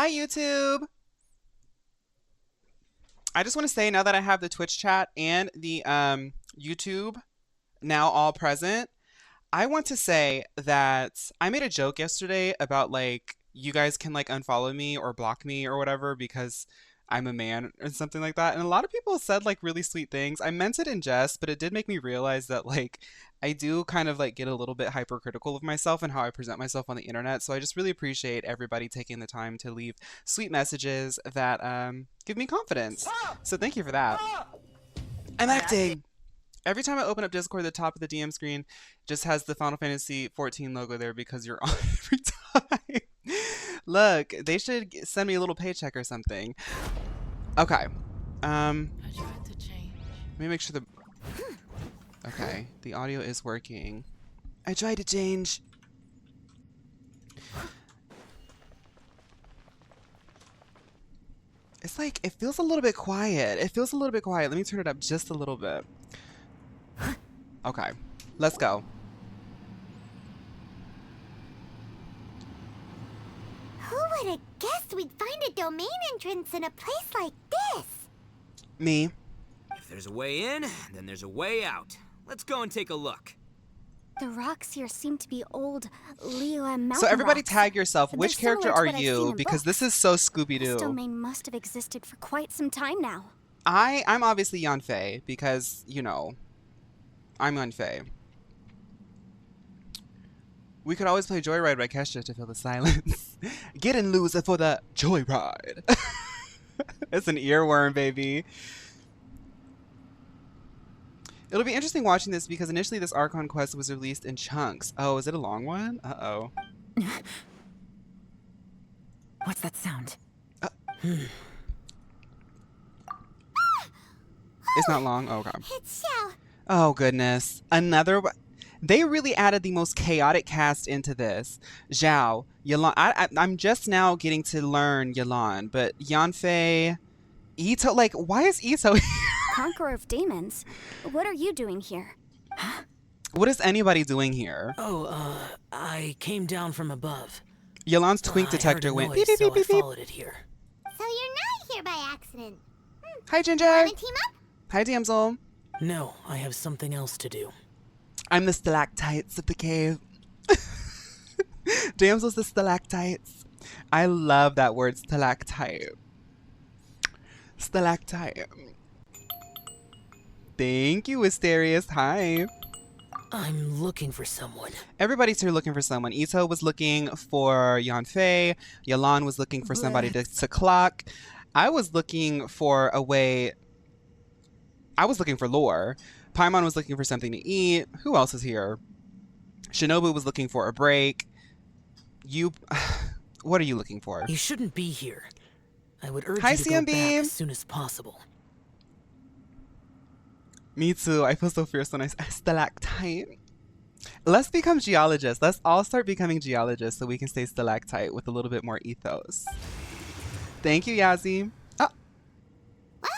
Hi, YouTube. I just want to say now that I have the Twitch chat and the YouTube now all present, I want to say that I made a joke yesterday about like you guys can like unfollow me or block me or whatever because I'm a man or something like that. And a lot of people said like really sweet things. I meant it in jest, but it did make me realize that like I do kind of like get a little bit hypercritical of myself and how I present myself on the internet. So I just really appreciate everybody taking the time to leave sweet messages that give me confidence. So thank you for that. I'm acting. Every time I open up Discord, the top of the DM screen just has the Final Fantasy 14 logo there because you're on every time. Look, they should send me a little paycheck or something. Okay. I tried to change. Let me make sure the... Okay, the audio is working. I tried to change. It's like, it feels a little bit quiet. It feels a little bit quiet. Let me turn it up just a little bit. Okay, let's go. Who would have guessed we'd find a domain entrance in a place like this? Me. If there's a way in, then there's a way out. Let's go and take a look. The rocks here seem to be old Leo and mountain So everybody rocks. tag yourself. They're Which character similar to are what I've seen you? in Because this books. is so This Scooby-Doo. domain must have existed for quite some time now. I'm obviously Yanfei because, you know, I'm Yanfei. We could always play Joyride by Kesha to fill the silence. Get in loser for the Joyride. It's an earworm, baby. It'll be interesting watching this because initially this Archon quest was released in chunks. Oh, is it a long one? Uh-oh. What's that sound? It's not long? Oh, okay. It's Xiao. Oh, goodness. Another... They really added the most chaotic cast into this. Xiao, Yelan. I'm just now getting to learn Yelan, but Yanfei, Ito. Like, why is Ito here? Conqueror of demons. What are you doing here? What is anybody doing here? I came down from above. Yelan's twink I heard detector a went noise, beep, beep, so beep, beep, I beep. followed it here. So you're not here by accident. Hi, Ginger. Wanna team up? Hi, damsel. No, I have something else to do. I'm the stalactites of the cave. Damsel's the stalactites. I love that word, stalactite. Stalactite. Thank you, Asterius. Hi. I'm looking for someone. Everybody's here looking for someone. Ito was looking for Yanfei. Yelan was looking for somebody to clock. I was looking for a way... I was looking for lore. Paimon was looking for something to eat. Who else is here? Shinobu was looking for a break. You... What are you looking for? You shouldn't be here. I would urge Hi, you to go back CMB. as soon as possible. Me too. I feel so fierce when I say stalactite. Let's become geologists. Let's all start becoming geologists so we can stay stalactite with a little bit more ethos. Thank you, Yazzie. Oh, Well,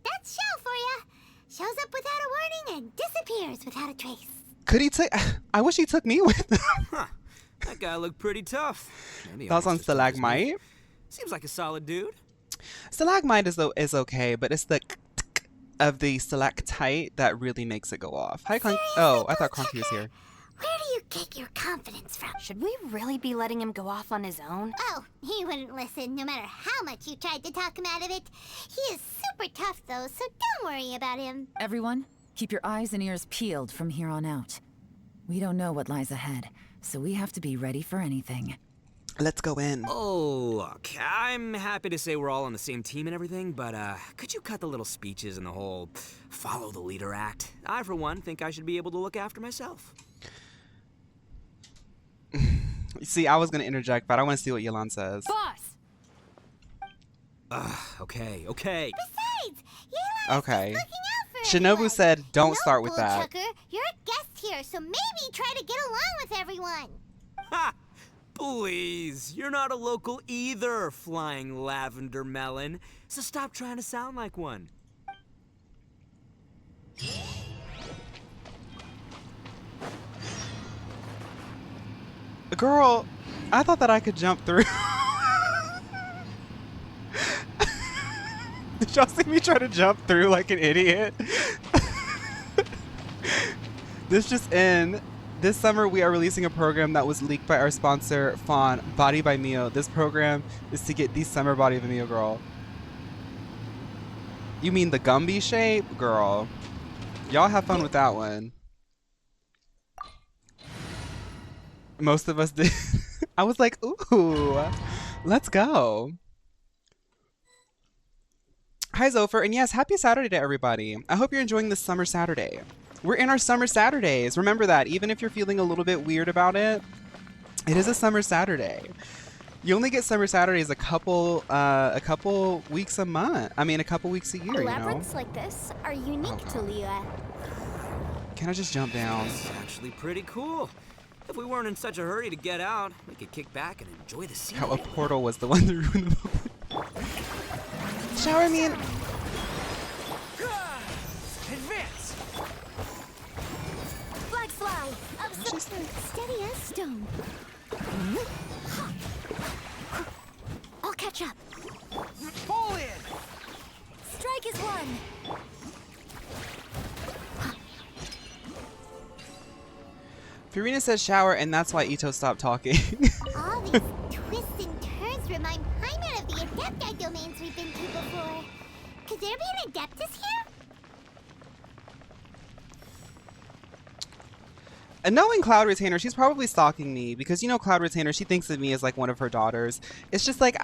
that's Xiao for ya. Shows up without a warning and disappears without a trace. could he take... I wish he took me with him. Huh. That guy looked pretty tough. Maybe Thoughts on almost as tough as me. stalagmite? Seems like a solid dude. Stalagmite is okay, but it's the of the stalactite that really makes it go off. Hi, Con... Oh, I thought Conky was here. Where do you get your confidence from? Should we really be letting him go off on his own? Oh, he wouldn't listen no matter how much you tried to talk him out of it. He is super tough though, so don't worry about him. Everyone, keep your eyes and ears peeled from here on out. We don't know what lies ahead, so we have to be ready for anything. Let's go in. Oh, look, I'm happy to say we're all on the same team and everything, but could you cut the little speeches and the whole follow the leader act? I, for one, think I should be able to look after myself. See, I was going to interject, but I want to see what Yelan says. Boss! Okay. Besides, Yelan's Okay. looking out for Shinobu everyone. said, don't No, start with that. Bullchucker, you're a guest here, so maybe try to get along with everyone. Ha! Please, you're not a local either, flying lavender melon. So stop trying to sound like one. Girl, I thought that I could jump through. Did y'all see me try to jump through like an idiot? This just in. This summer we are releasing a program that was leaked by our sponsor, Fawn, Body by Mio. This program is to get the summer body of a Mio girl. You mean the Gumby shape? Girl. Y'all have fun with that one. Most of us did. I was like, ooh, let's go. Hi, Zopher. And yes, happy Saturday to everybody. I hope you're enjoying this summer Saturday. We're in our summer Saturdays. Remember that. Even if you're feeling a little bit weird about it, it is a summer Saturday. You only get summer Saturdays a couple weeks a month. I mean, a couple weeks a year, you know? Labyrinths like this are unique to Leah. Can I just jump down? It's actually pretty cool. If we weren't in such a hurry to get out, we could kick back and enjoy the scenery. How a portal was the one that ruined the moment. Shower me in. Advance! Flag fly! Up steady as stone. I'll catch up. Fall in! Strike is one. Furina says shower, and that's why Ito stopped talking. All these twists and turns remind Paimon of the Adepti domains we've been to before. Could there be an Adeptus here? And knowing Cloud Retainer, she's probably stalking me because, you know, Cloud Retainer, she thinks of me as like one of her daughters. It's just like,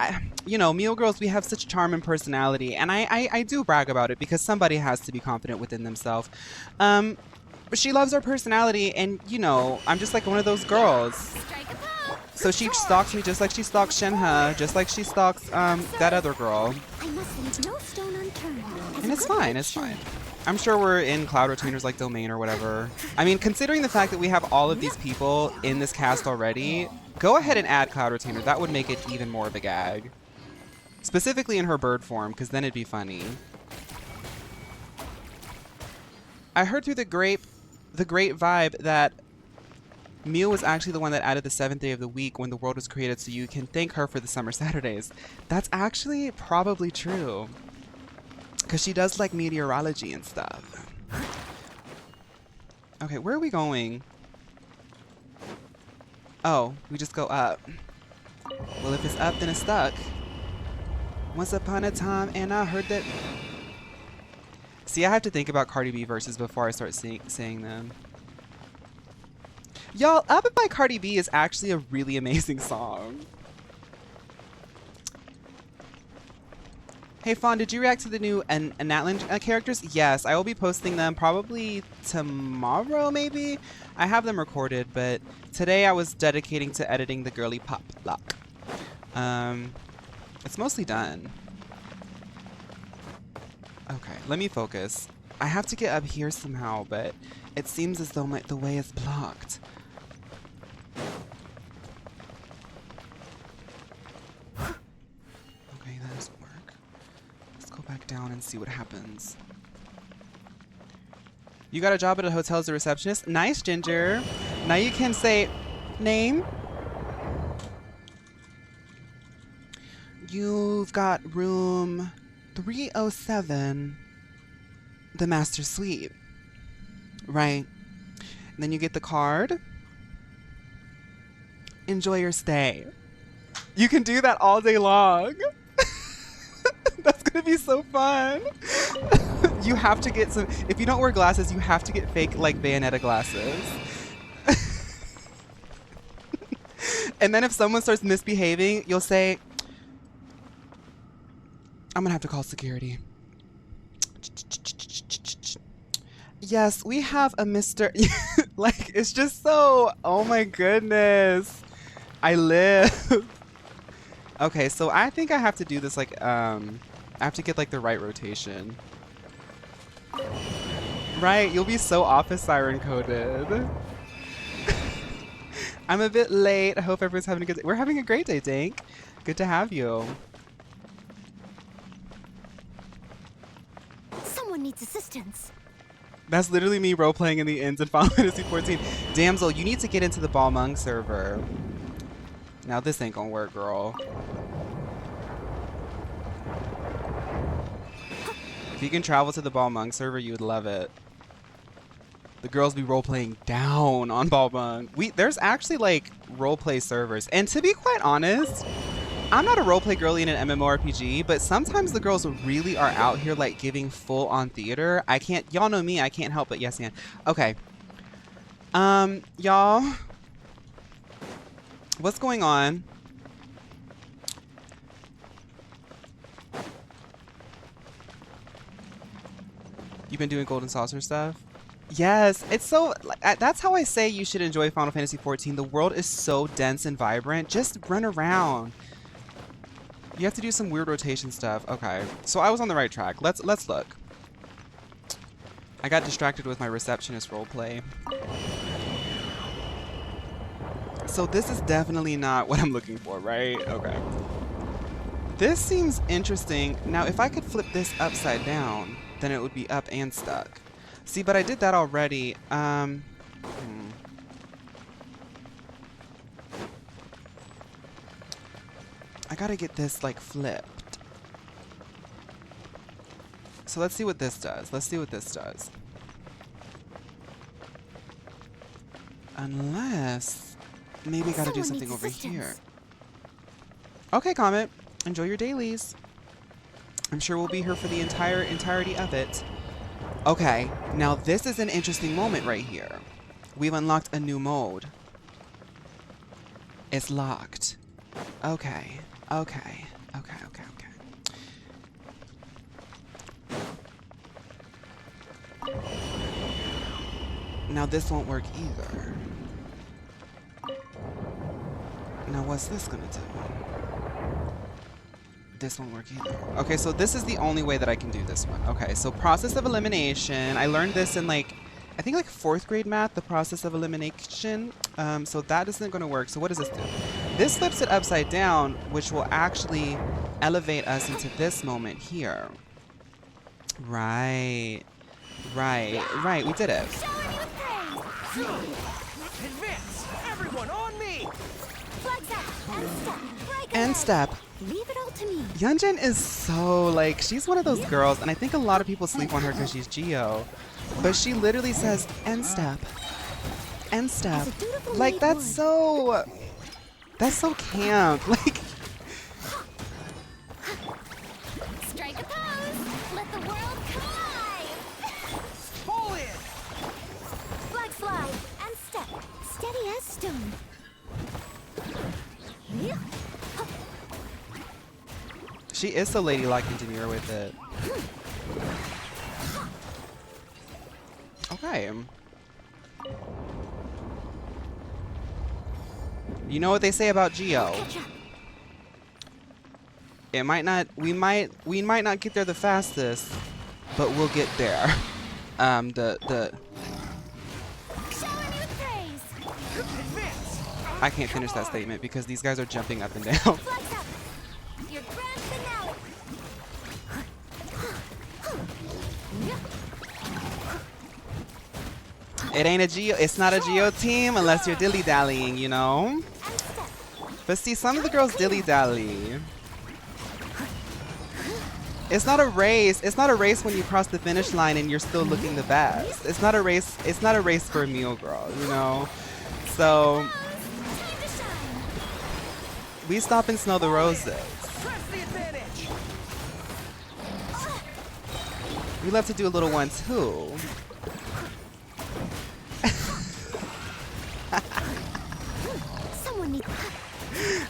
you know, Mio girls, we have such charm and personality, and I do brag about it because somebody has to be confident within themselves. But she loves our personality, and, you know, I'm just like one of those girls. Strike a pose. So she stalks me just like she stalks Shenhe, just like she stalks that other girl. I must leave no stone unturned. And it's fine, it's fine. I'm sure we're in Cloud Retainer's like domain or whatever. I mean, considering the fact that we have all of these people in this cast already, go ahead and add Cloud Retainer. That would make it even more of a gag. Specifically in her bird form, because then it'd be funny. I heard through the great vibe that Mio was actually the one that added the 7th day of the week when the world was created, so you can thank her for the summer Saturdays. That's actually probably true. Because she does like meteorology and stuff. Okay, where are we going? Oh, we just go up. Well, if it's up, then it's stuck. Once upon a time, and I heard that... See, I have to think about Cardi B verses before I start saying them. Y'all, Up It by Cardi B is actually a really amazing song. Hey Fawn, did you react to the new Anatlan characters? Yes, I will be posting them probably tomorrow, maybe? I have them recorded, but today I was dedicating to editing the girly pop lock. It's mostly done. Okay, let me focus. I have to get up here somehow, but it seems as though the way is blocked. Okay, that doesn't work. Let's go back down and see what happens. You got a job at a hotel as a receptionist? Nice, Ginger. Now you can say, name. You've got room 307, the master suite. Right. And then you get the card. Enjoy your stay. You can do that all day long. That's gonna be so fun. You have to get some, if you don't wear glasses, you have to get fake like Bayonetta glasses. And then if someone starts misbehaving, you'll say, I'm gonna have to call security. Yes, we have a Mr. Like, it's just so, oh my goodness. I live. Okay, so I think I have to do this like, I have to get like the right rotation. Right, you'll be so Office Siren coded. I'm a bit late. I hope everyone's having a good day. We're having a great day, Dank. Good to have you. Someone needs assistance. That's literally me role-playing in the inns in Final Fantasy 14. Damsel, you need to get into the Balmung server. Now this ain't gonna work, girl. If you can travel to the Balmung server, you would love it. The girls be role-playing down on Balmung. There's actually like role-play servers. And to be quite honest, I'm not a roleplay girly in an MMORPG, but sometimes the girls really are out here like giving full-on theater. I can't, y'all know me, I can't help but yes and. Okay. Y'all. What's going on? You've been doing golden saucer stuff? Yes, it's so, that's how I say you should enjoy Final Fantasy XIV. The world is so dense and vibrant. Just run around. You have to do some weird rotation stuff. Okay, so I was on the right track. Let's look. I got distracted with my receptionist roleplay. So this is definitely not what I'm looking for, right? Okay. This seems interesting. Now, if I could flip this upside down, then it would be up and stuck. See, but I did that already. I gotta get this like flipped. So let's see what this does. Let's see what this does. Unless maybe I gotta do something over here. Okay, Comet. Enjoy your dailies. I'm sure we'll be here for the entirety of it. Okay, now this is an interesting moment right here. We've unlocked a new mode. It's locked. Okay. Okay. Now this won't work either. Now what's this gonna do? This won't work either. Okay, so this is the only way that I can do this one. Okay, so process of elimination. I learned this in like, I think like 4th grade math, the process of elimination. So that isn't gonna work. So what does this do? This flips it upside down, which will actually elevate us into this moment here. Right. We did it. Advance! Everyone on me! And step. Leave it all to me. Yunjin is so like, she's one of those girls, and I think a lot of people sleep on her because she's Xiao. But she literally says, end step. End step. Like, that's so camp. Like, Strike a pose. Let the world collide. Pull in! Flag slide and step. Steady as stone. she is so ladylike and demure with it. Okay. You know what they say about Xiao? It might not, we might not get there the fastest, but we'll get there. I can't finish that statement because these guys are jumping up and down. Your grand finale. It ain't a Geo, it's not a Geo team unless you're dilly-dallying, you know? But see, some of the girls dilly-dally. It's not a race. It's not a race when you cross the finish line and you're still looking the best. It's not a race. It's not a race for a meal girl, you know? So we stop and smell the roses. We love to do a little one too.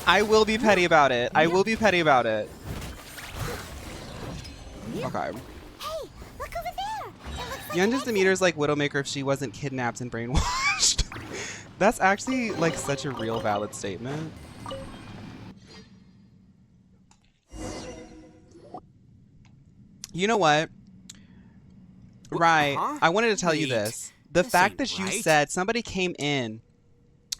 I will be petty about it. I will be petty about it. Okay. Hey, look over there. It looks like Yunja's Demeter's like Widowmaker if she wasn't kidnapped and brainwashed. That's actually like such a real valid statement. You know what? Right. Huh? I wanted to tell you Wait, this. The this fact ain't that you right. said somebody came in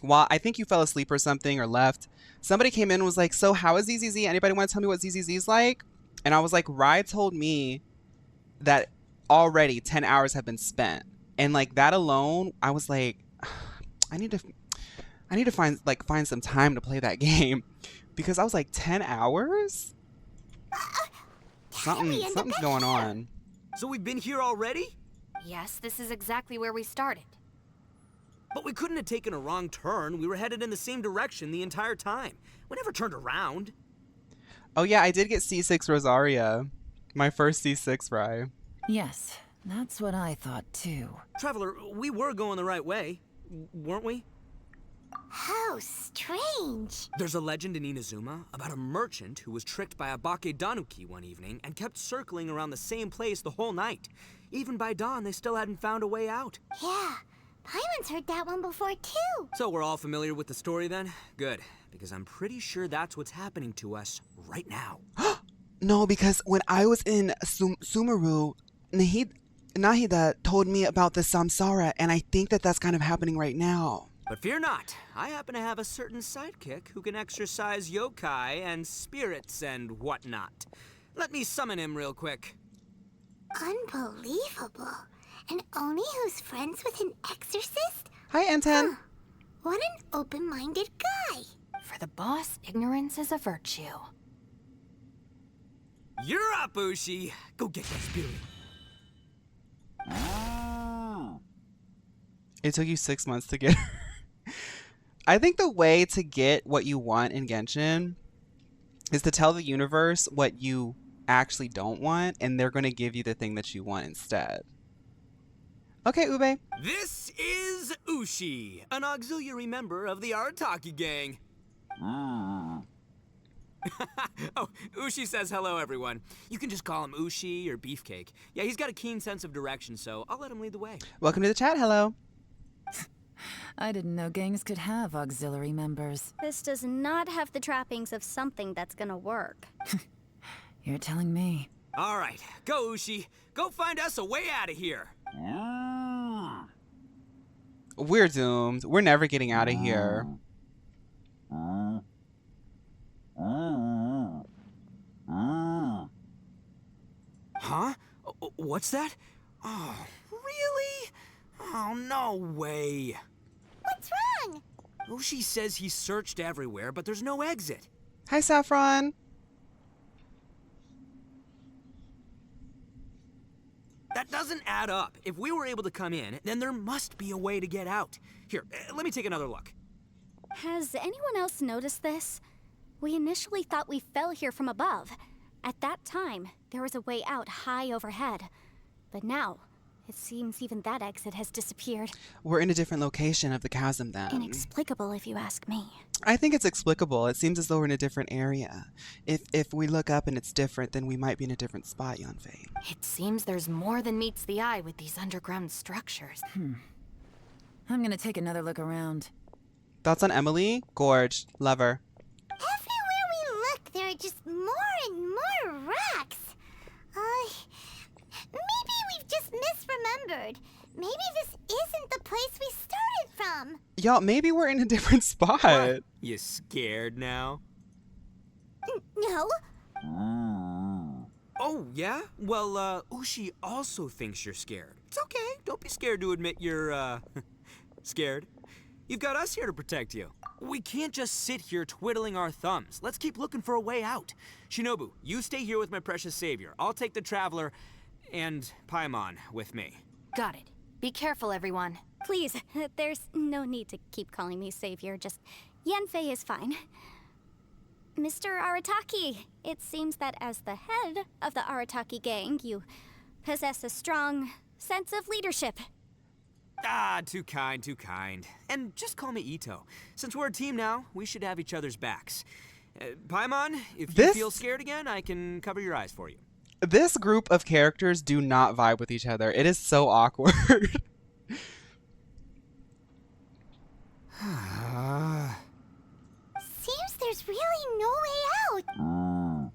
while I think you fell asleep or something or left. Somebody came in and was like, so how is ZZZ? Anybody want to tell me what ZZZ's like? And I was like, Rye told me that already 10 hours have been spent. And like that alone, I was like, I need to find some time to play that game. Because I was like, 10 hours? Something's going on. So we've been here already? Yes, this is exactly where we started. But we couldn't have taken a wrong turn. We were headed in the same direction the entire time. We never turned around. Oh yeah, I did get C6 Rosaria. My first C6 fry. Yes, that's what I thought too. Traveler, we were going the right way, weren't we? How strange. There's a legend in Inazuma about a merchant who was tricked by a Bakedanuki one evening and kept circling around the same place the whole night. Even by dawn, they still hadn't found a way out. Yeah, Paimon's heard that one before too. So we're all familiar with the story then? Good, because I'm pretty sure that's what's happening to us right now. No, because when I was in Sumeru, Nahida told me about the samsara, and I think that that's kind of happening right now. But fear not, I happen to have a certain sidekick who can exercise yokai and spirits and whatnot. Let me summon him real quick. Unbelievable. An Oni who's friends with an exorcist? Hi, Anton. What an open-minded guy. For the boss, ignorance is a virtue. You're up, Ushi. Go get that spirit. It took you 6 months to get her. I think the way to get what you want in Genshin is to tell the universe what you actually don't want, and they're going to give you the thing that you want instead. Okay, Ube. This is Ushi, an auxiliary member of the Arataki gang. Oh, Ushi says hello, everyone. You can just call him Ushi or Beefcake. Yeah, he's got a keen sense of direction, so I'll let him lead the way. Welcome to the chat. Hello. I didn't know gangs could have auxiliary members. This does not have the trappings of something that's gonna work. You're telling me. All right, go, Ushi. Go find us a way out of here. We're doomed. We're never getting out of here. Huh? What's that? Oh, really? Oh, no way. What's wrong? Ushi says he searched everywhere, but there's no exit. Hi, Saffron. That doesn't add up. If we were able to come in, then there must be a way to get out. Here, let me take another look. Has anyone else noticed this? We initially thought we fell here from above. At that time, there was a way out high overhead. But now, it seems even that exit has disappeared. We're in a different location of the chasm then. Inexplicable, if you ask me. I think it's explicable. It seems as though we're in a different area. If we look up and it's different, then we might be in a different spot, Yanfei. It seems there's more than meets the eye with these underground structures. I'm gonna take another look around. Thoughts on Emily? Gorge. Love her. Everywhere we look, there are just more and more rocks. Maybe we've just misremembered. Maybe this isn't the place we started from. Y'all, maybe we're in a different spot. You scared now? No. Oh, yeah? Well, Ushi also thinks you're scared. It's okay. Don't be scared to admit you're, scared. You've got us here to protect you. We can't just sit here twiddling our thumbs. Let's keep looking for a way out. Shinobu, you stay here with my precious savior. I'll take the Traveler and Paimon with me. Got it. Be careful, everyone. Please, there's no need to keep calling me savior. Just Yanfei is fine. Mr. Arataki, it seems that as the head of the Arataki gang, you possess a strong sense of leadership. Ah, too kind, too kind. And just call me Ito. Since we're a team now, we should have each other's backs. Paimon, if you feel scared again, I can cover your eyes for you. This group of characters do not vibe with each other. It is so awkward. Seems there's really no way out.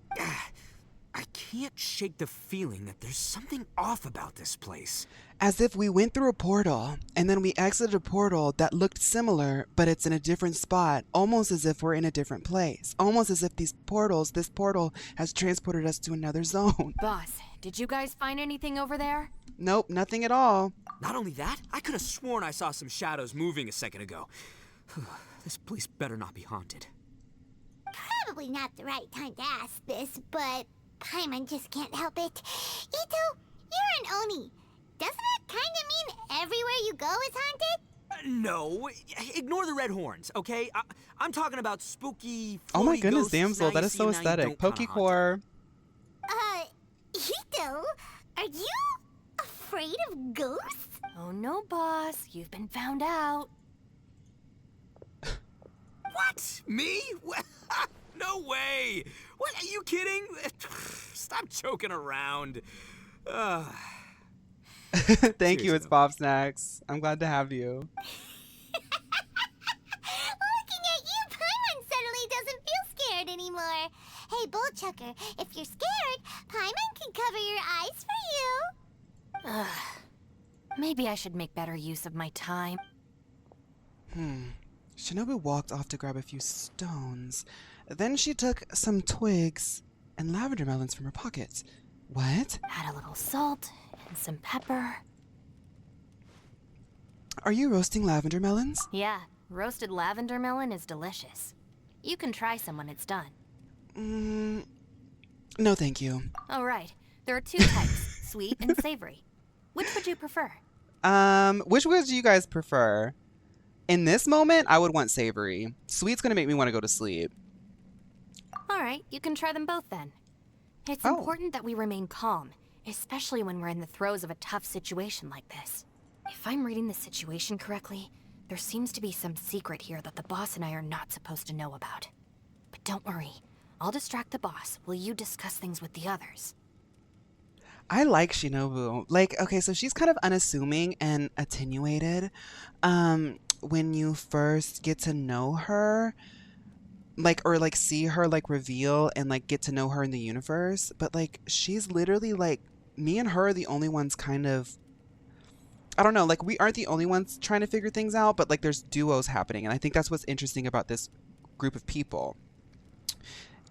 I can't shake the feeling that there's something off about this place. As if we went through a portal, and then we exited a portal that looked similar, but it's in a different spot, almost as if we're in a different place. Almost as if this portal has transported us to another zone. Boss, did you guys find anything over there? Nope, nothing at all. Not only that, I could have sworn I saw some shadows moving a second ago. This place better not be haunted. Probably not the right time to ask this, but Paimon just can't help it. Ito, You're an Oni. Doesn't that kind of mean everywhere you go is haunted? No, ignore the red horns, okay? I'm talking about spooky, Oh my floaty goodness, ghosts. damsel, Now that you is see so 'em, now you aesthetic. don't kinda haunt 'em. Pokecore. Hito, are you afraid of ghosts? Oh no, boss. You've been found out. What? Me? No way! What, are you kidding? Stop joking around. Thank you, Seriously, it's though. Bob Snacks. I'm glad to have you. Looking at you, Paimon suddenly doesn't feel scared anymore. Hey, Bullchucker, if you're scared, Paimon can cover your eyes for you. Maybe I should make better use of my time. Shinobu walked off to grab a few stones. Then she took some twigs and lavender melons from her pocket. What? Add a little salt and some pepper. Are you roasting lavender melons? Yeah, roasted lavender melon is delicious. You can try some when it's done. No, thank you. Oh, right. There are two types, sweet and savory. Which would you prefer? Which would you guys prefer? In this moment, I would want savory. Sweet's gonna make me want to go to sleep. All right, you can try them both then. It's Oh. important that we remain calm, especially when we're in the throes of a tough situation like this. If I'm reading the situation correctly, there seems to be some secret here that the boss and I are not supposed to know about. But don't worry, I'll distract the boss while you discuss things with the others. I like Shinobu. Like, okay, so she's kind of unassuming and attenuated. When you first get to know her, like, or like see her like reveal and like get to know her in the universe, but like she's literally like, me and her are the only ones kind of, I don't know, like we aren't the only ones trying to figure things out, but like there's duos happening, and I think that's what's interesting about this group of people.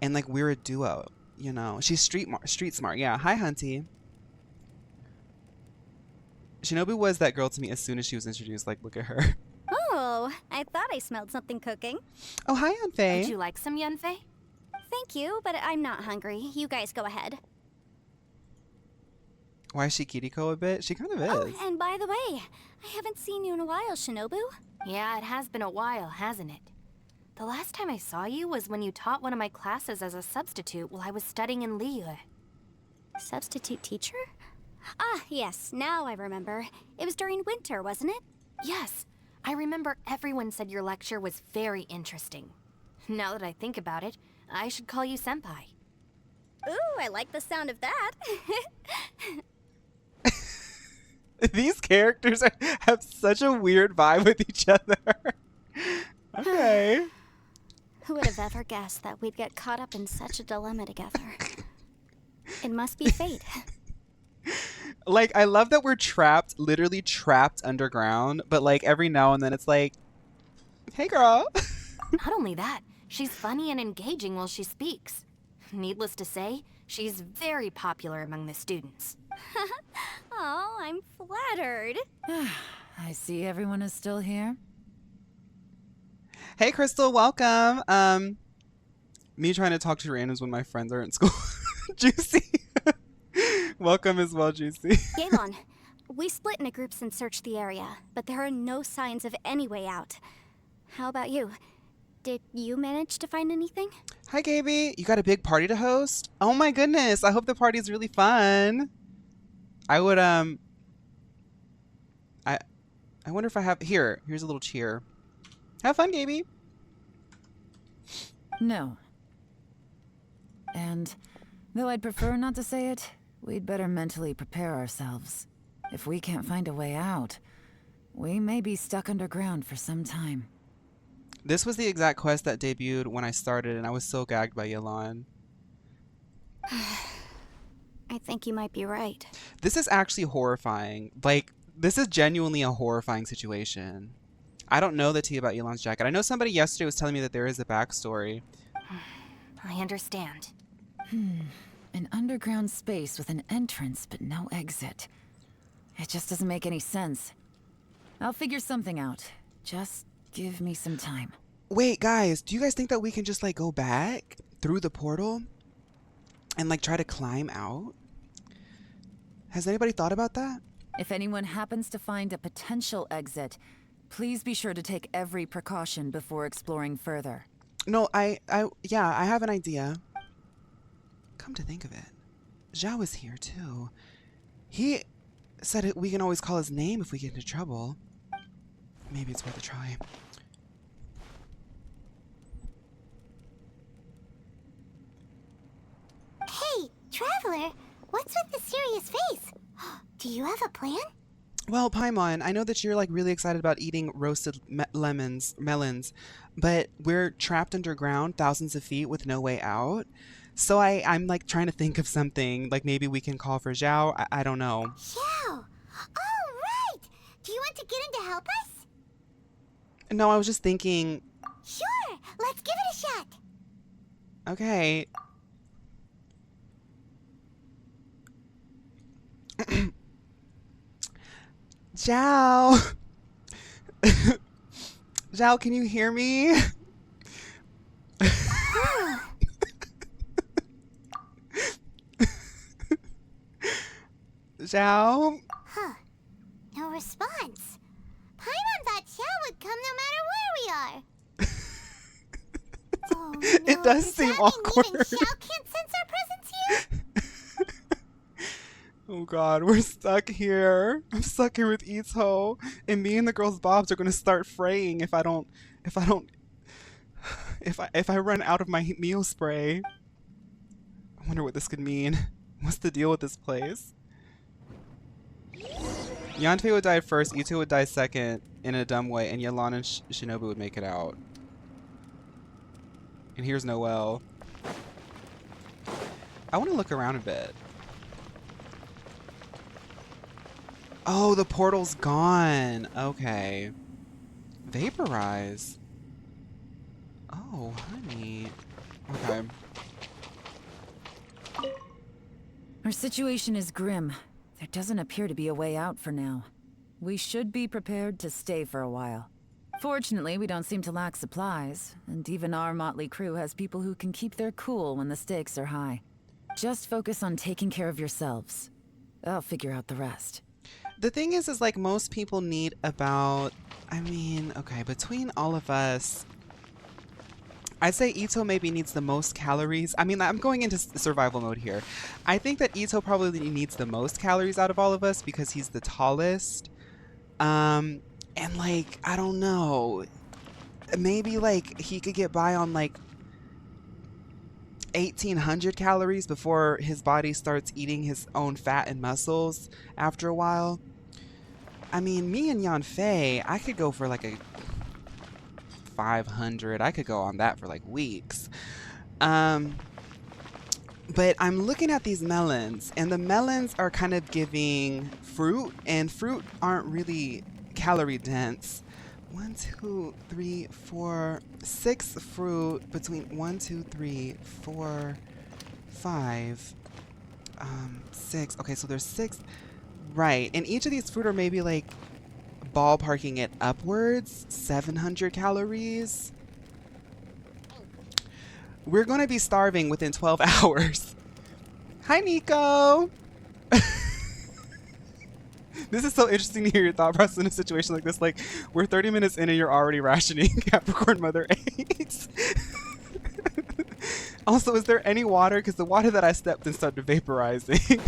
And like we're a duo, you know. She's street smart. Yeah. Hi, Hunty. Shinobu was that girl to me as soon as she was introduced. Like, look at her. Oh, I thought I smelled something cooking. Oh, hi, Anfei. Would you like some Yunfei? Thank you, but I'm not hungry. You guys go ahead. Why is she Kiriko a bit? She kind of is. Oh, and by the way, I haven't seen you in a while, Shinobu. Yeah, it has been a while, hasn't it? The last time I saw you was when you taught one of my classes as a substitute while I was studying in Liyue. Substitute teacher? Ah, yes, now I remember. It was during winter, wasn't it? Yes, I remember everyone said your lecture was very interesting. Now that I think about it, I should call you Senpai. Ooh, I like the sound of that. These characters have such a weird vibe with each other. Okay. Who would have ever guessed that we'd get caught up in such a dilemma together? It must be fate. Like, I love that we're trapped, literally trapped underground, but like every now and then it's like, hey girl. Not only that, she's funny and engaging while she speaks. Needless to say, she's very popular among the students. Oh, I'm flattered. I see everyone is still here. Hey Crystal, welcome. Me trying to talk to randoms when my friends are in school. Juicy. Welcome as well, Juicy. Galon, we split into groups and searched the area, but there are no signs of any way out. How about you? Did you manage to find anything? Hi, Gaby. You got a big party to host? Oh my goodness. I hope the party is really fun. I would, I wonder if I have, here's a little cheer. Have fun, Gaby. No. And though I'd prefer not to say it, we'd better mentally prepare ourselves. If we can't find a way out, we may be stuck underground for some time. This was the exact quest that debuted when I started, and I was so gagged by Yelan. I think you might be right. This is actually horrifying. Like, this is genuinely a horrifying situation. I don't know the tea about Yelan's jacket. I know somebody yesterday was telling me that there is a backstory. I understand. An underground space with an entrance but no exit. It just doesn't make any sense. I'll figure something out. Just give me some time. Wait, guys, do you guys think that we can just, like, go back through the portal and, like, try to climb out? Has anybody thought about that? If anyone happens to find a potential exit, please be sure to take every precaution before exploring further. No, yeah, I have an idea. Come to think of it, Xiao is here too. He said we can always call his name if we get into trouble. Maybe it's worth a try. Hey, Traveler, what's with the serious face? Do you have a plan? Well, Paimon, I know that you're like really excited about eating roasted melons, but we're trapped underground thousands of feet with no way out. So I'm like trying to think of something, like maybe we can call for Xiao. I don't know. Xiao! Oh, right! Do you want to get in to help us? No, I was just thinking, Sure! Let's give it a shot! okay. Xiao! Xiao, can you hear me? Xiao? Huh. No response. Paimon thought Xiao would come no matter where we are. Oh, no. It does seem that awkward. mean even Xiao can't sense our presence here? Oh god, we're stuck here. I'm stuck here with Ito, and me and the girls' bobs are gonna start fraying if I run out of my meal spray. I wonder what this could mean. What's the deal with this place? Yanfei would die first, Ito would die second in a dumb way, and Yelan and Shinobu would make it out. And here's Noelle. I want to look around a bit. Oh, the portal's gone. Okay. Vaporize. Oh, honey. Okay. Our situation is grim. There doesn't appear to be a way out for now. We should be prepared to stay for a while. Fortunately, we don't seem to lack supplies, and even our motley crew has people who can keep their cool when the stakes are high. Just focus on taking care of yourselves. I'll figure out the rest. The thing is like most people need about, I mean, okay, between all of us, I'd say Ito maybe needs the most calories. I mean, I'm going into survival mode here. I think that Ito probably needs the most calories out of all of us because he's the tallest. And like, I don't know, maybe like he could get by on like 1,800 calories before his body starts eating his own fat and muscles after a while. I mean, me and Yanfei, I could go for like a 500. I could go on that for like weeks. But I'm looking at these melons, and the melons are kind of giving fruit, and fruit aren't really calorie dense. 1, 2, 3, 4, 6 fruit between 1, 2, 3, 4, 5, 6. Okay, so there's 6. Right, and each of these fruit are maybe like ballparking it upwards, 700 calories. We're going to be starving within 12 hours. Hi, Nico. This is so interesting to hear your thought process in a situation like this. Like, we're 30 minutes in and you're already rationing Capricorn Mother 8. Also, is there any water? Because the water that I stepped in started vaporizing.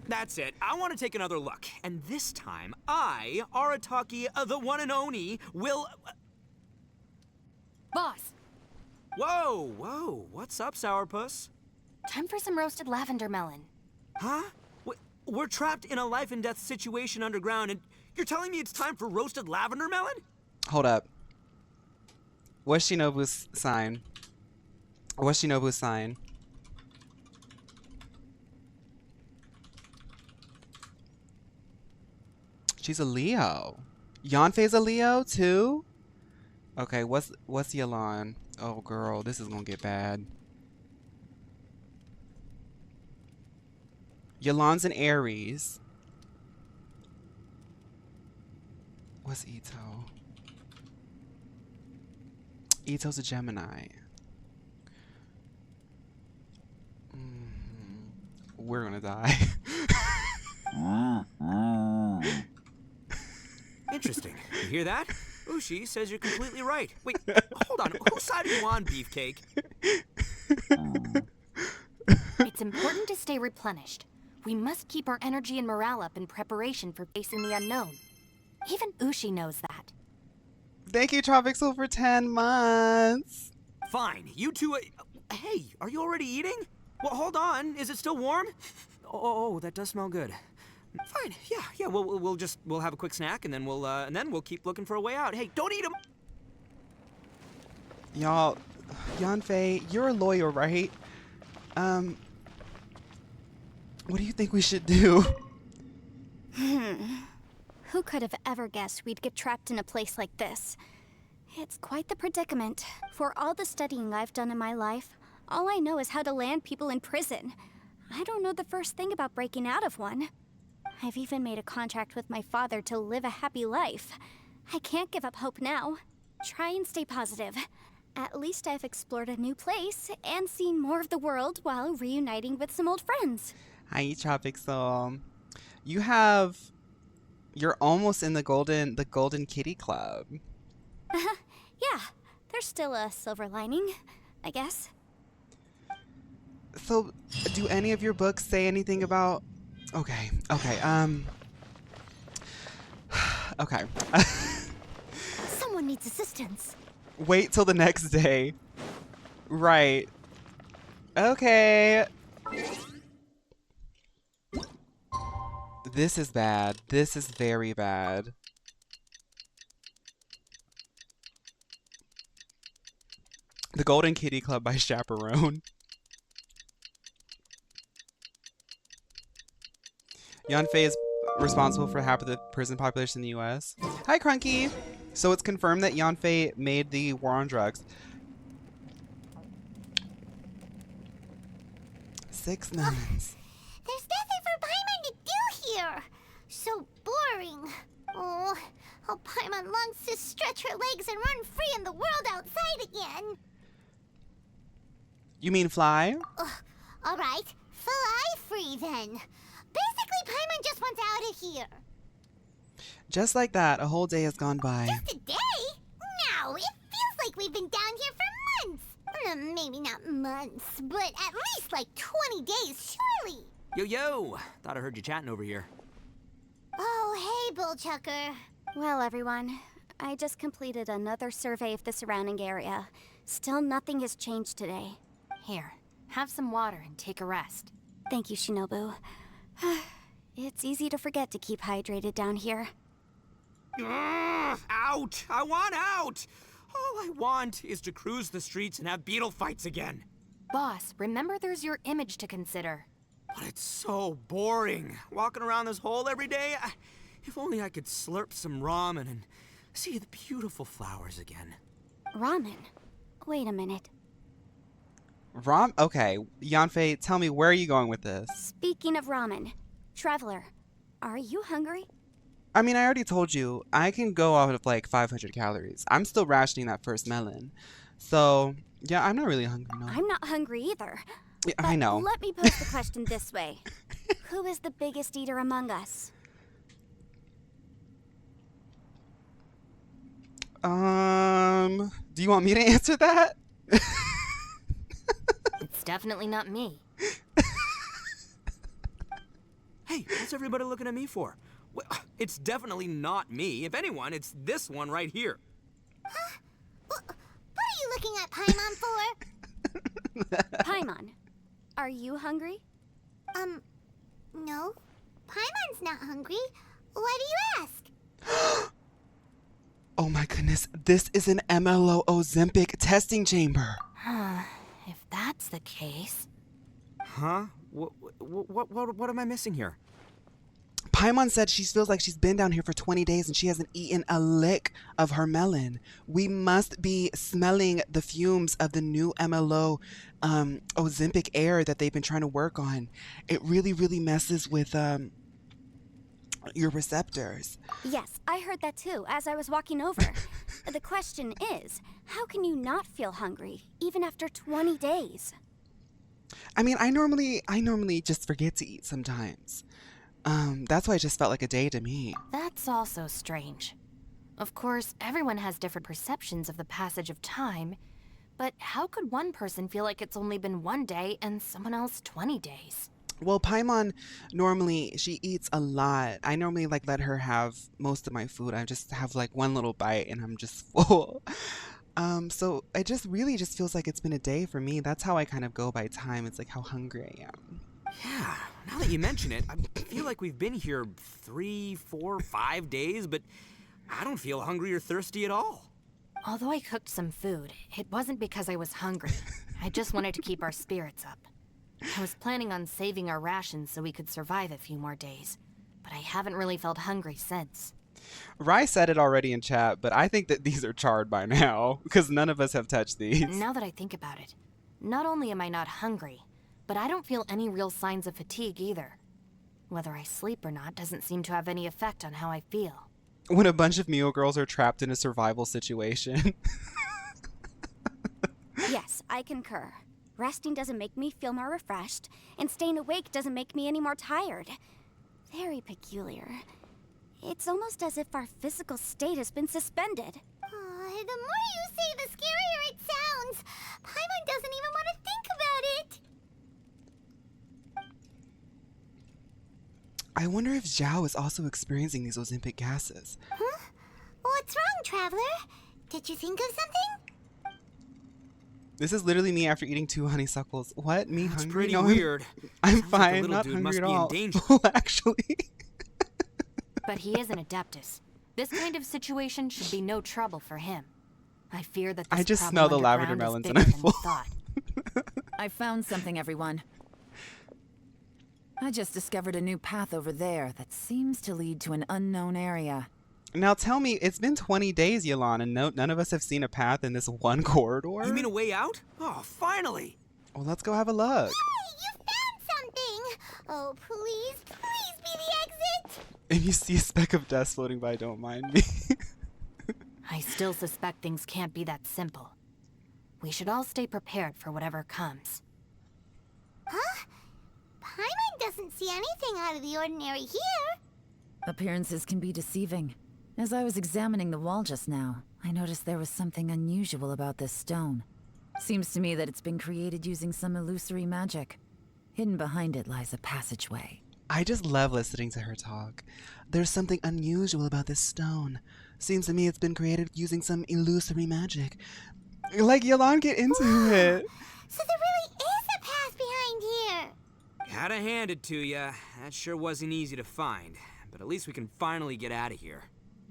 That's it. I want to take another look. And this time, I, Arataki, the one and only, will... Boss, Whoa, whoa. What's up, Sourpuss? time for some roasted lavender melon. Huh? We're trapped in a life and death situation underground, and you're telling me it's time for roasted lavender melon? Hold up. What's Shinobu's sign? What's Shinobu's sign? She's a Leo. Yanfei's a Leo too? Okay, what's Yelan? Oh girl, this is gonna get bad. Yelan's an Aries. What's Ito? Ito's a Gemini. we're gonna die. Interesting. You hear that? Ushi says you're completely right. Wait, hold on. Whose side are you on, Beefcake? It's important to stay replenished. We must keep our energy and morale up in preparation for facing the unknown. Even Ushi knows that. Thank you, Tropicsel, for 10 months. Fine. You two. Hey, are you already eating? Well, hold on. Is it still warm? Oh, that does smell good. Fine. Yeah. We'll have a quick snack and then we'll keep looking for a way out. Hey, don't eat them. Y'all, Yanfei, you're a lawyer, right? What do you think we should do? Who could have ever guessed we'd get trapped in a place like this? It's quite the predicament. For all the studying I've done in my life, all I know is how to land people in prison. I don't know the first thing about breaking out of one. I've even made a contract with my father to live a happy life. I can't give up hope now. Try and stay positive. At least I've explored a new place and seen more of the world while reuniting with some old friends. Hi, Tropicsel. You're almost in the Golden Kitty Club. Yeah, there's still a silver lining, I guess. So, do any of your books say anything about... Okay. Okay. Someone needs assistance. Wait till the next day. Right. Okay. This is bad. This is very bad. The Golden Kitty Club by Chaperone. Yanfei is responsible for half of the prison population in the US. Hi, Crunky! So it's confirmed that Yanfei made the war on drugs. 6 melons. There's nothing for Paimon to do here. So boring. Oh, how Paimon longs to stretch her legs and run free in the world outside again. You mean fly? All right, fly free then. Basically, Paimon just wants out of here. Just like that, a whole day has gone by. Just a day? No, it feels like we've been down here for months. Maybe not months, but at least like 20 days, surely. Yo. Thought I heard you chatting over here. Oh, hey, Bullchucker. Well, everyone, I just completed another survey of the surrounding area. Still nothing has changed today. Here, have some water and take a rest. Thank you, Shinobu. It's easy to forget to keep hydrated down here. Out! I want out! All I want is to cruise the streets and have beetle fights again. Boss, remember there's your image to consider. But it's so boring. Walking around this hole every day. If only I could slurp some ramen and see the beautiful flowers again. Ramen? Wait a minute. Okay, Yanfei, tell me, where are you going with this? Speaking of ramen, Traveler, are you hungry? I mean, I already told you, I can go out of like 500 calories. I'm still rationing that first melon. So, yeah, I'm not really hungry, no. I'm not hungry either. Yeah, I know. Let me pose the question this way. Who is the biggest eater among us? Do you want me to answer that? It's definitely not me. Hey, what's everybody looking at me for? Well, it's definitely not me. If anyone, it's this one right here. Huh? What are you looking at Paimon for? Paimon, are you hungry? No. Paimon's not hungry. Why do you ask? Oh my goodness, this is an MLO Ozempic testing chamber. If that's the case... Huh? What am I missing here? Paimon said she feels like she's been down here for 20 days and she hasn't eaten a lick of her melon. We must be smelling the fumes of the new MLO Ozempic air that they've been trying to work on. It really, really messes with your receptors. Yes, I heard that too as I was walking over. The question is, how can you not feel hungry even after 20 days? I mean, I normally just forget to eat sometimes. That's why it just felt like a day to me. That's also strange. Of course, everyone has different perceptions of the passage of time, but how could one person feel like it's only been 1 day and someone else 20 days? Well, Paimon normally she eats a lot. I normally like let her have most of my food. I just have like one little bite and I'm just full. So it just really just feels like it's been a day for me. That's how I kind of go by time. It's like how hungry I am. Yeah, now that you mention it, I feel like we've been here 3, 4, 5 days, but I don't feel hungry or thirsty at all. Although I cooked some food, it wasn't because I was hungry. I just wanted to keep our spirits up. I was planning on saving our rations so we could survive a few more days, but I haven't really felt hungry since. Rai said it already in chat, but I think that these are charred by now because none of us have touched these. Now that I think about it, not only am I not hungry, but I don't feel any real signs of fatigue either. Whether I sleep or not doesn't seem to have any effect on how I feel. When a bunch of Mio girls are trapped in a survival situation. Yes, I concur. Resting doesn't make me feel more refreshed, and staying awake doesn't make me any more tired. Very peculiar. It's almost as if our physical state has been suspended. The more you say, the scarier it sounds. Paimon doesn't even want to think about it. I wonder if Xiao is also experiencing these Ozempic gases. Huh? What's wrong, Traveler? Did you think of something? This is literally me after eating 2 honeysuckles. What? Me That's hungry? pretty No, weird. I'm Sounds like the fine. little Not dude hungry must at be in all. danger. Actually. But he is an Adeptus. This kind of situation should be no trouble for him. I fear that this I just problem smell the lavender underground melons is and I'm bigger than we full. thought. I found something, everyone. I just discovered a new path over there that seems to lead to an unknown area. Now tell me, it's been 20 days, Yolan, and none of us have seen a path in this one corridor? You mean a way out? Oh, finally! Well, let's go have a look. Hey, you found something! Oh, please, please be the exit! If you see a speck of dust floating by, don't mind me. I still suspect things can't be that simple. We should all stay prepared for whatever comes. Huh? Paimon doesn't see anything out of the ordinary here. Appearances can be deceiving. As I was examining the wall just now, I noticed there was something unusual about this stone. Seems to me that it's been created using some illusory magic. Hidden behind it lies a passageway. I just love listening to her talk. There's something unusual about this stone. Seems to me it's been created using some illusory magic. Like, Yolan, get into it. So there really is a path behind here. Gotta hand it to ya. That sure wasn't easy to find. But at least we can finally get out of here.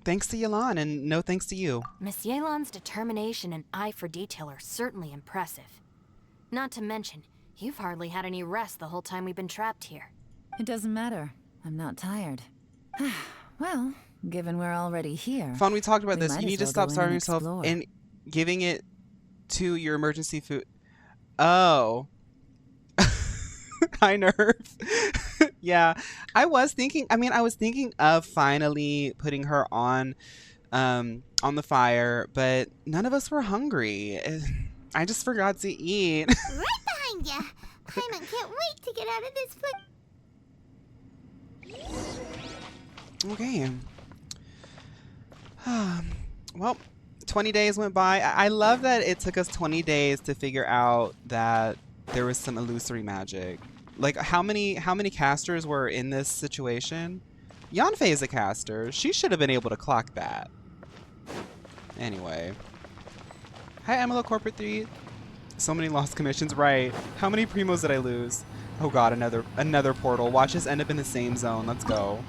Thanks to Yolan, and no thanks to you. Miss Yelan's determination and eye for detail are certainly impressive. Not to mention, you've hardly had any rest the whole time we've been trapped here. It doesn't matter. I'm not tired. Well, given we're already here... Fawn, we talked about we this. might You as need to well stop go in starving and yourself explore. and giving it to your emergency food. Oh. High nerve. Yeah. I was thinking of finally putting her on the fire, but none of us were hungry. I just forgot to eat. Right behind ya. Paimon can't wait to get out of this Okay. Well, 20 days went by. I love that it took us 20 days to figure out that there was some illusory magic. Like, how many casters were in this situation? Yanfei is a caster. She should have been able to clock that. Anyway. Hi, Emila Corporate 3. So many lost commissions. Right. How many primos did I lose? Oh god, another portal. Watch us end up in the same zone. Let's go.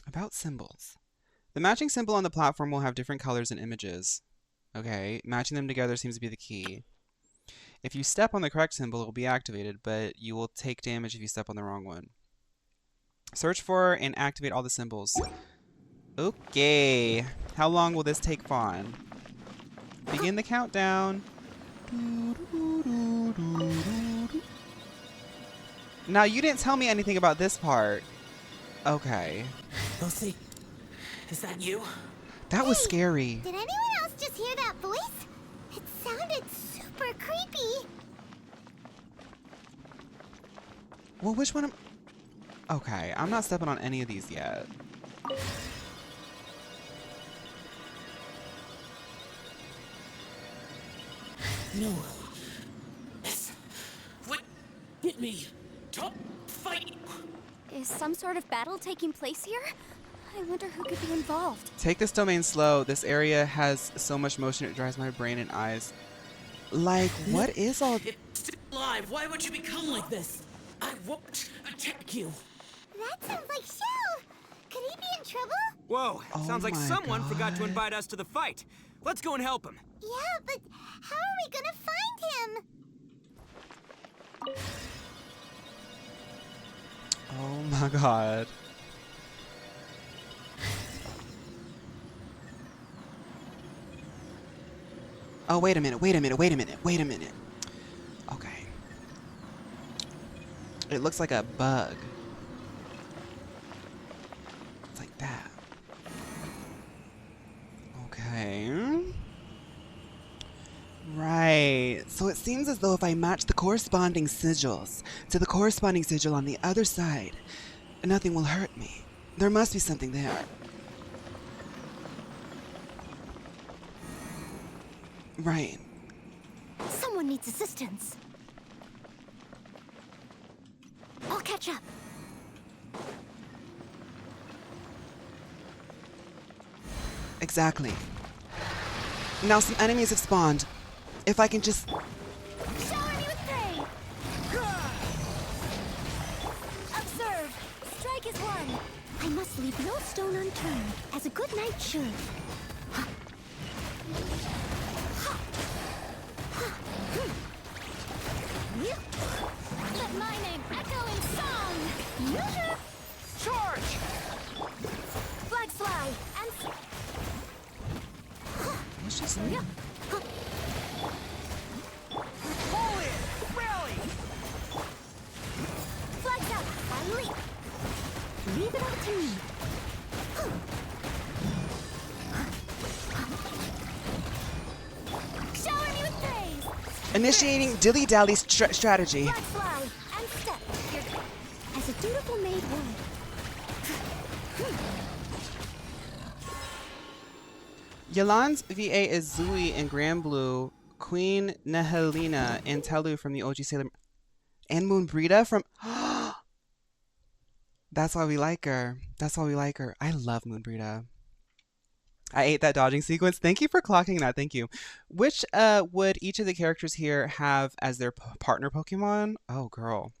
About symbols. The matching symbol on the platform will have different colors and images. Okay, matching them together seems to be the key. If you step on the correct symbol, it will be activated, but you will take damage if you step on the wrong one. Search for and activate all the symbols. Okay. How long will this take, Fawn? Begin the countdown. Now, you didn't tell me anything about this part. Okay. Lucy, Is that you? That was Hey, scary. did anyone else just hear that voice? It sounded super creepy. Well, which one am... Okay, I'm not stepping on any of these yet. No. Yes. What? Hit me. Don't fight. Is some sort of battle taking place here? I wonder who could be involved. Take this domain slow. This area has so much motion it drives my brain and eyes. Like, what is all... It's still alive. Why would you become like this? I won't attack you. That sounds like Xiao. Could he be in trouble? Whoa, Oh sounds like my someone forgot to God. invite us to the fight. Let's go and help him. Yeah, but how are we gonna find him? Oh my God. Oh, wait a minute, wait a minute, wait a minute, wait a minute. Okay. It looks like a bug. It's like that. Okay. Right. So it seems as though if I match the corresponding sigils to the corresponding sigil on the other side, nothing will hurt me. There must be something there. Right. Someone needs assistance. I'll catch up. Exactly. Now some enemies have spawned. If I can just... Shower me with prey! Observe! Strike is one! I must leave no stone unturned, as a good knight should. Let my name echo in song! Charge! Flags fly, and... What's she saying? Pull in! Rally! Flags out, I leap! Leave it up to me. Shower me with praise! Initiating dilly-dally strategy. Flags fly, and step. You're... As a dutiful maid would. Yolan's VA is Zooey in Grand Blue, Queen Nehelina and Telu from the OG Sailor, and Moonbrita from... That's why we like her. That's why we like her. I love Moonbrita. I ate that dodging sequence. Thank you for clocking that. Thank you. Which would each of the characters here have as their partner Pokemon? Oh, girl.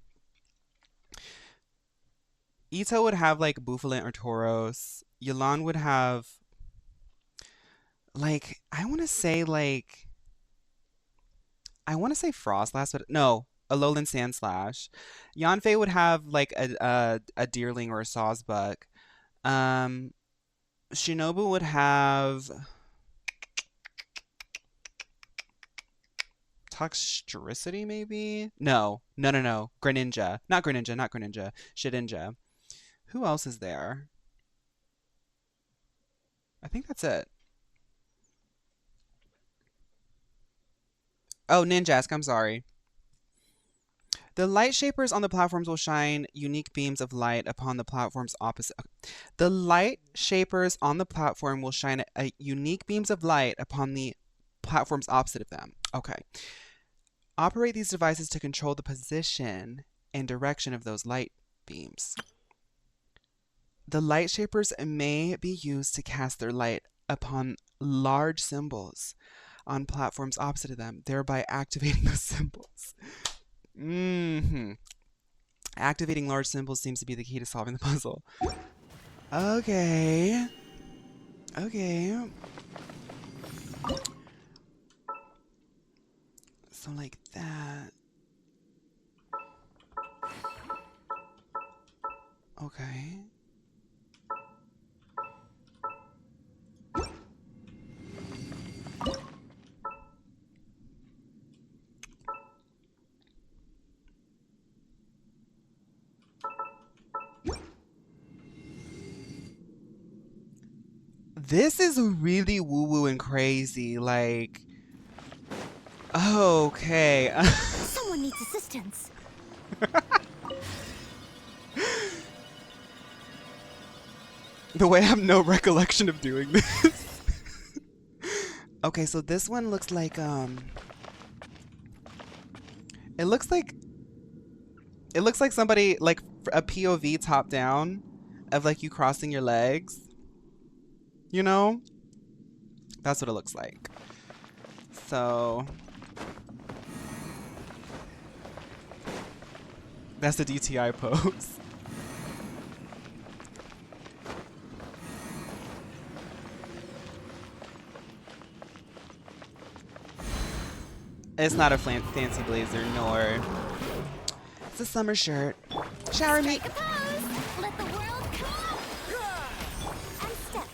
Ito would have like Bouffalant or Tauros. Yolan would have like I want to say Frostlass, but no, Alolan Sandslash. Yanfei would have like a Deerling or a Sawsbuck. Shinobu would have Toxtricity, maybe? No. Greninja. Not Greninja. Shedinja. Who else is there? I think that's it. Oh, Ninjask, I'm sorry. The light shapers on the platforms will shine unique beams of light upon the platform's opposite. The light shapers on the platform will shine unique beams of light upon the platforms opposite of them. Okay. Operate these devices to control the position and direction of those light beams. The light shapers may be used to cast their light upon large symbols on platforms opposite of them, thereby activating those symbols. Activating large symbols seems to be the key to solving the puzzle. Okay. So like that. Okay. This is really woo-woo and crazy. Like, okay. Someone needs assistance. The way I have no recollection of doing this. Okay, so this one looks like it looks like somebody like a POV top down of like you crossing your legs. You know? That's what it looks like. So that's the DTI pose. It's not a fancy blazer, nor. It's a summer shirt. Shower me. Strike a pose. Let the world come. And step.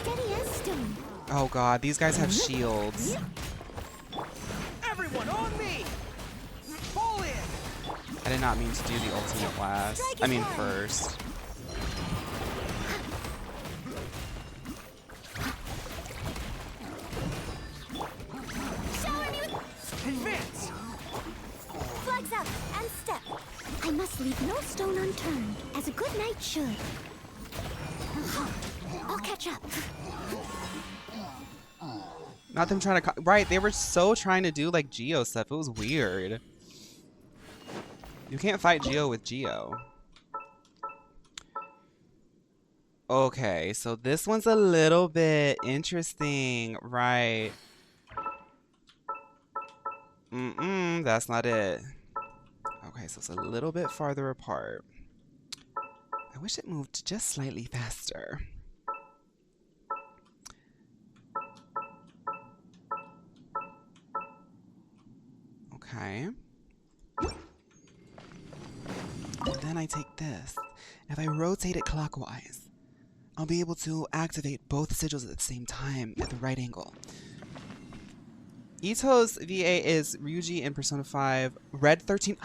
Steady as stone. Oh god, these guys have shields. Everyone on me! Pull in! I did not mean to do the ultimate last. I mean first. Shower me with Advance! flags up and step. I must leave no stone unturned, as a good knight should. I'll catch up. Not them trying to right, they were so trying to do like Geo stuff. It was weird. You can't fight Geo with Geo. Okay, so this one's a little bit interesting, right? That's not it. Okay, so it's a little bit farther apart. I wish it moved just slightly faster. Okay. And then I take this. If I rotate it clockwise, I'll be able to activate both sigils at the same time at the right angle. Ito's VA is Ryuji in Persona 5. Red 13.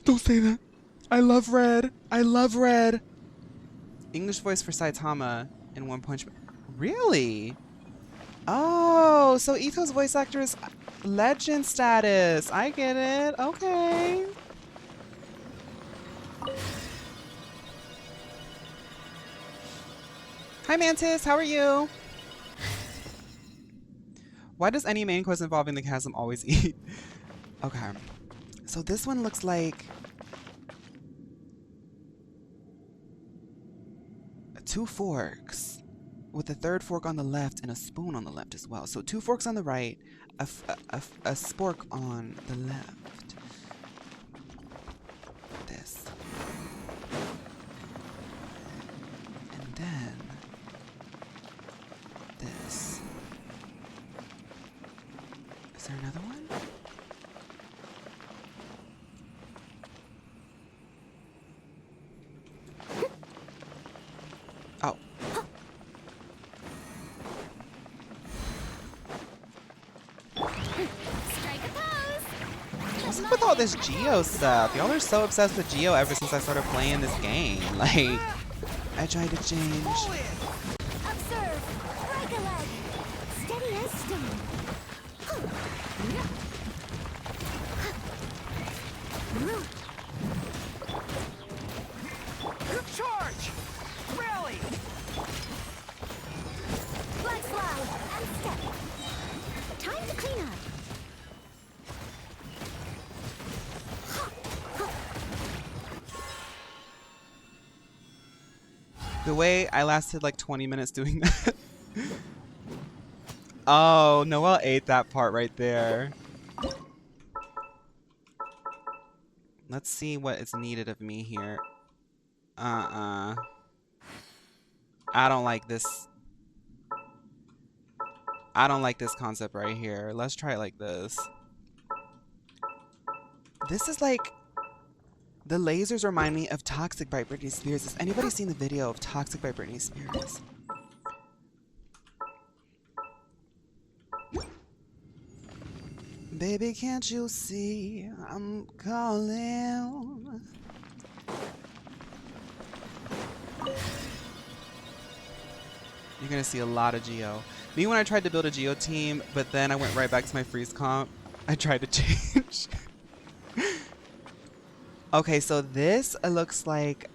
Don't say that. I love Red. I love Red. English voice for Saitama in One Punch Man. Really? Oh, so Ito's voice actor is legend status. I get it. Okay. Hi, Mantis. How are you? Why does any main quest involving the chasm always eat? Okay. So this one looks like two forks with a third fork on the left and a spoon on the left as well. So two forks on the right, a spork on the left. This. And then this. Is there another one? Oh. Strike a pose. What's up with all this Geo stuff? Y'all are so obsessed with Geo ever since I started playing this game. Like, I tried to change. Pull in! Observe. Break a leg. Steady as stone. Charge! Rally! Flag slide and step. Time to clean up. The way I lasted like 20 minutes doing that. Oh, Noelle ate that part right there. Let's see what is needed of me here. I don't like this. I don't like this concept right here. Let's try it like this. This is like... The lasers remind me of Toxic by Britney Spears. Has anybody seen the video of Toxic by Britney Spears? Baby, can't you see I'm calling? You're gonna see a lot of Geo. Me when I tried to build a Geo team, but then I went right back to my freeze comp. I tried to change. Okay, so this looks like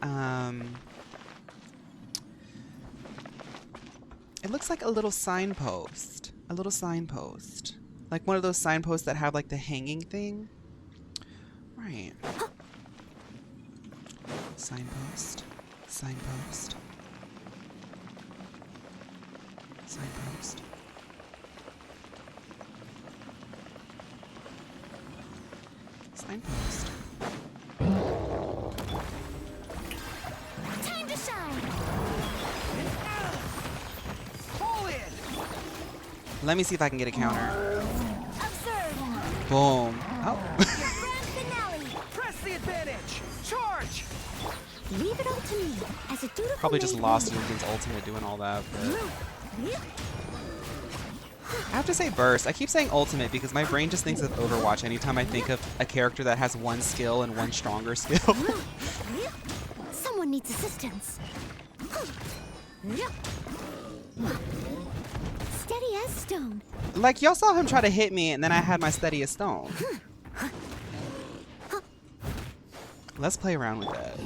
it looks like a little signpost. A little signpost. Like one of those signposts that have like the hanging thing. Right. Signpost. Signpost. Signpost. Signpost. Time to shine. Pull in. Let me see if I can get a counter. Absurd. Boom. Oh. Grand finale. Press the advantage. Charge. Leave it all to me. As a dutiful Probably just maid lost woman. Lincoln's ultimate doing all that. But I have to say burst. I keep saying ultimate because my brain just thinks of Overwatch anytime I think of a character that has one skill and one stronger skill. Someone needs assistance. Steady as stone. Like, y'all saw him try to hit me and then I had my steady as stone. Let's play around with that.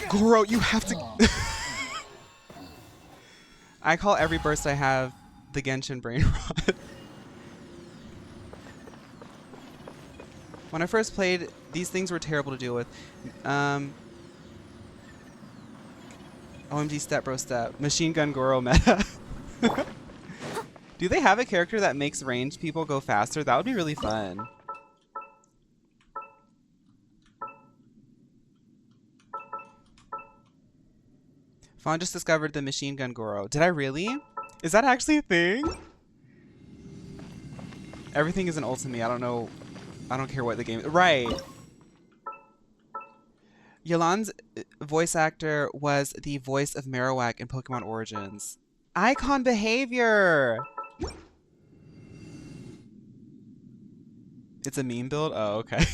Goro, you have to... I call every burst I have the Genshin brain rot. When I first played, these things were terrible to deal with. OMG step bro step. Machine gun Goro meta. Do they have a character that makes ranged people go faster? That would be really fun. Fawn just discovered the machine gun Goro. Did I really? Is that actually a thing? Everything is an ult to me. I don't know. I don't care what the game is. Right. Yolan's voice actor was the voice of Marowak in Pokemon Origins. Icon behavior! It's a meme build? Oh, okay.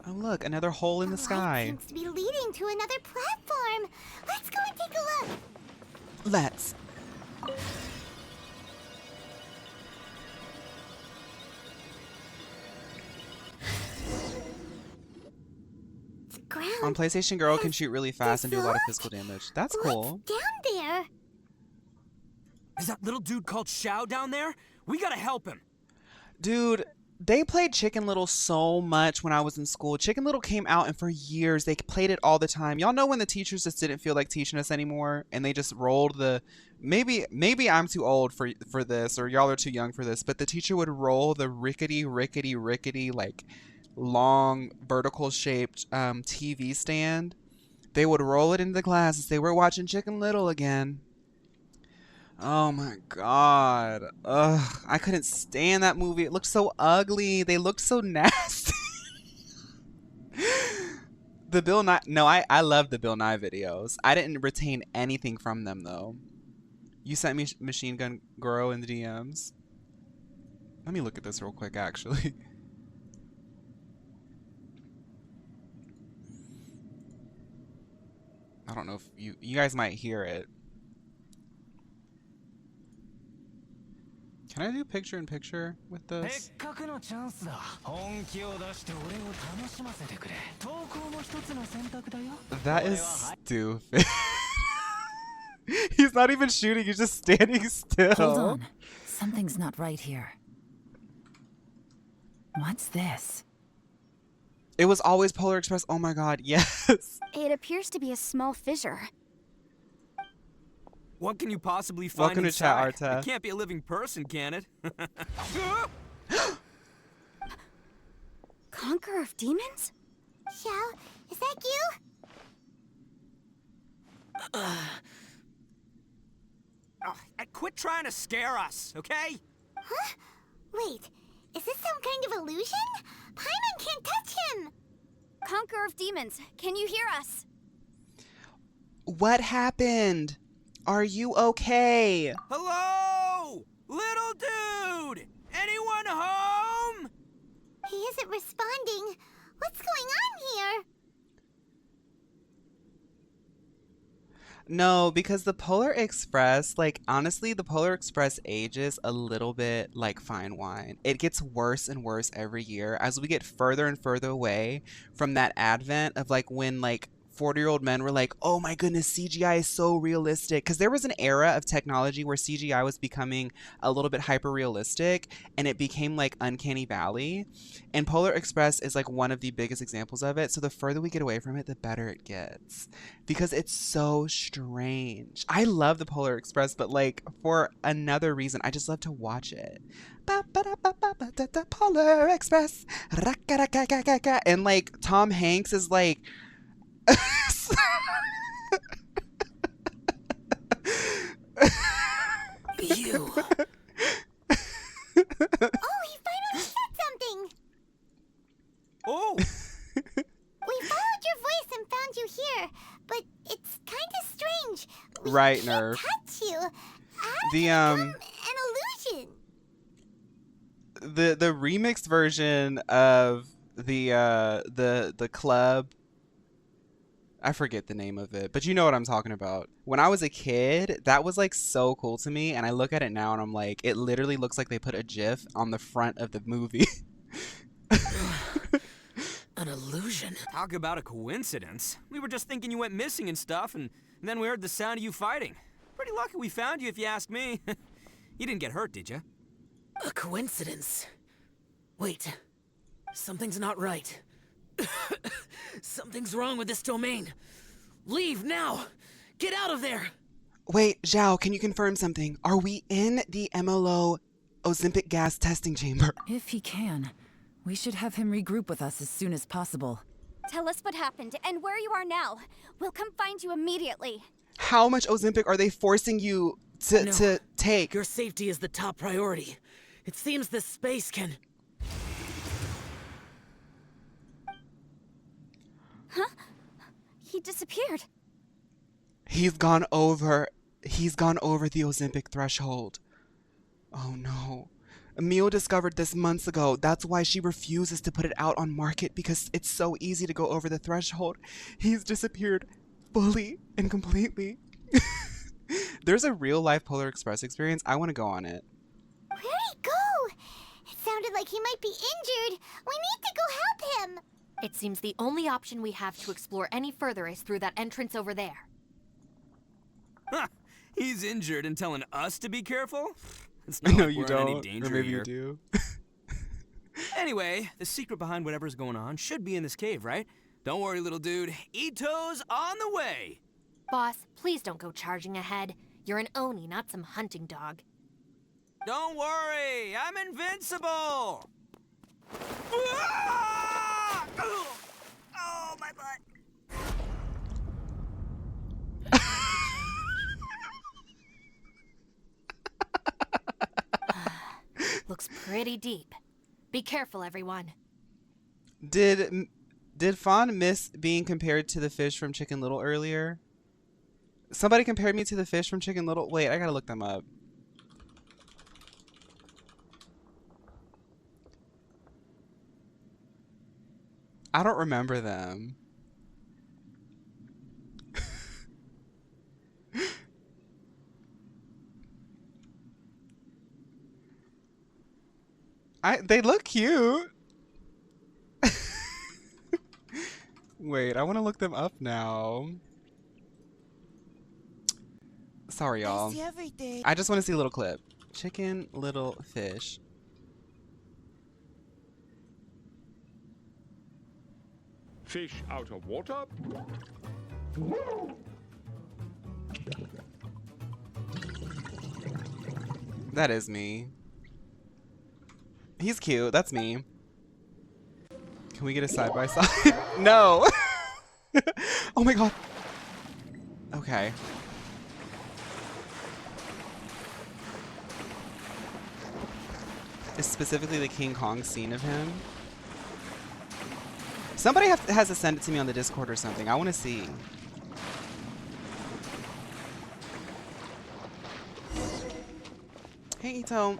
Oh look, another hole in the light sky. seems to be leading to another platform. Let's go and take a look. Let's. The ground. On PlayStation, Girl can shoot really fast and do a lot of physical damage. That's cool. What's down there? Is that little dude called Xiao down there? We gotta help him. Dude, they played Chicken Little so much when I was in school. Chicken Little came out and for years they played it all the time. Y'all know when the teachers just didn't feel like teaching us anymore and they just rolled the maybe I'm too old for this or y'all are too young for this, but the teacher would roll the rickety like long vertical shaped TV stand. They would roll it into the class and say we're watching Chicken Little again. Oh my god. Ugh, I couldn't stand that movie. It looked so ugly. They looked so nasty. The Bill Nye... No, I love the Bill Nye videos. I didn't retain anything from them, though. You sent me Machine Gun Goro in the DMs. Let me look at this real quick, actually. I don't know if you guys might hear it. Can I do picture in picture with this? That is stupid. He's not even shooting, he's just standing still. Hold on. Something's not right here. What's this? It was always Polar Express. Oh my god, yes. It appears to be a small fissure. What can you possibly find Welcome to chat, inside? Arta. It can't be a living person, can it? Conqueror of demons? Xiao, is that you? Quit trying to scare us, okay? Huh? Wait, is this some kind of illusion? Paimon can't touch him! Conqueror of Demons, can you hear us? What happened? Are you okay? Hello? Little dude! Anyone home? He isn't responding. What's going on here? No, because the Polar Express, like, honestly, the Polar Express ages a little bit like fine wine. It gets worse and worse every year as we get further and further away from that advent of, like, when, like, 40-year-old men were like, oh my goodness, CGI is so realistic. Because there was an era of technology where CGI was becoming a little bit hyper realistic and it became like Uncanny Valley. And Polar Express is like one of the biggest examples of it. So the further we get away from it, the better it gets. Because it's so strange. I love the Polar Express, but like for another reason, I just love to watch it. Polar Express. And like Tom Hanks is like, You. Oh, he finally said something! Oh! We followed your voice and found you here, but it's kind of strange. We Right, can't Nerf. touch you. How did The you become an illusion? the remixed version of the club, I forget the name of it, but you know what I'm talking about. When I was a kid, that was like so cool to me, and I look at it now and I'm like, it literally looks like they put a GIF on the front of the movie. An illusion. Talk about a coincidence. We were just thinking you went missing and stuff, and then we heard the sound of you fighting. Pretty lucky we found you, if you ask me. You didn't get hurt, did you? A coincidence. Wait. Something's not right. Something's wrong with this domain. Leave now! Get out of there! Wait, Xiao, can you confirm something? Are we in the MLO Ozempic gas testing chamber? If he can, we should have him regroup with us as soon as possible. Tell us what happened and where you are now. We'll come find you immediately. How much Ozempic are they forcing you to take? Your safety is the top priority. It seems this space can... Huh? He disappeared. He's gone over the Ozempic threshold. Oh no. Emil discovered this months ago. That's why she refuses to put it out on market, because it's so easy to go over the threshold. He's disappeared fully and completely. There's a real life Polar Express experience. I want to go on it. Where'd he go? It sounded like he might be injured. We need to go help him. It seems the only option we have to explore any further is through that entrance over there. Huh. He's injured and telling us to be careful? It's not No, like you we're in any don't. danger Or maybe here. you do. Anyway, the secret behind whatever's going on should be in this cave, right? Don't worry, little dude. Ito's on the way! Boss, please don't go charging ahead. You're an Oni, not some hunting dog. Don't worry, I'm invincible! Ah! Oh, my butt! Looks pretty deep. Be careful, everyone. Did Fawn miss being compared to the fish from Chicken Little earlier? Somebody compared me to the fish from Chicken Little. Wait, I gotta look them up. I don't remember them. They look cute. Wait, I want to look them up now. Sorry, y'all. I just want to see a little clip. Chicken Little Fish. Fish out of water. That is me. He's cute. That's me. Can we get a side by side? No. Oh my god. Okay. It's specifically the King Kong scene of him. Somebody has to send it to me on the Discord or something. I want to see. Hey, Ito.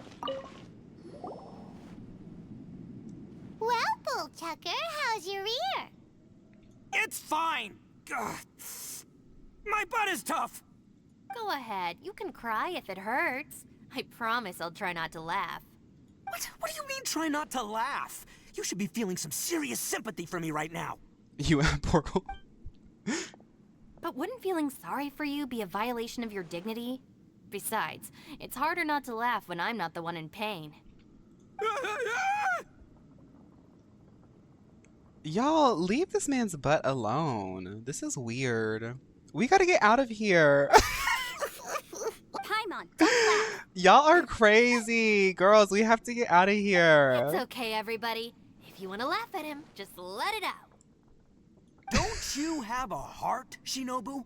Well, Bullchucker, how's your ear? It's fine. Ugh. My butt is tough. Go ahead. You can cry if it hurts. I promise I'll try not to laugh. What do you mean, try not to laugh? You should be feeling some serious sympathy for me right now. You Portal. But wouldn't feeling sorry for you be a violation of your dignity? Besides, it's harder not to laugh when I'm not the one in pain. Y'all, leave this man's butt alone. This is weird. We gotta get out of here. Paimon, don't laugh. Y'all are crazy. Girls, we have to get out of here. It's okay, everybody. If you want to laugh at him, just let it out. Don't you have a heart, Shinobu?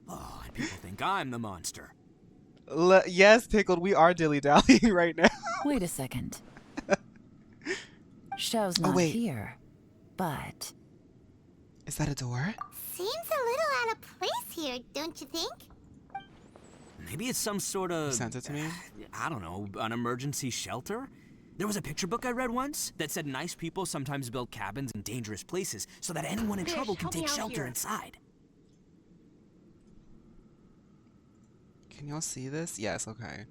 Oh, and people think I'm the monster. Yes, Pickled, we are dilly-dallying right now. Wait a second. Xiao's not here, but... Is that a door? Seems a little out of place here, don't you think? Maybe it's some sort of... You sent it to me? I don't know, an emergency shelter? There was a picture book I read once that said nice people sometimes build cabins in dangerous places so that anyone in trouble can take shelter inside. Can y'all see this? Yes, okay.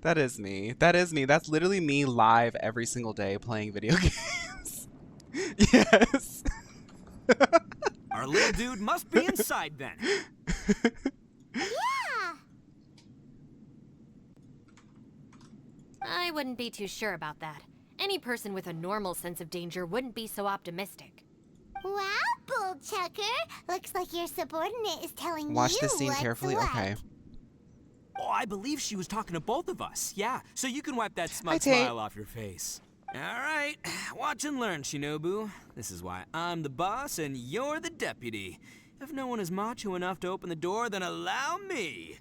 That is me. That is me. That's literally me live every single day playing video games. Yes. Our little dude must be inside then. Yeah! I wouldn't be too sure about that. Any person with a normal sense of danger wouldn't be so optimistic. Wow, Bullchucker! Looks like your subordinate is telling Watch you this scene what's carefully. what. Okay. Oh, I believe she was talking to both of us. Yeah, so you can wipe that Hi, smug Tate. smile off your face. All right, watch and learn, Shinobu. This is why I'm the boss and you're the deputy. If no one is macho enough to open the door, then allow me.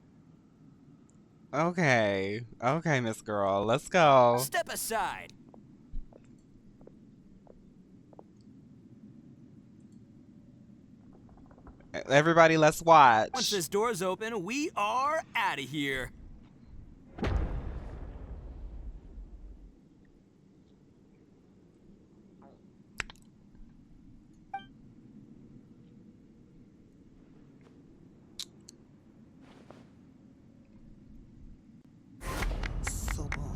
Okay. Okay, Miss Girl. Let's go. Step aside. Everybody, let's watch. Once this door's open, we are out of here. So long.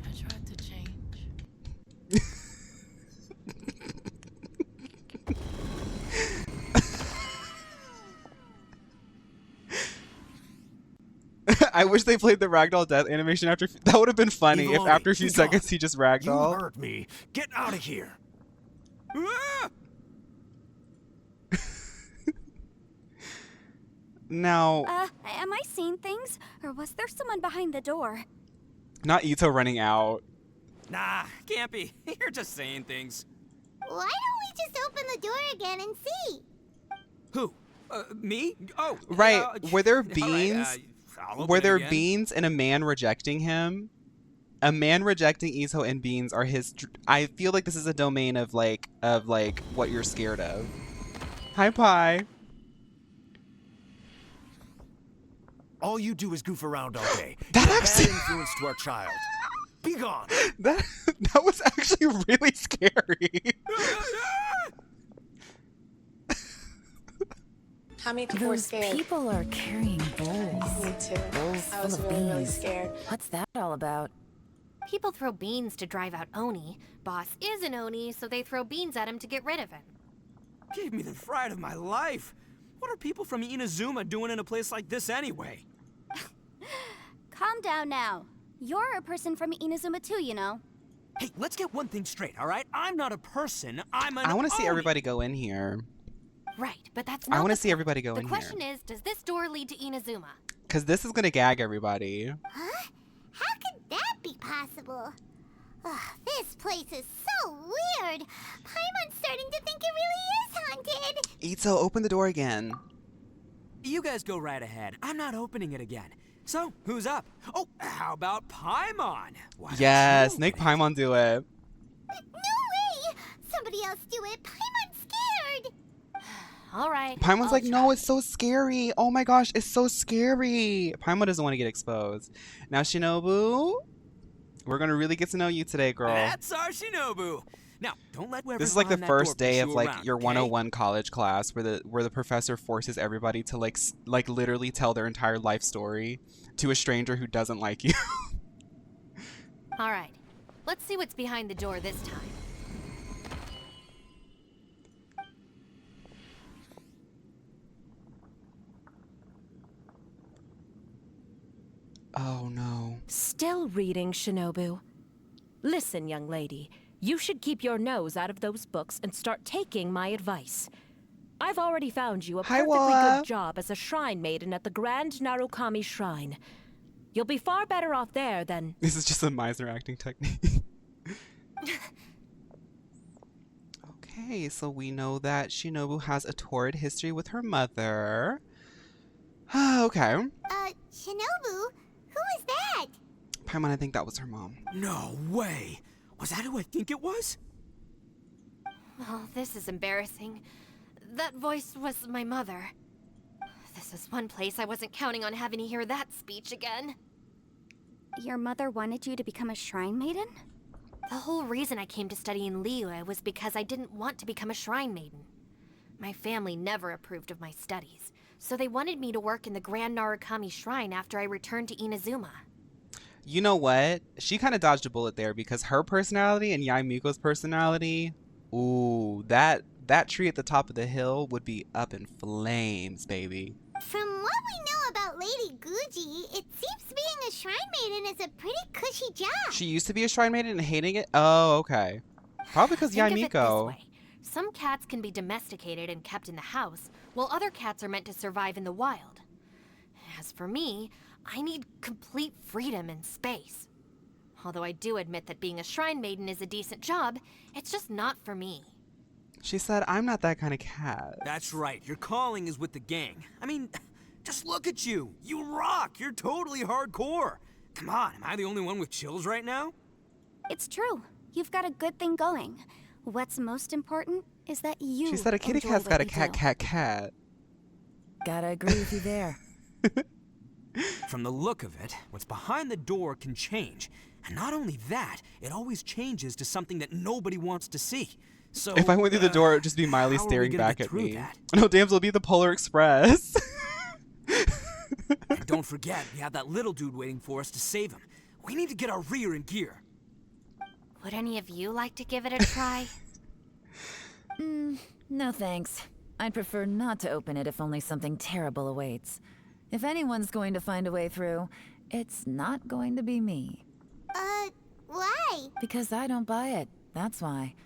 I tried to change. I wish they played the ragdoll death animation after. That would have been funny if Evil after a Lee, few be seconds gone. he just You ragdoll. hurt me. Get out of here. Ah! Now, Am I seeing things? Or was there someone behind the door? not Ito running out. Nah, can't be. You're just saying things. Why don't we just open the door again and see? Who? Me? Oh, Right. Were there all right, beans? I'll open Were it there again. beans and a man rejecting him? A man rejecting Ito and beans are his. I feel like this is a domain of like what you're scared of. Hi, Pie. All you do is goof around all day. That You're a actually- bad influence to our child. Be gone. That was actually really scary. How many people were Those scared? people are carrying bowls. Me too. Bowls I full was of really, really beans. scared. What's that all about? People throw beans to drive out Oni. Boss is an Oni, so they throw beans at him to get rid of him. Gave me the fright of my life. What are people from Inazuma doing in a place like this anyway? Calm down now. You're a person from Inazuma too, you know. Hey, let's get one thing straight, all right? I'm not a person. I'm an I want to see Oni. everybody go in here. Right, but that's not I want to the see everybody go The in question here. is, does this door lead to Inazuma? Because this is going to gag everybody. Huh? How could that be possible? This place is so weird. Paimon's starting to think it really is haunted. Itzo, open the door again. You guys go right ahead. I'm not opening it again. So, who's up? Oh, how about Paimon? Why don't Yes, you make open it? Paimon do it. No way! Somebody else do it. Paimon's scared. All right. Paimon's I'll like, no, try. it's so scary. Oh my gosh, it's so scary. Paimon doesn't want to get exposed. Now, Shinobu, we're going to really get to know you today, girl. That's our Shinobu. Now, don't let whoever's This is like the behind that first door day push of you like around, your okay? 101 college class where the professor forces everybody to like literally tell their entire life story to a stranger who doesn't like you. All right. Let's see what's behind the door this time. Oh no. Still reading, Shinobu. Listen, young lady. You should keep your nose out of those books and start taking my advice. I've already found you a Hi, perfectly Wa. good job as a shrine maiden at the Grand Narukami Shrine. You'll be far better off there than... This is just a miser acting technique. Okay, so we know that Shinobu has a torrid history with her mother. Okay. Shinobu? Who is that? Paimon, I think that was her mom. No way. Was that who I think it was? Oh, this is embarrassing. That voice was my mother. This is one place I wasn't counting on having to hear that speech again. Your mother wanted you to become a shrine maiden? The whole reason I came to study in Liyue was because I didn't want to become a shrine maiden. My family never approved of my studies, so they wanted me to work in the Grand Narukami Shrine after I returned to Inazuma. You know what? She kind of dodged a bullet there because her personality and Yae Miko's personality, ooh, that tree at the top of the hill would be up in flames, baby. From what we know about Lady Guji, it seems being a shrine maiden is a pretty cushy job. She used to be a shrine maiden and hating it? Oh, okay. Probably because Think Yae of it this Miko. way. Some cats can be domesticated and kept in the house, while other cats are meant to survive in the wild. As for me, I need complete freedom and space. Although I do admit that being a shrine maiden is a decent job, it's just not for me. She said, I'm not that kind of cat. That's right. Your calling is with the gang. I mean, just look at you. You rock. You're totally hardcore. Come on, am I the only one with chills right now? It's true. You've got a good thing going. What's most important is that you She said a kitty enjoy cat's what got a you do. cat. Gotta agree with you there. From the look of it, what's behind the door can change. And not only that, it always changes to something that nobody wants to see. So, If I went through the door, it would just be Miley how are we staring gonna back get at through me. that? No, Damsel, be the Polar Express. And don't forget, we have that little dude waiting for us to save him. We need to get our rear in gear. Would any of you like to give it a try? No thanks. I'd prefer not to open it if only something terrible awaits. If anyone's going to find a way through, it's not going to be me. Why? Because I don't buy it. That's why.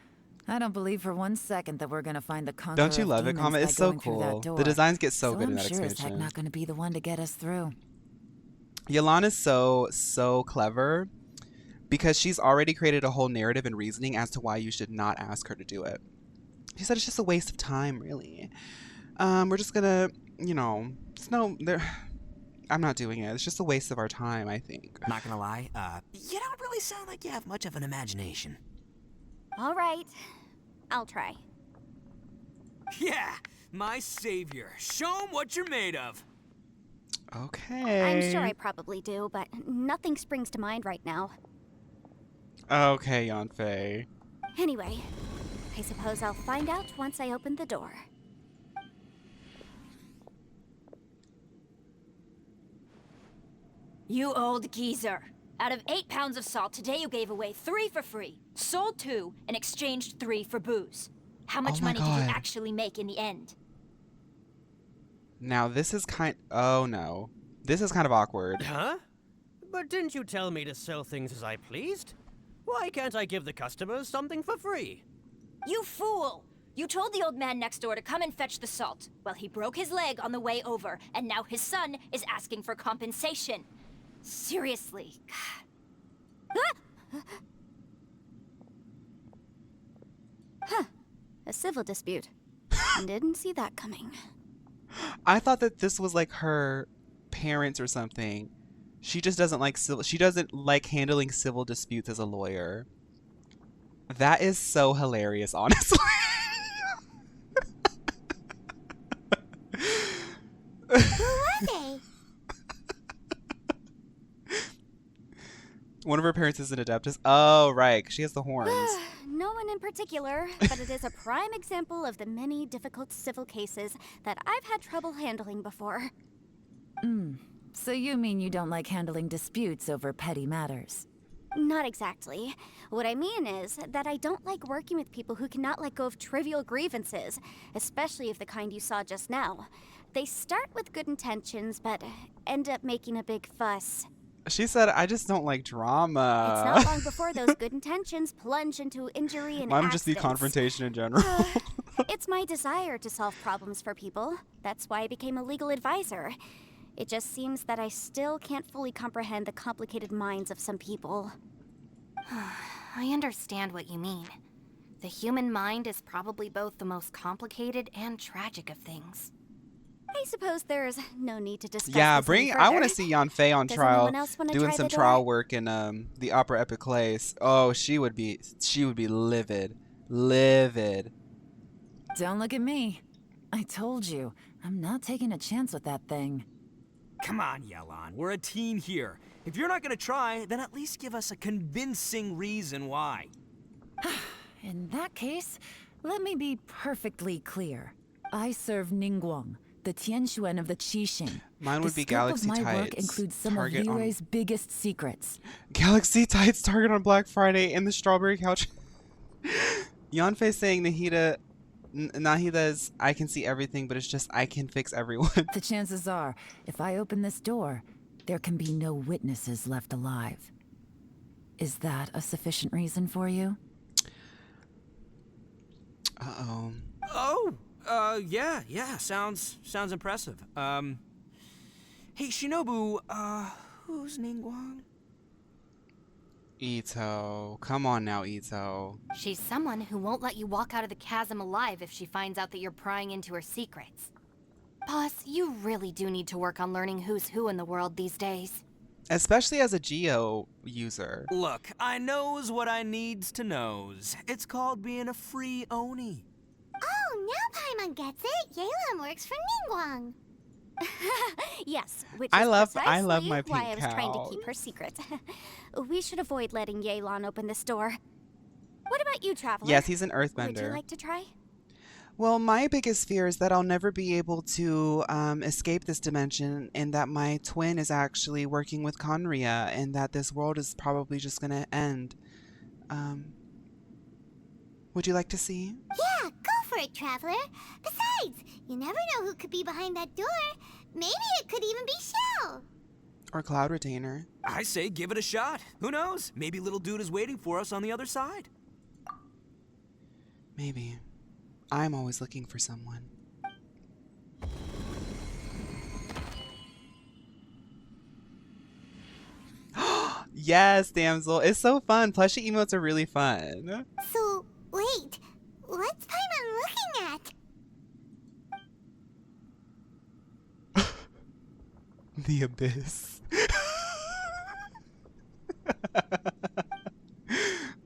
I don't believe for 1 second that we're gonna find the conqueror Don't you of love it, demons Comet? by It's so going through that cool. door. The designs get so good I'm in that sure as heck expansion. not gonna be the one to get us through. Yalan is so clever because she's already created a whole narrative and reasoning as to why you should not ask her to do it. She said it's just a waste of time, really. We're just gonna, I'm not doing it. It's just a waste of our time, I think. Not gonna lie, you don't really sound like you have much of an imagination. All right. I'll try. Yeah, my savior. Show him what you're made of. Okay. I'm sure I probably do, but nothing springs to mind right now. Okay, Yanfei. Anyway, I suppose I'll find out once I open the door. You old geezer. Out of 8 pounds of salt, today you gave away 3 for free, sold 2, and exchanged 3 for booze. How much Oh my money did you God. actually make in the end? Now this is oh no. This is kind of awkward. Huh? But didn't you tell me to sell things as I pleased? Why can't I give the customers something for free? You fool! You told the old man next door to come and fetch the salt. Well, he broke his leg on the way over, and now his son is asking for compensation. Seriously. A civil dispute. Didn't see that coming. I thought that this was like her parents or something. She just doesn't like she doesn't like handling civil disputes as a lawyer. That is so hilarious, honestly. Who are they? One of her parents is an adeptus. Oh, right. She has the horns. No one in particular, but it is a prime example of the many difficult civil cases that I've had trouble handling before. So you mean you don't like handling disputes over petty matters? Not exactly. What I mean is that I don't like working with people who cannot let go of trivial grievances, especially of the kind you saw just now. They start with good intentions, but end up making a big fuss. She said, I just don't like drama. It's not long before those good intentions plunge into injury and Mine would just be accidents. confrontation in general. It's my desire to solve problems for people. That's why I became a legal advisor. It just seems that I still can't fully comprehend the complicated minds of some people. I understand what you mean. The human mind is probably both the most complicated and tragic of things. I suppose there's no need to discuss Yeah, this any I want to further. see Yan Fei on Does trial anyone else wanna doing try some the door? trial work in the opera epic plays. Oh, she would be livid. Livid. Don't look at me. I told you, I'm not taking a chance with that thing. Come on, Yelan. We're a team here. If you're not gonna try, then at least give us a convincing reason why. In that case, let me be perfectly clear. I serve Ningguang, the Tianxuan of the Qixing. Mine would the be scope Galaxy of my work Tides. includes some Target of on- Liyue's biggest secrets. Galaxy Tides target on Black Friday in the strawberry couch. Yanfei saying Nahida's I can see everything, but it's just I can fix everyone. The chances are, if I open this door, there can be no witnesses left alive. Is that a sufficient reason for you? Uh-oh. Yeah, sounds impressive. Hey, Shinobu, who's Ningguang? Ito. Come on now, Ito. She's someone who won't let you walk out of the chasm alive if she finds out that you're prying into her secrets. Boss, you really do need to work on learning who's who in the world these days. Especially as a Geo user. Look, I knows what I needs to knows. It's called being a free Oni. Oh, now Paimon gets it. Yelan works for Ningguang. Yes, which I is love precisely my why I pink was trying to cow. keep her secret. We should avoid letting Yelan open this door. What about you, Traveler? Yes, he's an Would you earthbender. like to try? Well, my biggest fear is that I'll never be able to escape this dimension, and that my twin is actually working with Conria, and that this world is probably just gonna end. Would you like to see? Yeah, go for it, Traveler. Besides, you never know who could be behind that door. Maybe it could even be Xiao. Or Cloud Retainer? I say give it a shot. Who knows? Maybe little dude is waiting for us on the other side. Maybe. I'm always looking for someone. Yes, damsel. It's so fun. Plushie emotes are really fun. So, wait. What's Paimon looking at? The abyss.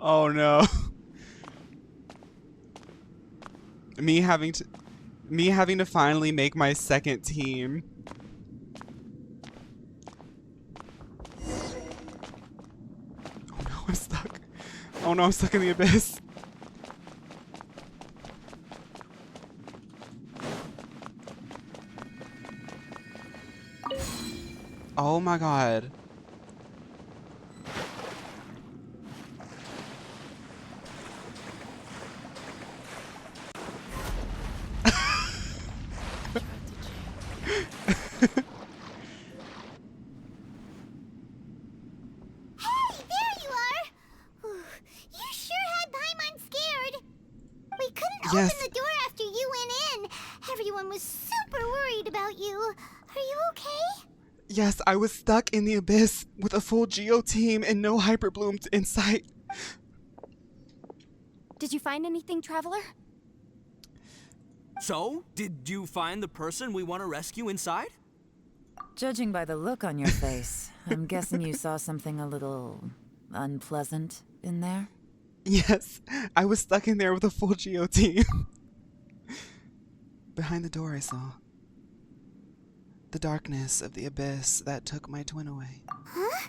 Oh no. Me having to finally make my second team. Oh no, I'm stuck. Oh no, I'm stuck in the abyss. Oh my god. Hey, there you are! Whew, you sure had Paimon scared. We couldn't Yes. open the door after you went in. Everyone was super worried about you. Are you okay? Yes, I was stuck in the abyss with a full Geo team and no Hyperblooms in sight. Did you find anything, Traveler? So, did you find the person we want to rescue inside? Judging by the look on your face, I'm guessing you saw something a little unpleasant in there? Yes, I was stuck in there with a full GO team. Behind the door I saw the darkness of the abyss that took my twin away. Huh?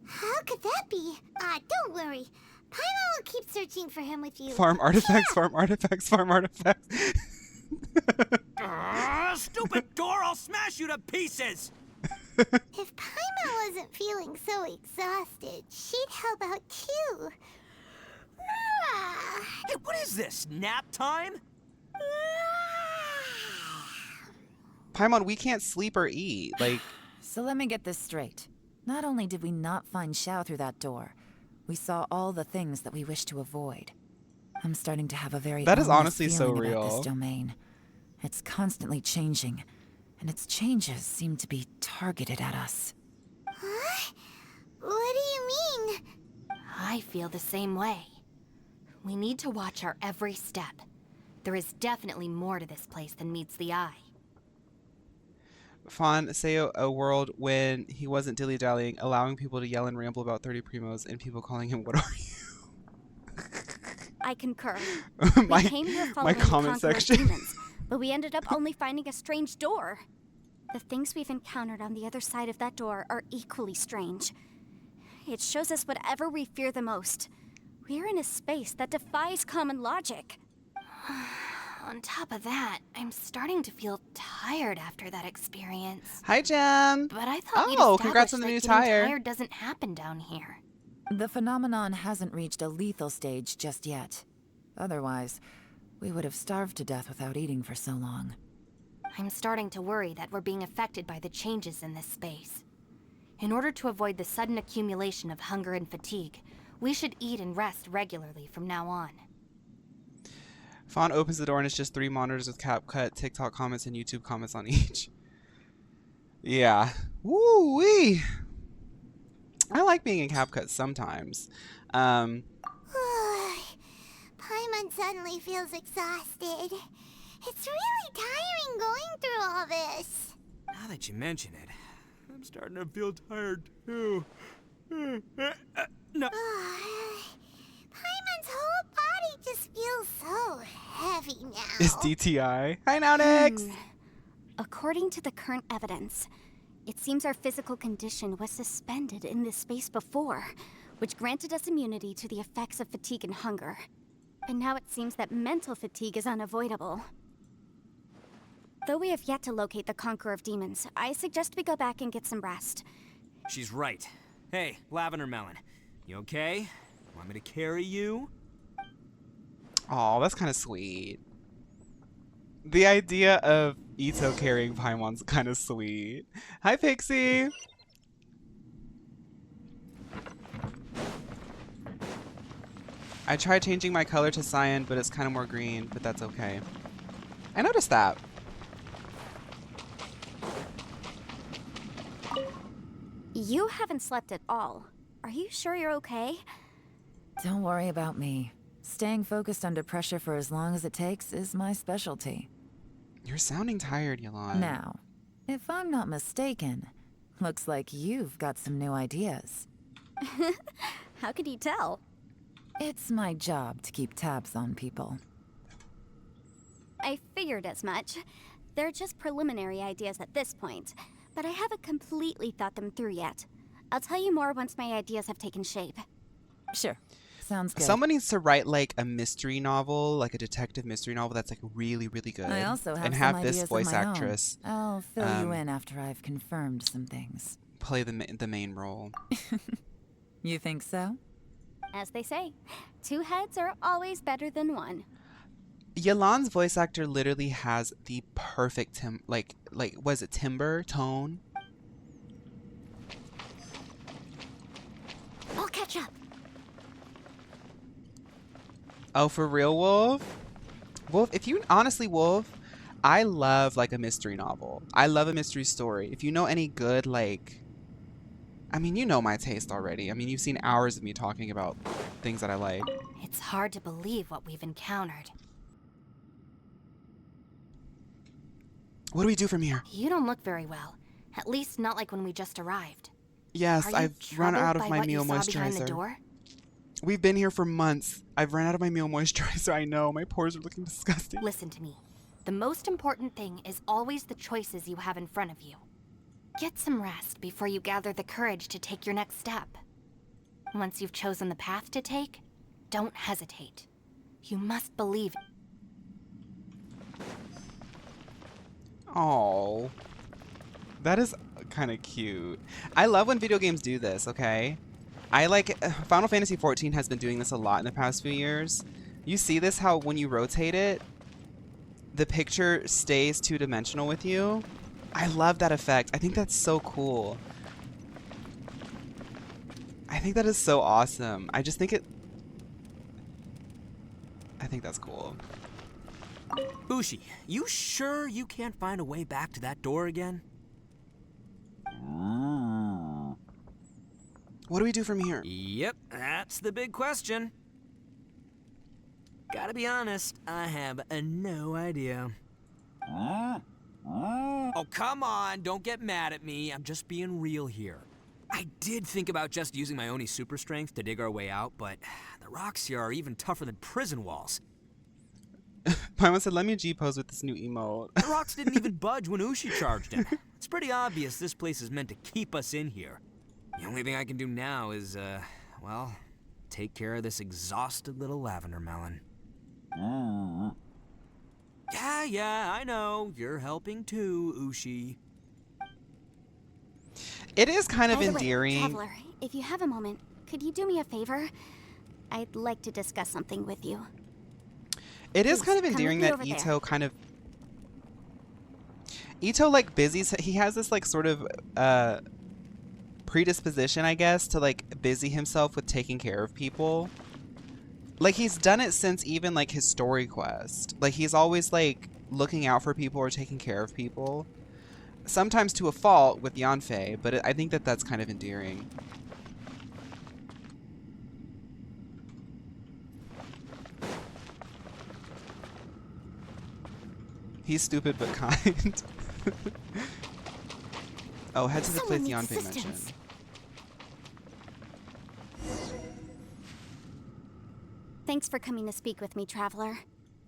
How could that be? Don't worry. Paimon will keep searching for him with you. Farm artifacts, farm artifacts, farm artifacts. Stupid door! I'll smash you to pieces! If Paimon wasn't feeling so exhausted, she'd help out too. Hey, what is this? Nap time? Paimon, we can't sleep or eat. Like, So let me get this straight. Not only did we not find Xiao through that door, we saw all the things that we wish to avoid. I'm starting to have a very that is ominous honestly so feeling about real. this domain. It's constantly changing, and its changes seem to be targeted at us. Huh? What do you mean? I feel the same way. We need to watch our every step. There is definitely more to this place than meets the eye. Fawn, say a world when he wasn't dilly-dallying, allowing people to yell and ramble about 30 primos and people calling him, "What are you?" I concur. my, We came here my following the comment Conqueror of section. Demons, but we ended up only finding a strange door. The things we've encountered on the other side of that door are equally strange. It shows us whatever we fear the most. We're in a space that defies common logic. On top of that, I'm starting to feel tired after that experience. Hi, Jem. But I thought we'd Oh, congrats on the established new that getting tire. tired doesn't happen down here. The phenomenon hasn't reached a lethal stage just yet. Otherwise, we would have starved to death without eating for so long. I'm starting to worry that we're being affected by the changes in this space. In order to avoid the sudden accumulation of hunger and fatigue, we should eat and rest regularly from now on. Fawn opens the door and it's just 3 monitors with CapCut, TikTok comments, and YouTube comments on each. Yeah. Woo-wee. I like being in CapCut sometimes. Paimon suddenly feels exhausted. It's really tiring going through all this. Now that you mention it, I'm starting to feel tired too. No. Paimon's whole body just feels so heavy now. It's DTI. Hi, now next. According to the current evidence, it seems our physical condition was suspended in this space before, which granted us immunity to the effects of fatigue and hunger. But now it seems that mental fatigue is unavoidable. Though we have yet to locate the Conqueror of Demons, I suggest we go back and get some rest. She's right. Hey, Lavender Melon, you okay? Want me to carry you? Oh, that's kind of sweet. The idea of Ito carrying Paimon's kind of sweet. Hi, Pixie. I tried changing my color to cyan, but it's kind of more green, but that's okay. I noticed that. You haven't slept at all. Are you sure you're okay? Don't worry about me. Staying focused under pressure for as long as it takes is my specialty. You're sounding tired, Yolanda. Now, if I'm not mistaken, looks like you've got some new ideas. How could you tell? It's my job to keep tabs on people. I figured as much. They're just preliminary ideas at this point, but I haven't completely thought them through yet. I'll tell you more once my ideas have taken shape. Sure. Sounds good. Someone needs to write like a mystery novel, like a detective mystery novel that's like really, really good. I also have and some have ideas this of voice my own. actress I'll fill you in after I've confirmed some things. play the main role. You think so? As they say, 2 heads are always better than 1. Yolan's voice actor literally has the perfect was it timbre tone? I'll catch up. Oh, for real, Wolf? Wolf, if you honestly, Wolf, I love like a mystery novel. I love a mystery story. If you know any good, like, I mean, you know my taste already. I mean, you've seen hours of me talking about things that I like. It's hard to believe what we've encountered. What do we do from here? You don't look very well. At least not like when we just arrived. Yes, Are you I've run out troubled of by my what you meal saw behind the moisturizer. door? We've been here for months. I've run out of my meal moisturizer. I know. My pores are looking disgusting. Listen to me. The most important thing is always the choices you have in front of you. Get some rest before you gather the courage to take your next step. Once you've chosen the path to take, don't hesitate. You must believe it. Oh, that is kind of cute. I love when video games do this, okay? I like Final Fantasy XIV has been doing this a lot in the past few years. You see this, how when you rotate it, the picture stays two-dimensional with you. I love that effect. I think that's so cool. I think that is so awesome. I think that's cool. Ushi, you sure you can't find a way back to that door again? What do we do from here? Yep, that's the big question. Gotta be honest, I have no idea. Oh, come on, don't get mad at me. I'm just being real here. I did think about just using my Oni super strength to dig our way out, but the rocks here are even tougher than prison walls. Paimon said, let me G-pose with this new emote. The rocks didn't even budge when Ushi charged him. It's pretty obvious this place is meant to keep us in here. The only thing I can do now is, well, take care of this exhausted little lavender melon. Yeah, I know. You're helping too, Ushi. It is kind of By the way, endearing. Traveler, if you have a moment, could you do me a favor? I'd like to discuss something with you. It is Please, kind of come endearing with me that over there. Ito like busies. He has this like sort of predisposition, I guess, to like busy himself with taking care of people. Like he's done it since even like his story quest. Like he's always like looking out for people or taking care of people. Sometimes to a fault with Yanfei, but I think that that's kind of endearing. He's stupid but kind. Oh, head to the place Someone needs Yanfei mentioned. assistance. Thanks for coming to speak with me, Traveler.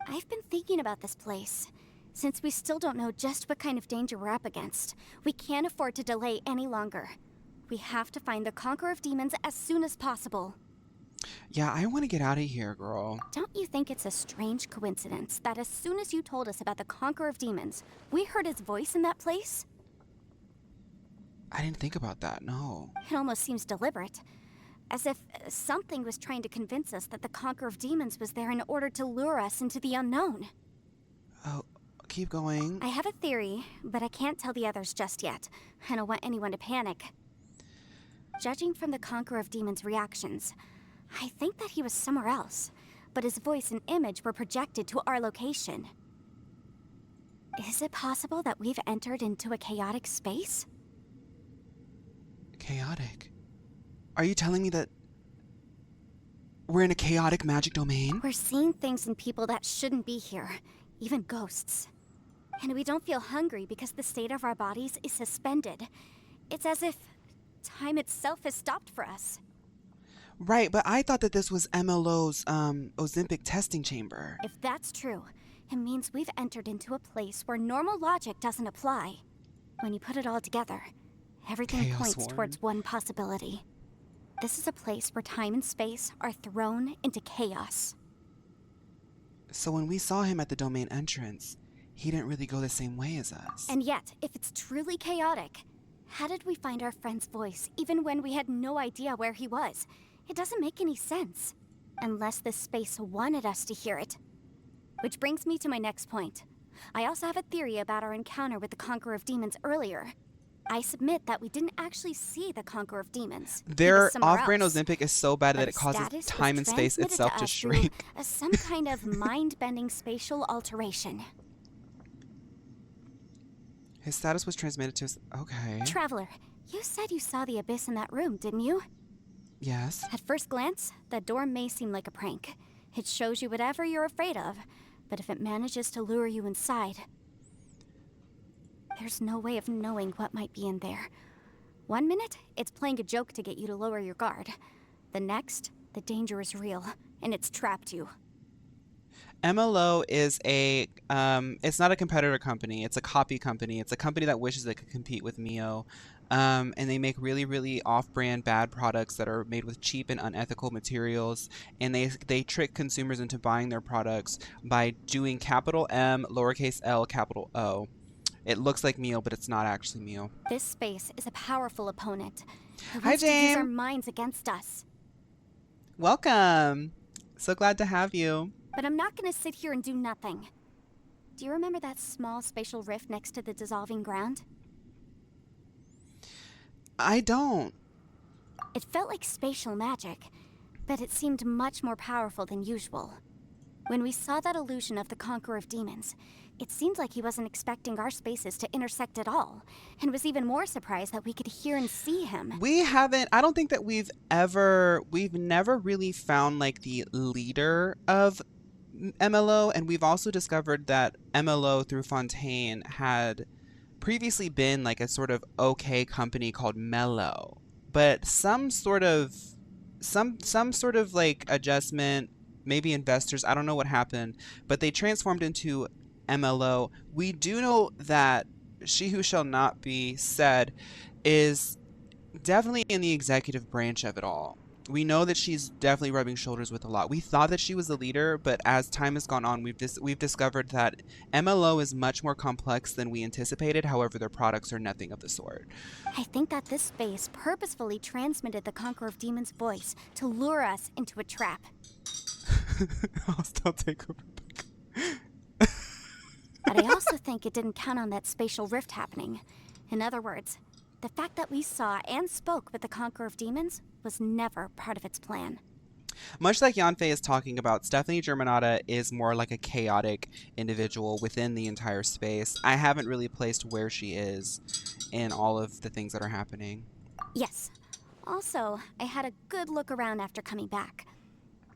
I've been thinking about this place. Since we still don't know just what kind of danger we're up against, we can't afford to delay any longer. We have to find the Conqueror of Demons as soon as possible. Yeah, I want to get out of here, girl. Don't you think it's a strange coincidence that as soon as you told us about the Conqueror of Demons, we heard his voice in that place? I didn't think about that, no. It almost seems deliberate. As if something was trying to convince us that the Conqueror of Demons was there in order to lure us into the unknown. Oh, keep going. I have a theory, but I can't tell the others just yet. I don't want anyone to panic. Judging from the Conqueror of Demons' reactions, I think that he was somewhere else, but his voice and image were projected to our location. Is it possible that we've entered into a chaotic space? Chaotic? Are you telling me that we're in a chaotic magic domain? We're seeing things and people that shouldn't be here, even ghosts. And we don't feel hungry because the state of our bodies is suspended. It's as if time itself has stopped for us. Right, but I thought that this was MLO's Ozempic testing chamber. If that's true, it means we've entered into a place where normal logic doesn't apply. When you put it all together, everything Chaos points Warren. towards one possibility. This is a place where time and space are thrown into chaos. So when we saw him at the domain entrance, he didn't really go the same way as us. And yet, if it's truly chaotic, how did we find our friend's voice even when we had no idea where he was? It doesn't make any sense. Unless this space wanted us to hear it. Which brings me to my next point. I also have a theory about our encounter with the Conqueror of Demons earlier. I submit that we didn't actually see the Conqueror of Demons. He was Their somewhere off-brand else. Ozempic is so bad that But it causes status was time and space transmitted itself to us through shrink. some kind of mind-bending spatial alteration. His status was transmitted to us. Okay. Traveler, you said you saw the abyss in that room, didn't you? Yes. At first glance, that door may seem like a prank. It shows you whatever you're afraid of, but if it manages to lure you inside... There's no way of knowing what might be in there. One minute, it's playing a joke to get you to lower your guard. The next, the danger is real, and it's trapped you. MLO is it's not a competitor company. It's a copy company. It's a company that wishes it could compete with Mio. And they make really, really off-brand bad products that are made with cheap and unethical materials. And they trick consumers into buying their products by doing capital M, lowercase l, capital O. It looks like Mio, but it's not actually Mio. This space is a powerful opponent who Hi, wants to use our James. minds against us. Welcome. So glad to have you. But I'm not gonna sit here and do nothing. Do you remember that small spatial rift next to the dissolving ground? I don't. It felt like spatial magic, but it seemed much more powerful than usual. When we saw that illusion of the Conqueror of Demons, it seemed like he wasn't expecting our spaces to intersect at all, and was even more surprised that we could hear and see him. I don't think that we've never really found like the leader of MLO, and we've also discovered that MLO through Fontaine had previously been like a sort of okay company called Mellow, but some sort of like adjustment, maybe investors, I don't know what happened, but they transformed into MLO. We do know that She Who Shall Not Be Said is definitely in the executive branch of it all. We know that she's definitely rubbing shoulders with a lot. We thought that she was the leader, but as time has gone on, we've discovered that MLO is much more complex than we anticipated. However, their products are nothing of the sort. I think that this space purposefully transmitted the Conqueror of Demons' voice to lure us into a trap. I'll still take over. But I also think it didn't count on that spatial rift happening. In other words, the fact that we saw and spoke with the Conqueror of Demons was never part of its plan. Much like Yanfei is talking about, Stephanie Germanata is more like a chaotic individual within the entire space. I haven't really placed where she is in all of the things that are happening. Yes. Also, I had a good look around after coming back.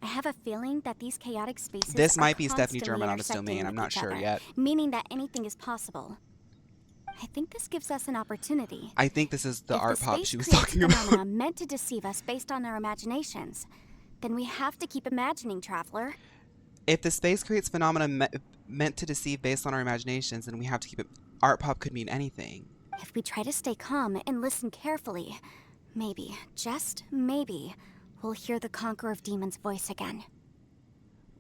I have a feeling that these chaotic spaces This are might be Stephanie constantly Germanata's domain. intersecting I'm with not each sure other, yet. meaning that anything is possible. I think this gives us an opportunity. I think this is the If art pop space she was creates talking about. phenomena meant to deceive us based on our imaginations, then we have to keep imagining, Traveler. If the space creates phenomena meant to deceive based on our imaginations, then we have to keep it. Art pop could mean anything. If we try to stay calm and listen carefully, maybe, just maybe, we'll hear the Conqueror of Demons' voice again.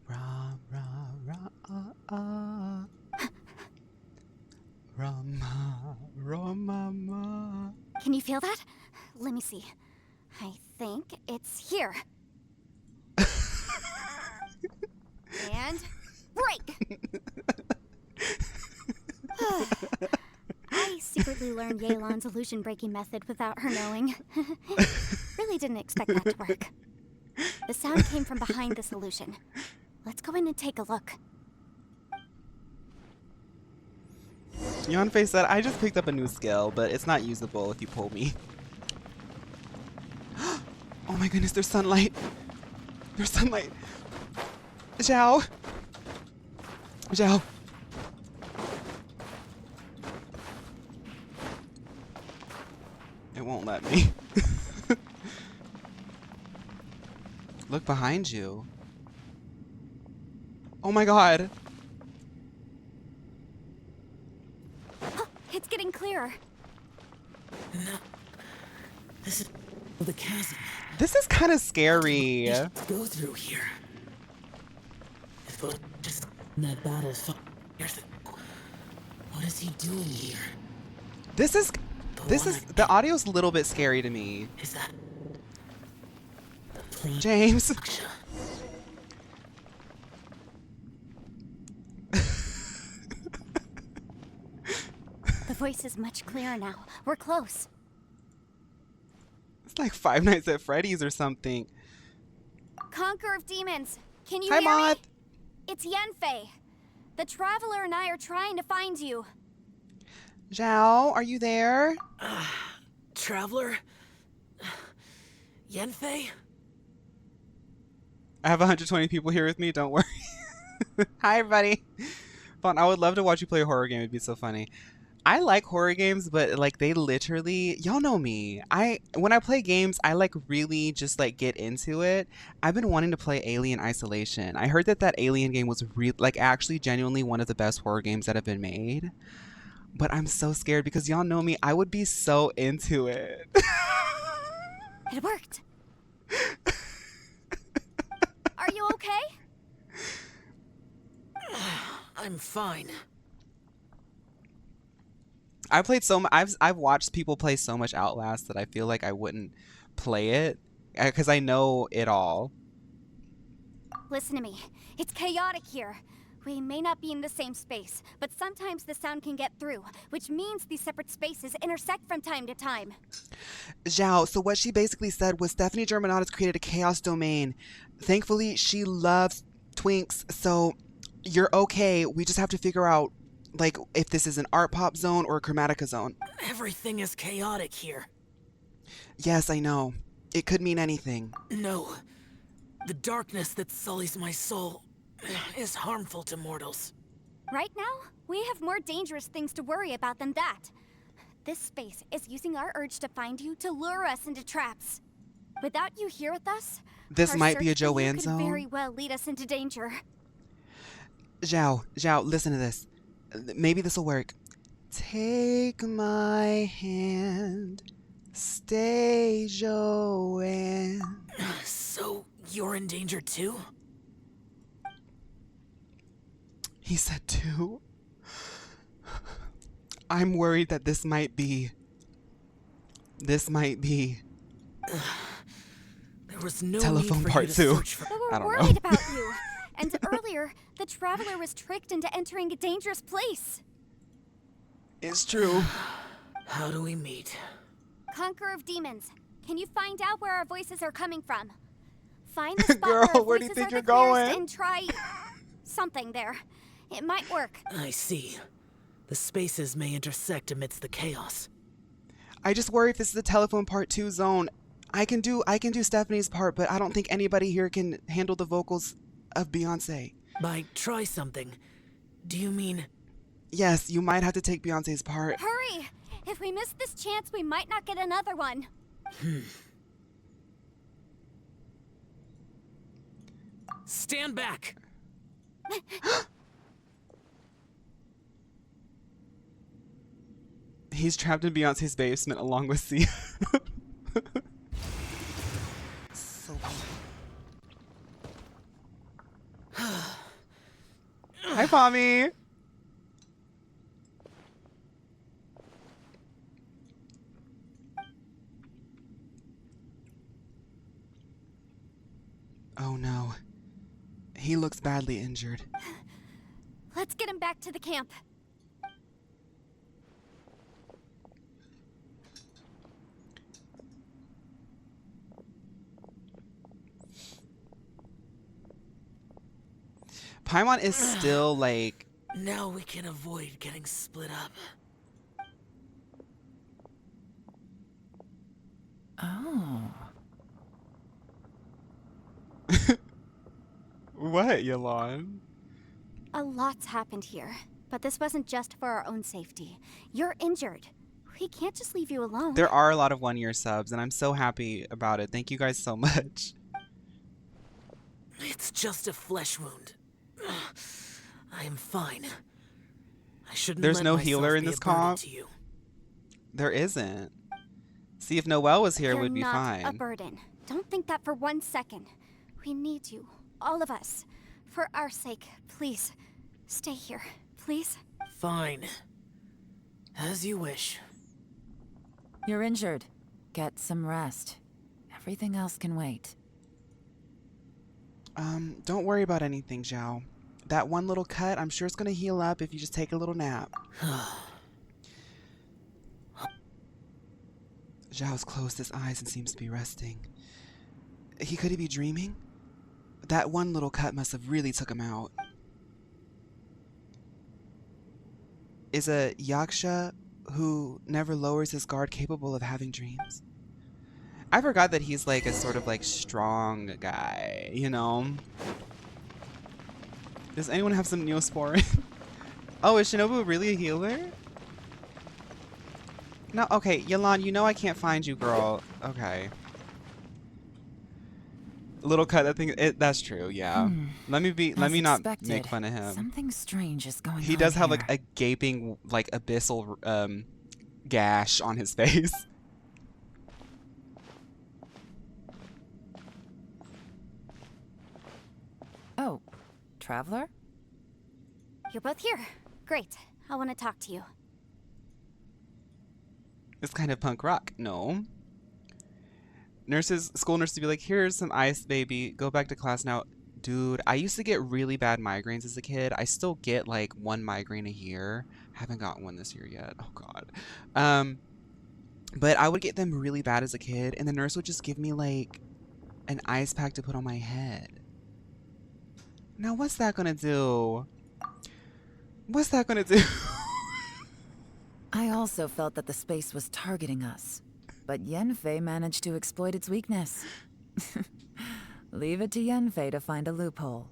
Ra, ra, ra, ah. Rama, Rama, ma. Can you feel that? Let me see. I think it's here. And break! I secretly learned Yelan's illusion-breaking method without her knowing. Really didn't expect that to work. The sound came from behind this illusion. Let's go in and take a look. Yanfei said, I just picked up a new skill, but it's not usable if you pull me. Oh my goodness, there's sunlight. There's sunlight. Xiao. Xiao. It won't let me. Look behind you. Oh my god. It's getting clearer. No. This is the chasm. This is kind of scary. Go through here. If it just that bad as fuck. What is he doing here? The audio's a little bit scary to me. Is that the plane? James. The voice is much clearer now. We're close. It's like Five Nights at Freddy's or something. Conqueror of Demons, can you Hi, hear Moth. me? It's Yanfei. The Traveler and I are trying to find you. Xiao, are you there? Traveler? Yanfei? I have 120 people here with me, don't worry. Hi, everybody. Fun. I would love to watch you play a horror game. It'd be so funny. I like horror games, but like they literally, y'all know me. When I play games, I like really just like get into it. I've been wanting to play Alien Isolation. I heard that that Alien game was like actually genuinely one of the best horror games that have been made. But I'm so scared because y'all know me. I would be so into it. It worked. Are you okay? I'm fine. I played I've watched people play so much Outlast that I feel like I wouldn't play it because I know it all. Listen to me. It's chaotic here. We may not be in the same space, but sometimes the sound can get through, which means these separate spaces intersect from time to time. Xiao, so what she basically said was Stephanie Germanotta's created a chaos domain. Thankfully, she loves twinks, so you're okay. We just have to figure out, like, if this is an art pop zone or a chromatica zone. Everything is chaotic here. Yes, I know. It could mean anything. No. The darkness that sullies my soul is harmful to mortals. Right now, we have more dangerous things to worry about than that. This space is using our urge to find you to lure us into traps. Without you here with us, This our might be a search for you Joanne could zone. very well lead us into danger. Xiao, listen to this. Maybe this will work. Take my hand, stay Joanne. So, you're in danger too? He said two. I'm worried that this might be. There was no Telephone need for part you to two. search for... But I we're don't worried know. about you. And earlier, the traveler was tricked into entering a dangerous place. It's true. How do we meet? Conqueror of Demons, can you find out where our voices are coming from? Find the spot Girl, where, where do you voices think are you're the clearest going? and try something there. It might work. I see. The spaces may intersect amidst the chaos. I just worry if this is the telephone part 2 zone. I can do Stephanie's part, but I don't think anybody here can handle the vocals of Beyonce. By try something, do you mean... Yes, you might have to take Beyonce's part. Hurry! If we miss this chance, we might not get another one. Stand back! He's trapped in Beyonce's basement along with Sia. So Hi, Pommy. Oh no. He looks badly injured. Let's get him back to the camp. Paimon is still like... Now we can avoid getting split up. Oh. What, Yolon? A lot's happened here, but this wasn't just for our own safety. You're injured. We can't just leave you alone. There are a lot of one-year subs, and I'm so happy about it. Thank you guys so much. It's just a flesh wound. I am fine. I shouldn't There's let no myself healer in be this a burden comp? to you. There isn't. See, if Noelle was here, You're we'd be not fine. a burden. Don't think that for 1 second. We need you, all of us. For our sake, please, stay here, please. Fine. As you wish. You're injured. Get some rest. Everything else can wait. Don't worry about anything, Xiao. That one little cut, I'm sure it's gonna heal up if you just take a little nap. Xiao's closed his eyes and seems to be resting. Could he be dreaming? That one little cut must have really took him out. Is a yaksha who never lowers his guard capable of having dreams? I forgot that he's like a sort of like strong guy, you know? Does anyone have some Neosporin? Oh, is Shinobu really a healer? No, okay, Yolan, you know I can't find you, girl. Okay. Little cut, that thing, that's true, yeah. Let As me not make expected, fun of him. something strange is going He on does have like here. a gaping, like abyssal gash on his face. Oh, Traveler? You're both here. Great. I want to talk to you. It's kind of punk rock. No. School nurses be like, here's some ice, baby. Go back to class now. Dude, I used to get really bad migraines as a kid. I still get like one migraine a year. Haven't gotten one this year yet. Oh God. But I would get them really bad as a kid, and the nurse would just give me like an ice pack to put on my head. Now what's that gonna do? What's that gonna do? I also felt that the space was targeting us, but Yenfei managed to exploit its weakness. Leave it to Yenfei to find a loophole.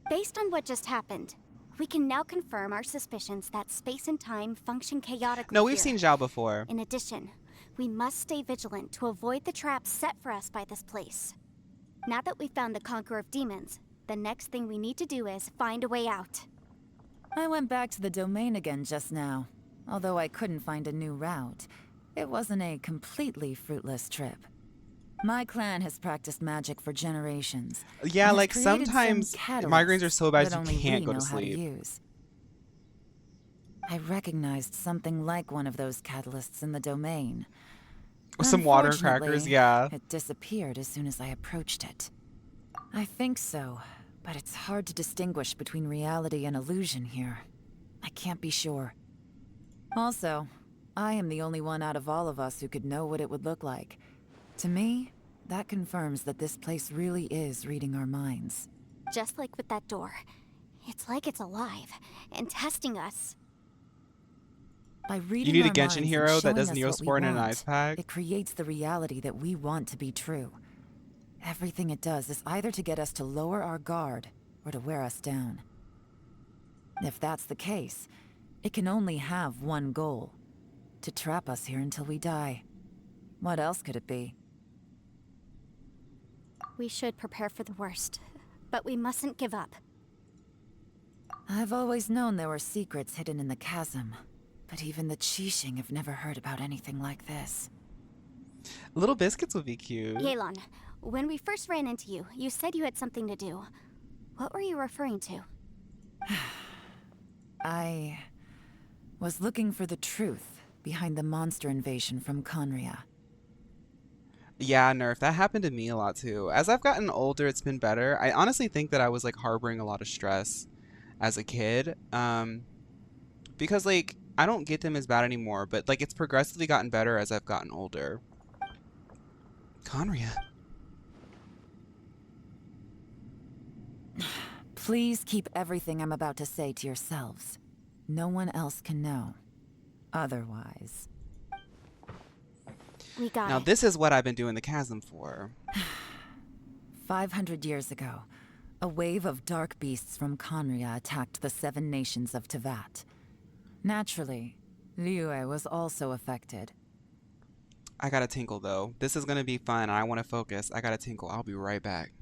Based on what just happened, we can now confirm our suspicions that space and time function chaotically No, we've here. seen Xiao before. In addition, we must stay vigilant to avoid the traps set for us by this place. Now that we've found the Conqueror of Demons, the next thing we need to do is find a way out. I went back to the domain again just now. Although I couldn't find a new route, it wasn't a completely fruitless trip. My clan has practiced magic for generations. Yeah, and has like created sometimes some migraines are so bad that you only can't we go to know how sleep. use. I recognized something like one of those catalysts in the domain. With some water and crackers, Unfortunately, yeah. it disappeared as soon as I approached it. I think so, but it's hard to distinguish between reality and illusion here. I can't be sure. Also, I am the only one out of all of us who could know what it would look like. To me, that confirms that this place really is reading our minds. Just like with that door. It's like it's alive and testing us. By You reading need a our Genshin minds hero and that showing does us what we Neospore in an want, ice pack. it creates the reality that we want to be true. Everything it does is either to get us to lower our guard or to wear us down. If that's the case, it can only have one goal: to trap us here until we die. What else could it be? We should prepare for the worst, but we mustn't give up. I've always known there were secrets hidden in the chasm, but even the Qixing have never heard about anything like this. Little biscuits would be cute. Yelan, when we first ran into you, you said you had something to do. What were you referring to? I was looking for the truth behind the monster invasion from Conria. Yeah, Nerf, that happened to me a lot too. As I've gotten older, it's been better. I honestly think that I was like harboring a lot of stress as a kid. Because like I don't get them as bad anymore, but like it's progressively gotten better as I've gotten older. Conria. Please keep everything I'm about to say to yourselves. No one else can know. Otherwise. We got Now it. this is what I've been doing the chasm for. 500 years ago, a wave of dark beasts from Conria attacked the 7 nations of Tevat. Naturally, Liyue was also affected. I gotta tinkle though. This is gonna be fun. I want to focus. I gotta tinkle. I'll be right back.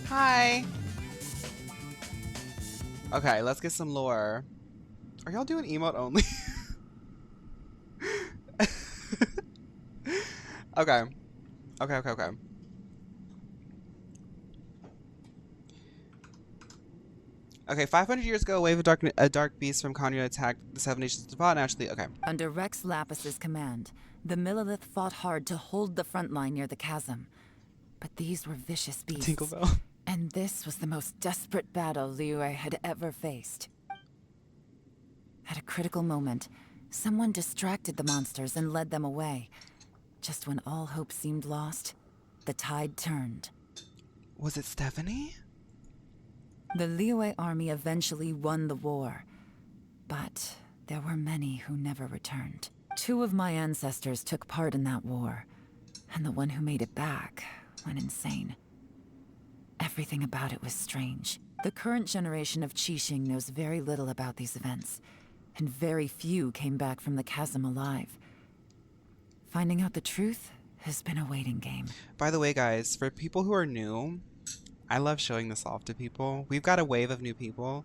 Hi. Okay, let's get some lore. Are y'all doing emote only? Okay. Okay. Okay, 500 years ago, a wave of a dark beast from Kanya attacked the Seven Nations of Devon. Naturally, okay. Under Rex Lapis's command, the Millilith fought hard to hold the front line near the chasm. But these were vicious beasts. Tinkerbell. And this was the most desperate battle Liyue had ever faced. At a critical moment, someone distracted the monsters and led them away. Just when all hope seemed lost, the tide turned. Was it Stephanie? The Liyue army eventually won the war. But there were many who never returned. 2 of my ancestors took part in that war. And the one who made it back went insane. Everything about it was strange. The current generation of Qixing knows very little about these events, and very few came back from the chasm alive. Finding out the truth has been a waiting game. By the way, guys, for people who are new, I love showing this off to people. We've got a wave of new people.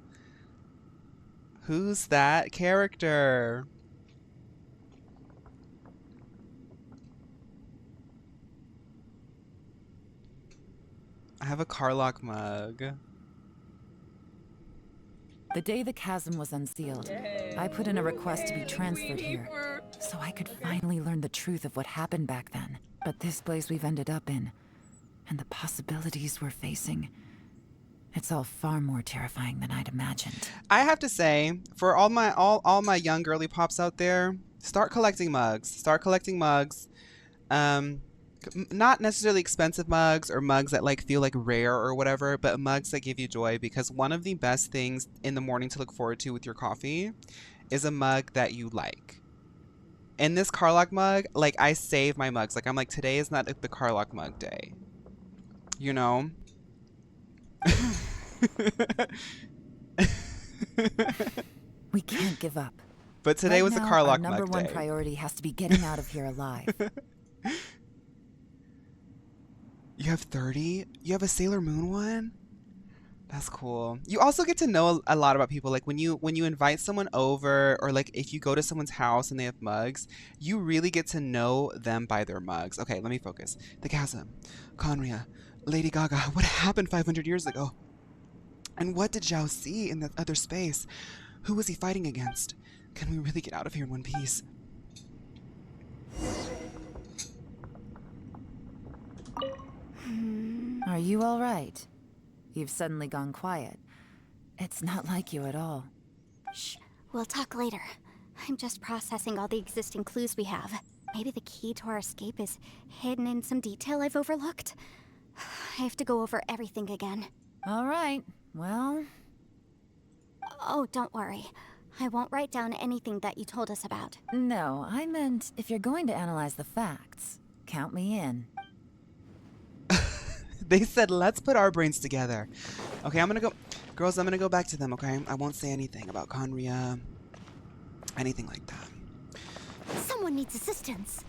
Who's that character? I have a Carlock mug. The day the chasm was unsealed, I put in a request to be transferred here, so I could finally learn the truth of what happened back then. But this place we've ended up in, and the possibilities we're facing, it's all far more terrifying than I'd imagined. I have to say, for all my young girly pops out there, start collecting mugs. Start collecting mugs. Not necessarily expensive mugs or mugs that like feel like rare or whatever, but mugs that give you joy, because one of the best things in the morning to look forward to with your coffee is a mug that you like. In this Carlock mug, like, I save my mugs. Like, I'm like, today is not the Carlock mug day. You know? We can't give up. But today was a Carlock mug day. Our number one priority has to be getting out of here alive. You have 30? You have a Sailor Moon one? That's cool. You also get to know a lot about people. Like when you invite someone over, or like if you go to someone's house and they have mugs, you really get to know them by their mugs. Okay, let me focus. The chasm, Conria, Lady Gaga. What happened 500 years ago? And what did Xiao see in that other space? Who was he fighting against? Can we really get out of here in one piece? Are you all right? You've suddenly gone quiet. It's not like you at all. Shh, we'll talk later. I'm just processing all the existing clues we have. Maybe the key to our escape is hidden in some detail I've overlooked. I have to go over everything again. All right, well... Oh, don't worry. I won't write down anything that you told us about. No, I meant if you're going to analyze the facts, count me in. They said, let's put our brains together. Okay, I'm gonna go... Girls, I'm gonna go back to them, okay? I won't say anything about Conria. Anything like that. Someone needs assistance.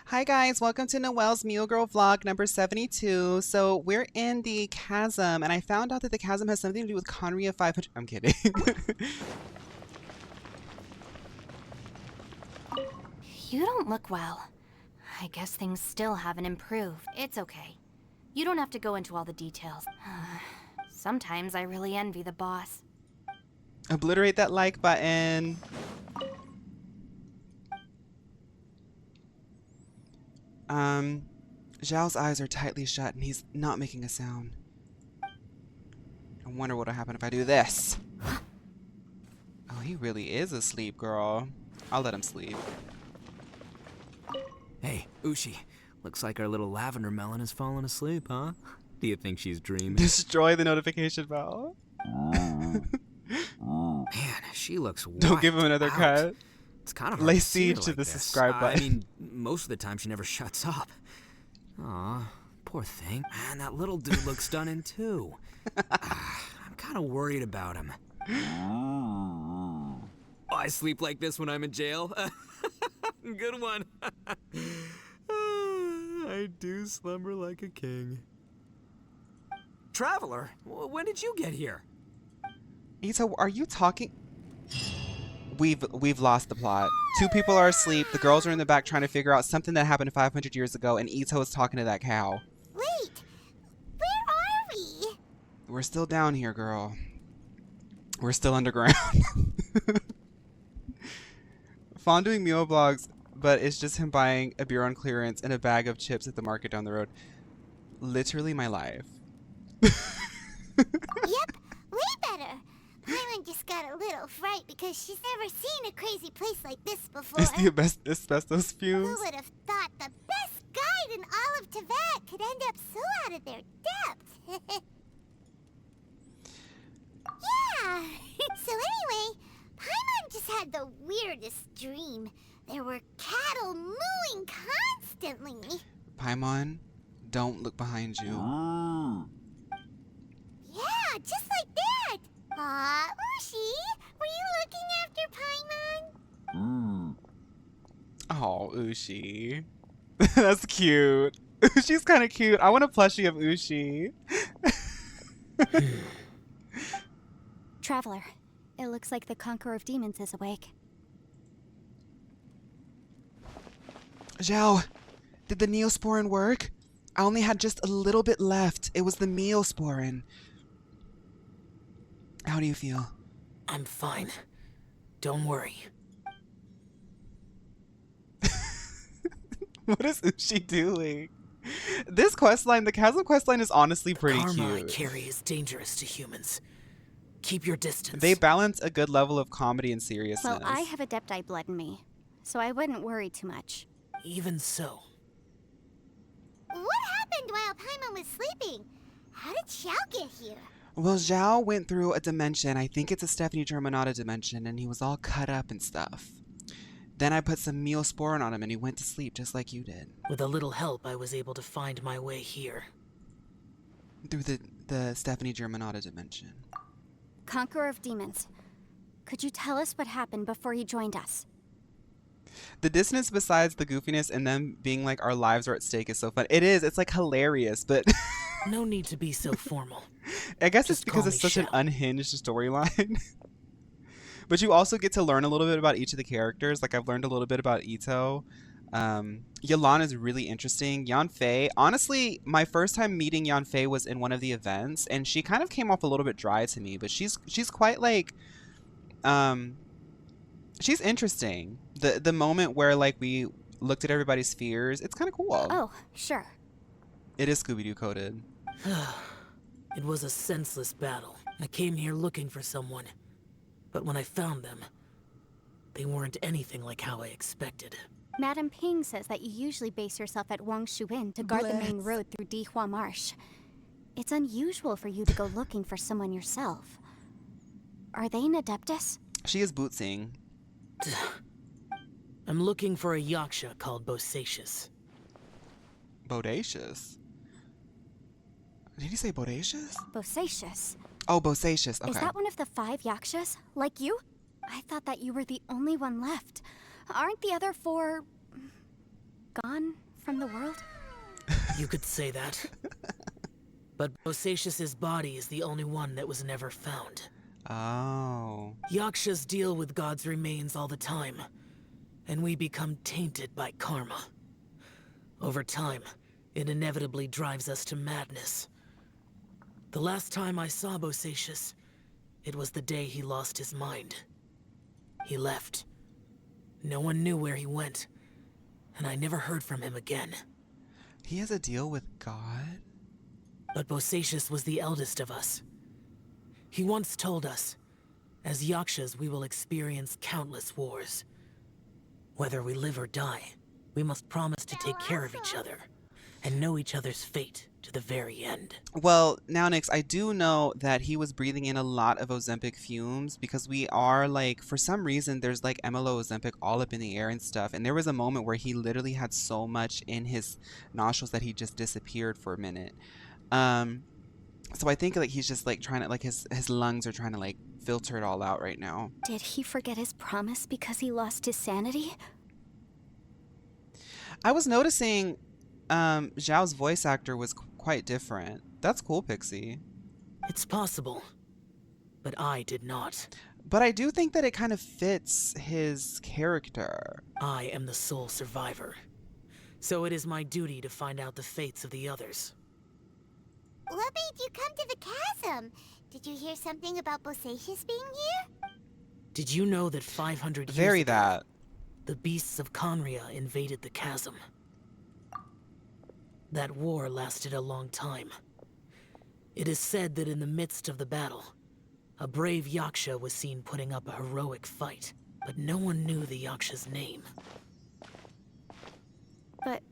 Hi guys, welcome to Noelle's Mule Girl vlog number 72. So we're in the chasm, and I found out that the chasm has something to do with Conria 500. I'm kidding. You don't look well. I guess things still haven't improved. It's okay. You don't have to go into all the details. Sometimes I really envy the boss. Obliterate that like button. Xiao's eyes are tightly shut and he's not making a sound. I wonder what'll happen if I do this. Oh, he really is asleep, girl. I'll let him sleep. Hey, Ushi. Looks like our little lavender melon has fallen asleep, huh? Do you think she's dreaming? Destroy the notification bell. Man, she looks Don't give him another out. cut. It's kind of hard Lay to see her siege to like the this. subscribe button. I mean, most of the time she never shuts up. Aw, poor thing. Man, that little dude looks stunning too. I'm kind of worried about him. Oh, I sleep like this when I'm in jail? Good one. I do slumber like a king. Traveler, when did you get here? Ito, are you talking? We've lost the plot. Two people are asleep. The girls are in the back trying to figure out something that happened 500 years ago, and Ito is talking to that cow. Wait, where are we? We're still down here, girl. We're still underground. Fawn doing meal blogs, but it's just him buying a beer on clearance and a bag of chips at the market down the road. Literally my life. Yep, way better. Paimon just got a little fright because she's never seen a crazy place like this before. It's the asbestos fumes. Who would have thought the best guide in all of Teyvat could end up so out of their depth? Yeah. So anyway, Paimon just had the weirdest dream. There were cattle mooing constantly. Paimon, don't look behind you. Yeah, just like that. Aw, Ushi, were you looking after Paimon? Oh, Ushi. That's cute. Ushi's kind of cute. I want a plushie of Ushi. Traveler, it looks like the Conqueror of Demons is awake. Xiao, did the Neosporin work? I only had just a little bit left. It was the Neosporin. How do you feel? I'm fine. Don't worry. What is Ushi doing? This questline, the Chasm questline, is honestly pretty Karma I cute. carry is dangerous to humans. Keep your distance. They balance a good level of comedy and seriousness. Well, I have Adepti blood in me, so I wouldn't worry too much. Even so. What happened while Paimon was sleeping? How did Xiao get here? Well, Xiao went through a dimension. I think it's a Stephanie Germanata dimension, and he was all cut up and stuff. Then I put some Neosporin on him, and he went to sleep just like you did. With a little help, I was able to find my way here. Through the Stephanie Germanata dimension. Conqueror of Demons, could you tell us what happened before you joined us? The dissonance besides the goofiness and them being like our lives are at stake is so fun. It is. It's like hilarious, but... No need to be so formal. I guess Just it's because call it's me such an Xiao. unhinged storyline. But you also get to learn a little bit about each of the characters. Like, I've learned a little bit about Ito. Yelan is really interesting. Yanfei, honestly, my first time meeting Yanfei was in one of the events, and she kind of came off a little bit dry to me, but she's quite like, she's interesting. The moment where like we looked at everybody's fears, it's kind of cool. Oh, sure. It is Scooby-Doo coded. It was a senseless battle. I came here looking for someone. But when I found them, they weren't anything like how I expected. Madam Ping says that you usually base yourself at Wangshuin to guard the main road through Dihua Marsh. It's unusual for you to go looking for someone yourself. Are they an Adeptus? She is bootsing. I'm looking for a yaksha called Bosacious. Bodacious? Did he say bodacious? Bosacious. Oh, Bosacious. Okay. Is that one of the 5 yakshas, like you? I thought that you were the only one left. Aren't the other 4... gone from the world? You could say that. But Bosacious's body is the only one that was never found. Oh. Yakshas deal with God's remains all the time, and we become tainted by karma. Over time, it inevitably drives us to madness. The last time I saw Bosacious, it was the day he lost his mind. He left. No one knew where he went, and I never heard from him again. He has a deal with God? But Bosacious was the eldest of us. He once told us, as Yakshas we will experience countless wars. Whether we live or die, we must promise to take care of each other, and know each other's fate to the very end. Well, now, Nix, I do know that he was breathing in a lot of Ozempic fumes because we are like, for some reason, there's like MLO Ozempic all up in the air and stuff. And there was a moment where he literally had so much in his nostrils that he just disappeared for a minute. So I think like he's just like trying to, like his lungs are trying to like filter it all out right now. Did he forget his promise because he lost his sanity? I was noticing Xiao's voice actor was quite different. That's cool, Pixie. It's possible, but I did not. But I do think that it kind of fits his character. I am the sole survivor, so it is my duty to find out the fates of the others. What made you come to the chasm? Did you hear something about Bosacius being here? Did you know that 500 years Very ago, that. the beasts of Conria invaded the chasm? That war lasted a long time. It is said that in the midst of the battle, a brave Yaksha was seen putting up a heroic fight, but no one knew the Yaksha's name. But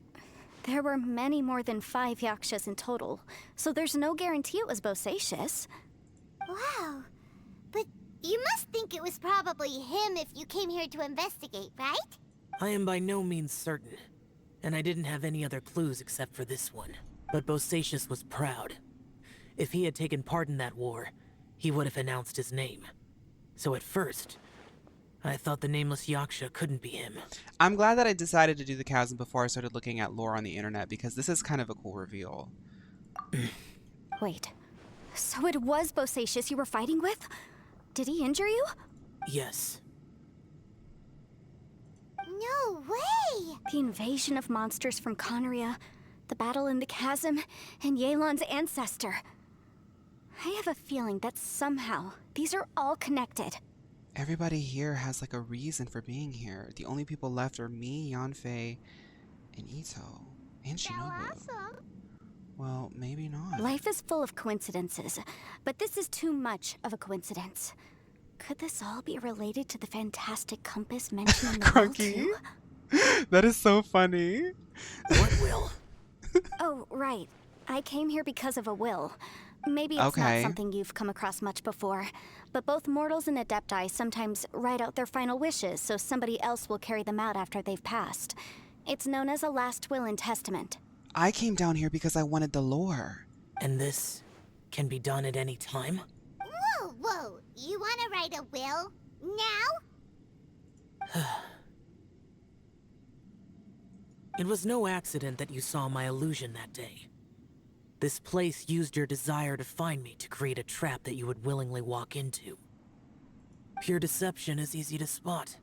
there were many more than 5 Yakshas in total, so there's no guarantee it was Bosacius. Wow. But you must think it was probably him if you came here to investigate, right? I am by no means certain, and I didn't have any other clues except for this one. But Bosacius was proud. If he had taken part in that war, he would have announced his name. So at first, I thought the nameless Yaksha couldn't be him. I'm glad that I decided to do the chasm before I started looking at lore on the internet because this is kind of a cool reveal. Wait, so it was Bosacius you were fighting with? Did he injure you? Yes. No way! The invasion of monsters from Conria, the battle in the chasm, and Yelan's ancestor. I have a feeling that somehow these are all connected. Everybody here has like a reason for being here. The only people left are me, Yanfei, and Ito, and Shinobu. Awesome. Well, maybe not. Life is full of coincidences, but this is too much of a coincidence. Could this all be related to the fantastic compass mentioned in the will Crunky? too? That is so funny. What will? Oh, right. I came here because of a will. Maybe it's Okay. not something you've come across much before, but both mortals and adepti sometimes write out their final wishes so somebody else will carry them out after they've passed. It's known as a last will and testament. I came down here because I wanted the lore. And this can be done at any time? Whoa, whoa. You want to write a will? Now? It was no accident that you saw my illusion that day. This place used your desire to find me to create a trap that you would willingly walk into. Pure deception is easy to spot,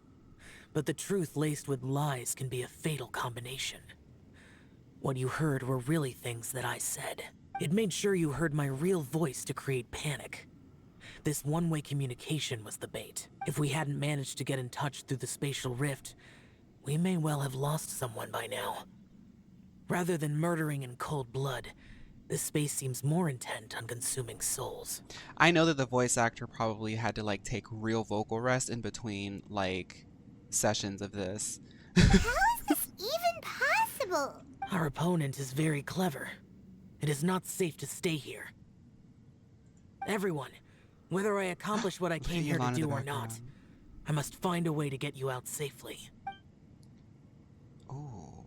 but the truth laced with lies can be a fatal combination. What you heard were really things that I said. It made sure you heard my real voice to create panic. This one-way communication was the bait. If we hadn't managed to get in touch through the spatial rift, we may well have lost someone by now. Rather than murdering in cold blood, this space seems more intent on consuming souls. I know that the voice actor probably had to like take real vocal rest in between like sessions of this. How is this even possible? Our opponent is very clever. It is not safe to stay here. Everyone, whether I accomplish what I came here to do or not, I must find a way to get you out safely. Oh.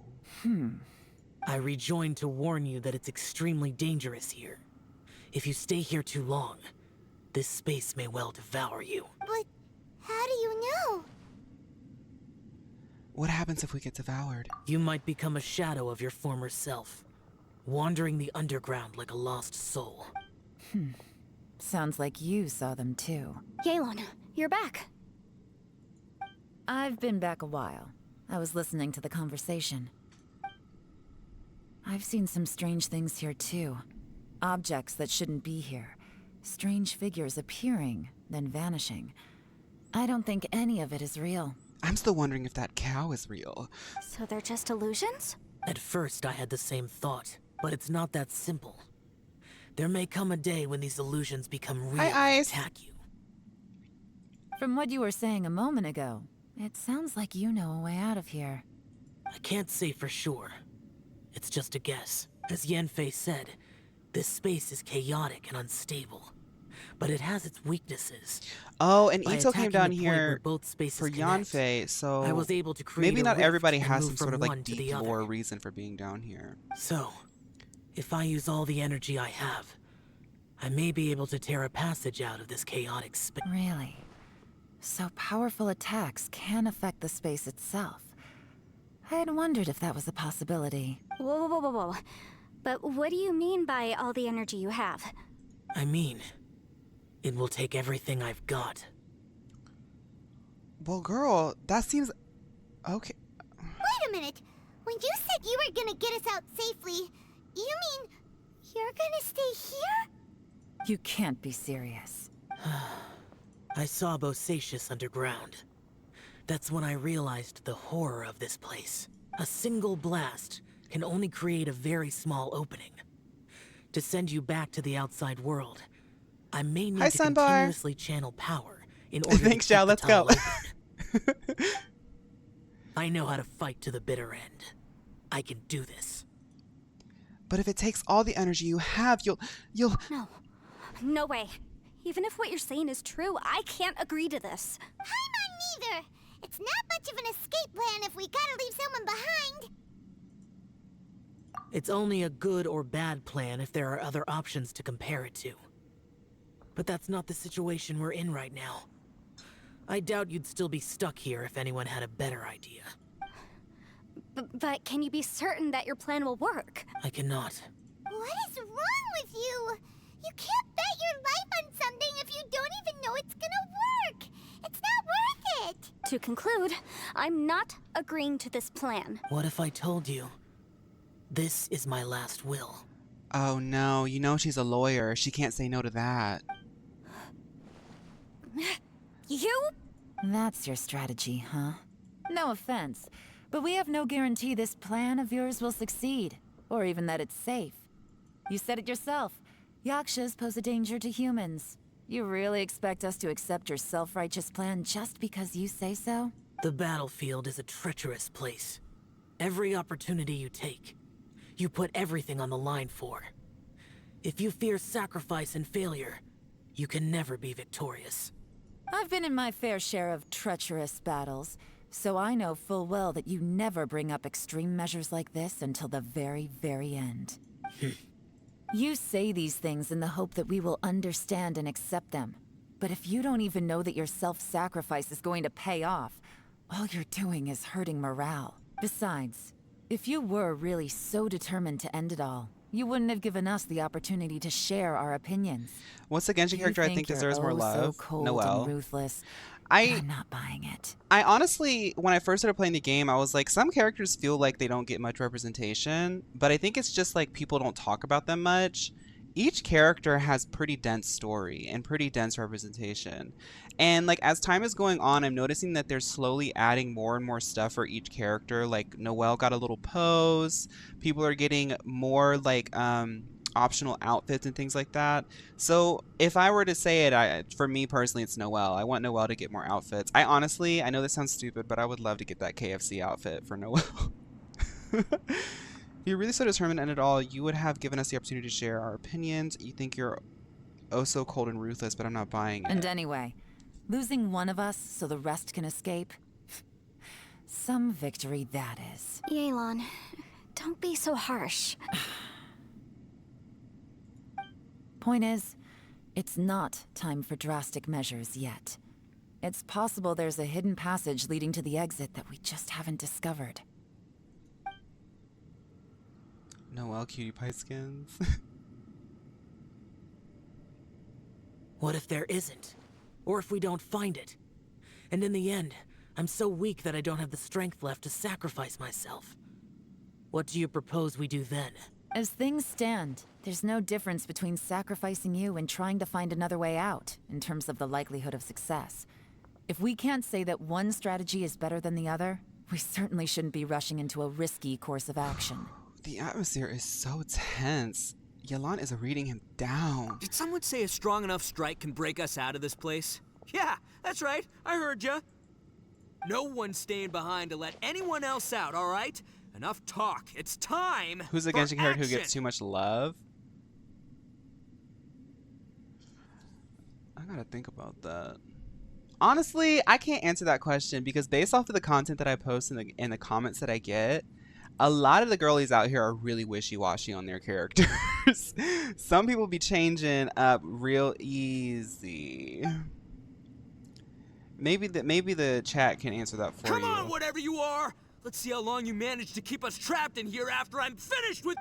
I rejoined to warn you that it's extremely dangerous here. If you stay here too long, this space may well devour you. But how do you know? What happens if we get devoured? You might become a shadow of your former self, wandering the underground like a lost soul. Sounds like you saw them too. Yelan, you're back. I've been back a while. I was listening to the conversation. I've seen some strange things here too. Objects that shouldn't be here. Strange figures appearing, then vanishing. I don't think any of it is real. I'm still wondering if that cow is real. So they're just illusions? At first, I had the same thought, but it's not that simple. There may come a day when these illusions become real and attack you. From what you were saying a moment ago, it sounds like you know a way out of here. I can't say for sure. It's just a guess. As Yanfei said, this space is chaotic and unstable, but it has its weaknesses. Oh, and By Ito came attacking down the point where here both spaces for connect, Yanfei, so I was able to create maybe a not rift everybody and has move some sort from of like one to the deep other. lore reason for being down here. So, if I use all the energy I have, I may be able to tear a passage out of this chaotic space. Really? So powerful attacks can affect the space itself. I'd wondered if that was a possibility. Whoa, whoa, whoa, whoa. But what do you mean by all the energy you have? I mean, it will take everything I've got. Well, girl, that seems okay. Wait a minute. When you said you were gonna get us out safely, you mean you're gonna stay here? You can't be serious. I saw Bosacius underground. That's when I realized the horror of this place. A single blast can only create a very small opening. To send you back to the outside world, I may need Hi, to Sunbar. continuously channel power in order Thanks, to keep Xiao. the Let's tunnel go. open. I know how to fight to the bitter end. I can do this. But if it takes all the energy you have, you'll... No. No way. Even if what you're saying is true, I can't agree to this. I'm not neither. It's not much of an escape plan if we gotta leave someone behind. It's only a good or bad plan if there are other options to compare it to. But that's not the situation we're in right now. I doubt you'd still be stuck here if anyone had a better idea. But can you be certain that your plan will work? I cannot. What is wrong with you? You can't bet your life on something if you don't even know it's gonna work. It's not worth it. To conclude, I'm not agreeing to this plan. What if I told you? This is my last will. Oh, no. You know she's a lawyer. She can't say no to that. You? That's your strategy, huh? No offense, but we have no guarantee this plan of yours will succeed, or even that it's safe. You said it yourself. Yakshas pose a danger to humans. You really expect us to accept your self-righteous plan just because you say so? The battlefield is a treacherous place. Every opportunity you take, you put everything on the line for. If you fear sacrifice and failure, you can never be victorious. I've been in my fair share of treacherous battles, so I know full well that you never bring up extreme measures like this until the very, very end. You say these things in the hope that we will understand and accept them. But if you don't even know that your self-sacrifice is going to pay off, all you're doing is hurting morale. Besides, if you were really so determined to end it all, you wouldn't have given us the opportunity to share our opinions. What's the Genshin character I think you're deserves more love? So cold Noelle. and ruthless. I'm not buying it. I honestly, when I first started playing the game, I was like, some characters feel like they don't get much representation, but I think it's just like people don't talk about them much. Each character has pretty dense story and pretty dense representation. And like as time is going on, I'm noticing that they're slowly adding more and more stuff for each character. Like Noelle got a little pose. People are getting more like optional outfits and things like that. So if I were to say it, for me personally, it's Noelle. I want Noelle to get more outfits. I honestly, I know this sounds stupid, but I would love to get that KFC outfit for Noelle. If you're really so determined to end it all, you would have given us the opportunity to share our opinions. You think you're oh so cold and ruthless, but I'm not buying it. And anyway, losing one of us so the rest can escape? Some victory that is. Yelan, don't be so harsh. Point is, it's not time for drastic measures yet. It's possible there's a hidden passage leading to the exit that we just haven't discovered. Noelle cutie pie skins. What if there isn't? Or if we don't find it? And in the end, I'm so weak that I don't have the strength left to sacrifice myself. What do you propose we do then? As things stand, there's no difference between sacrificing you and trying to find another way out, in terms of the likelihood of success. If we can't say that one strategy is better than the other, we certainly shouldn't be rushing into a risky course of action. The atmosphere is so tense. Yelan is reading him down. Did someone say a strong enough strike can break us out of this place? Yeah, that's right. I heard ya. No one's staying behind to let anyone else out, all right? Enough talk. It's time. Who's the for Genshin character who action. gets too much love? I gotta think about that. Honestly, I can't answer that question because based off of the content that I post and the comments that I get, a lot of the girlies out here are really wishy-washy on their characters. Some people be changing up real easy. Maybe the chat can answer that for you. Come on, whatever you are. Let's see how long you manage to keep us trapped in here after I'm finished with...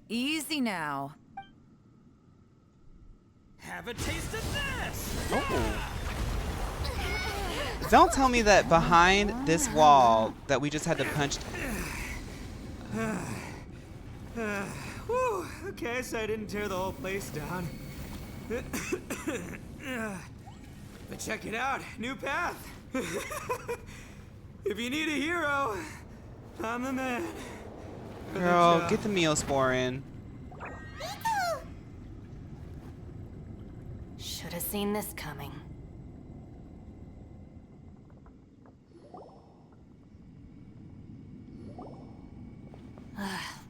Easy now. Have a taste of this! Oh. Don't tell me that behind this wall that we just had to punch. Whew, okay, so I didn't tear the whole place down. But check it out, new path. If you need a hero, I'm the man. For the Girl, job. get the Meospore in. Should have seen this coming.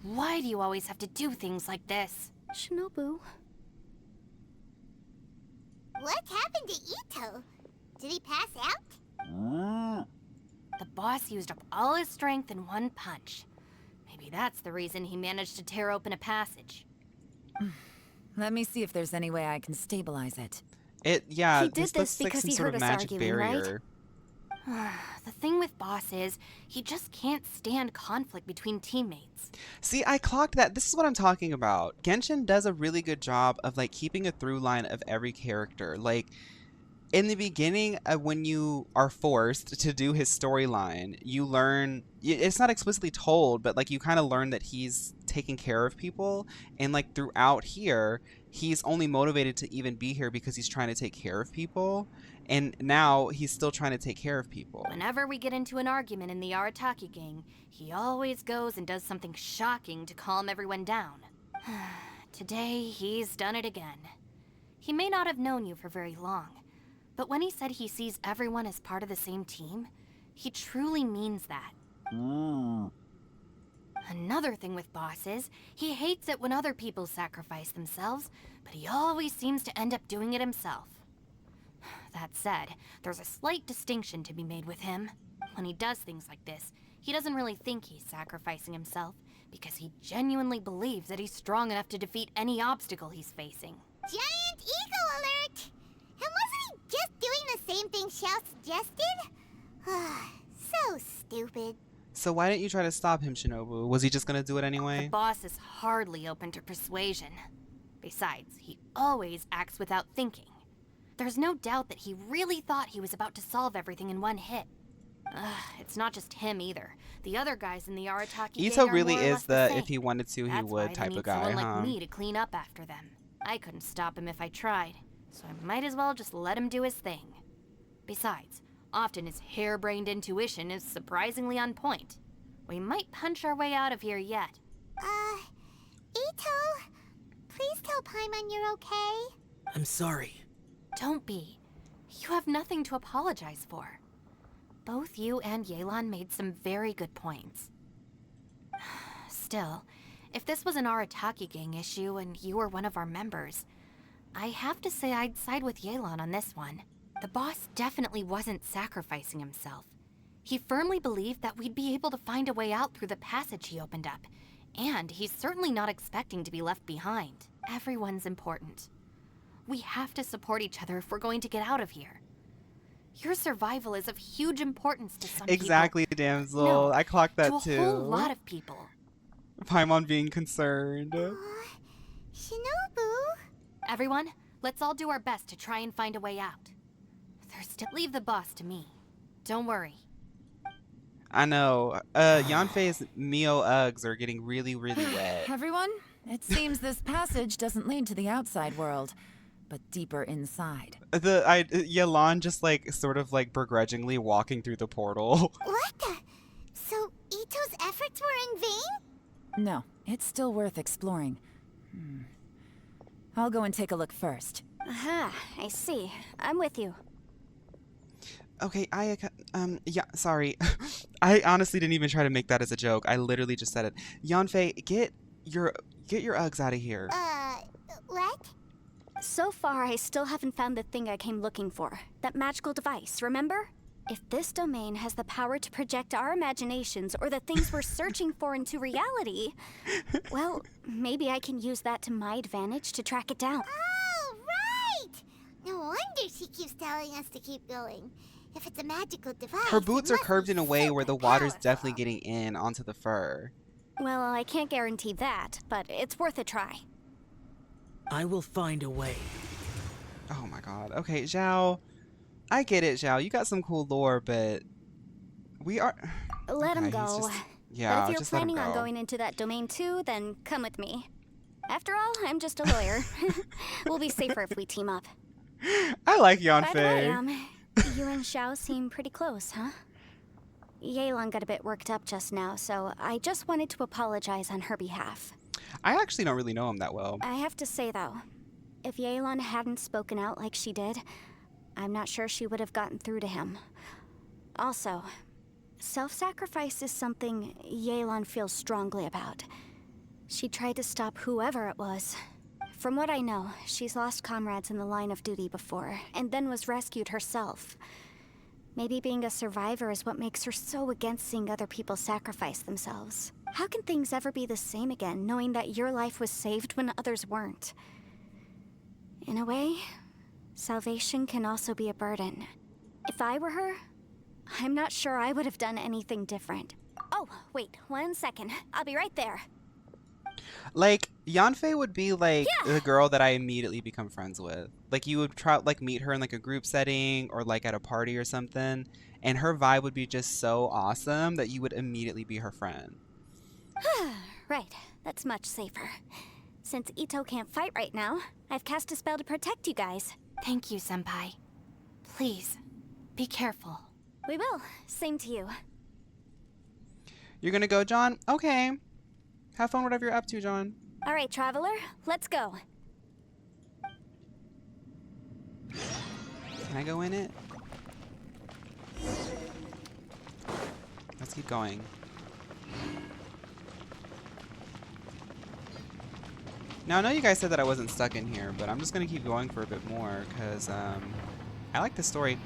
Why do you always have to do things like this? Shinobu. What happened to Ito? Did he pass out? The boss used up all his strength in one punch. Maybe that's the reason he managed to tear open a passage. Let me see if there's any way I can stabilize it. Yeah, He did this looks this like because some he sort heard of us magic arguing, right? barrier. The thing with Boss is, he just can't stand conflict between teammates. See, I clocked that. This is what I'm talking about. Genshin does a really good job of like keeping a through line of every character. Like in the beginning, when you are forced to do his storyline, you learn, it's not explicitly told, but like you kind of learn that he's taking care of people. And like throughout here, he's only motivated to even be here because he's trying to take care of people. And now he's still trying to take care of people. Whenever we get into an argument in the Arataki gang, he always goes and does something shocking to calm everyone down. Today, he's done it again. He may not have known you for very long, but when he said he sees everyone as part of the same team, he truly means that. Another thing with Boss is, he hates it when other people sacrifice themselves, but he always seems to end up doing it himself. That said, there's a slight distinction to be made with him. When he does things like this, he doesn't really think he's sacrificing himself, because he genuinely believes that he's strong enough to defeat any obstacle he's facing. Giant ego alert! And wasn't he just doing the same thing Xiao suggested? So stupid. So why didn't you try to stop him, Shinobu? Was he just gonna do it The anyway? boss is hardly open to persuasion. Besides, he always acts without thinking. There's no doubt that he really thought he was about to solve everything in one hit. It's not just him either. The other guys in the Arataki gang Ito are really more or less is the the same. if he wanted to, he That's why would they type need of guy, someone huh? like me to clean up after them. I couldn't stop him if I tried, so I might as well just let him do his thing. Besides, often his harebrained intuition is surprisingly on point. We might punch our way out of here yet. Ito, please tell Paimon you're okay. I'm sorry. Don't be. You have nothing to apologize for. Both you and Yelan made some very good points. Still, if this was an Arataki gang issue and you were one of our members, I have to say I'd side with Yelan on this one. The boss definitely wasn't sacrificing himself. He firmly believed that we'd be able to find a way out through the passage he opened up, and he's certainly not expecting to be left behind. Everyone's important. We have to support each other if we're going to get out of here. Your survival is of huge importance to some Exactly, people. damsel. No, I clocked that to a too. whole lot of people. Paimon being concerned. Shinobu? Everyone, let's all do our best to try and find a way out. Leave the boss to me. Don't worry. I know. Yanfei's Mio Uggs are getting really, really wet. Everyone, it seems this passage doesn't lead to the outside world, but deeper inside. Yelan just like sort of like begrudgingly walking through the portal. What the? So Ito's efforts were in vain? No, it's still worth exploring. I'll go and take a look first. Aha, I see. I'm with you. Okay, yeah, sorry. I honestly didn't even try to make that as a joke. I literally just said it. Yanfei, get your Uggs out of here. What? So far, I still haven't found the thing I came looking for. That magical device, remember? If this domain has the power to project our imaginations or the things we're searching for into reality, well, maybe I can use that to my advantage to track it down. Oh, right! No wonder she keeps telling us to keep going. If it's a magical device, Her it boots are must curved be in a way where super the water's powerful. definitely getting in onto the fur. Well, I can't guarantee that, but it's worth a try. I will find a way. Oh my god. Okay, Xiao. I get it, Xiao. You got some cool lore, but we are... Let him Okay, he's go. just... But Yeah, if you're just let him planning on go. going into that domain too, then come with me. After all, I'm just a lawyer. We'll be safer if we team up. I like By the way, Yanfei. you and Xiao seem pretty close, huh? Yelan got a bit worked up just now, so I just wanted to apologize on her behalf. I actually don't really know him that well. I have to say, though, if Yelan hadn't spoken out like she did, I'm not sure she would have gotten through to him. Also, self-sacrifice is something Yelan feels strongly about. She tried to stop whoever it was. From what I know, she's lost comrades in the line of duty before, and then was rescued herself. Maybe being a survivor is what makes her so against seeing other people sacrifice themselves. How can things ever be the same again, knowing that your life was saved when others weren't? In a way, salvation can also be a burden. If I were her, I'm not sure I would have done anything different. Oh, wait, 1 second. I'll be right there. Like, Yanfei would be like Yeah. the girl that I immediately become friends with. Like, you would try like meet her in like a group setting or like at a party or something, and her vibe would be just so awesome that you would immediately be her friend. Right, that's much safer. Since Ito can't fight right now, I've cast a spell to protect you guys. Thank you, Senpai. Please, be careful. We will. Same to you. You're gonna go, John? Okay. Have fun whatever you're up to, John. All right, traveler, let's go. Can I go in it? Let's keep going. Now, I know you guys said that I wasn't stuck in here, but I'm just gonna keep going for a bit more, because, I like this story.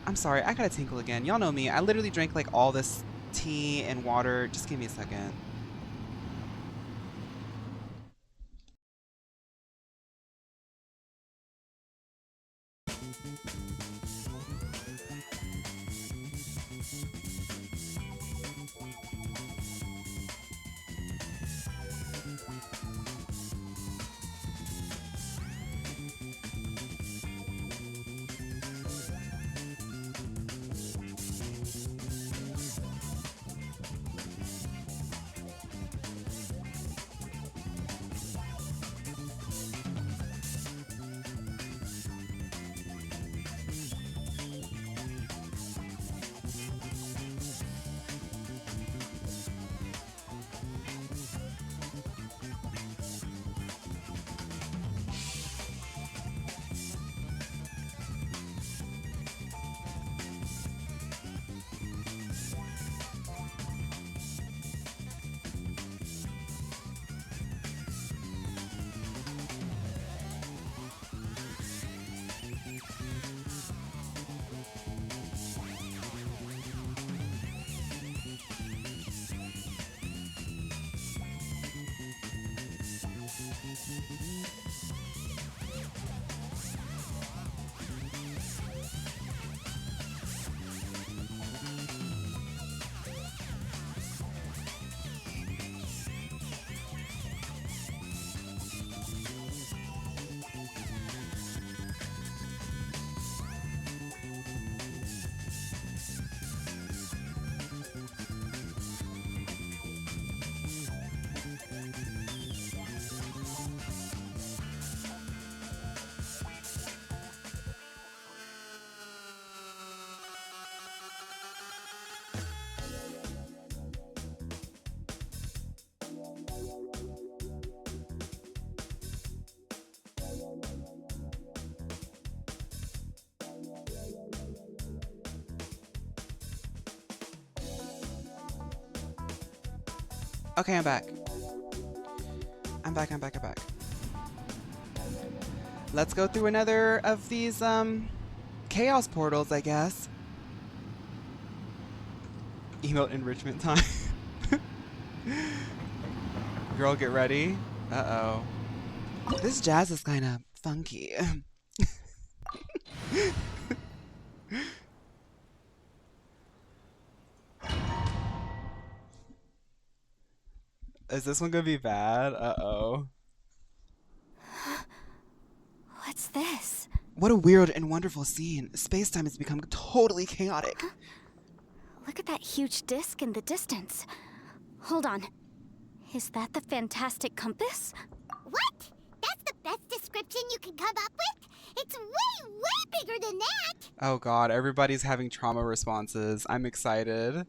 I'm sorry, I gotta tinkle again. Y'all know me. I literally drank, like, all this tea and water. Just give me a second. Okay, I'm back. I'm back. Let's go through another of these, chaos portals, I guess. Emote enrichment time. Girl, get ready. Uh-oh. This jazz is kind of funky. Is this one gonna be bad? Uh-oh. What's this? What a weird and wonderful scene. Space-time has become totally chaotic. Look at that huge disc in the distance. Hold on. Is that the fantastic compass? What? That's the best description you can come up with? It's way, way bigger than that! Oh god, everybody's having trauma responses. I'm excited.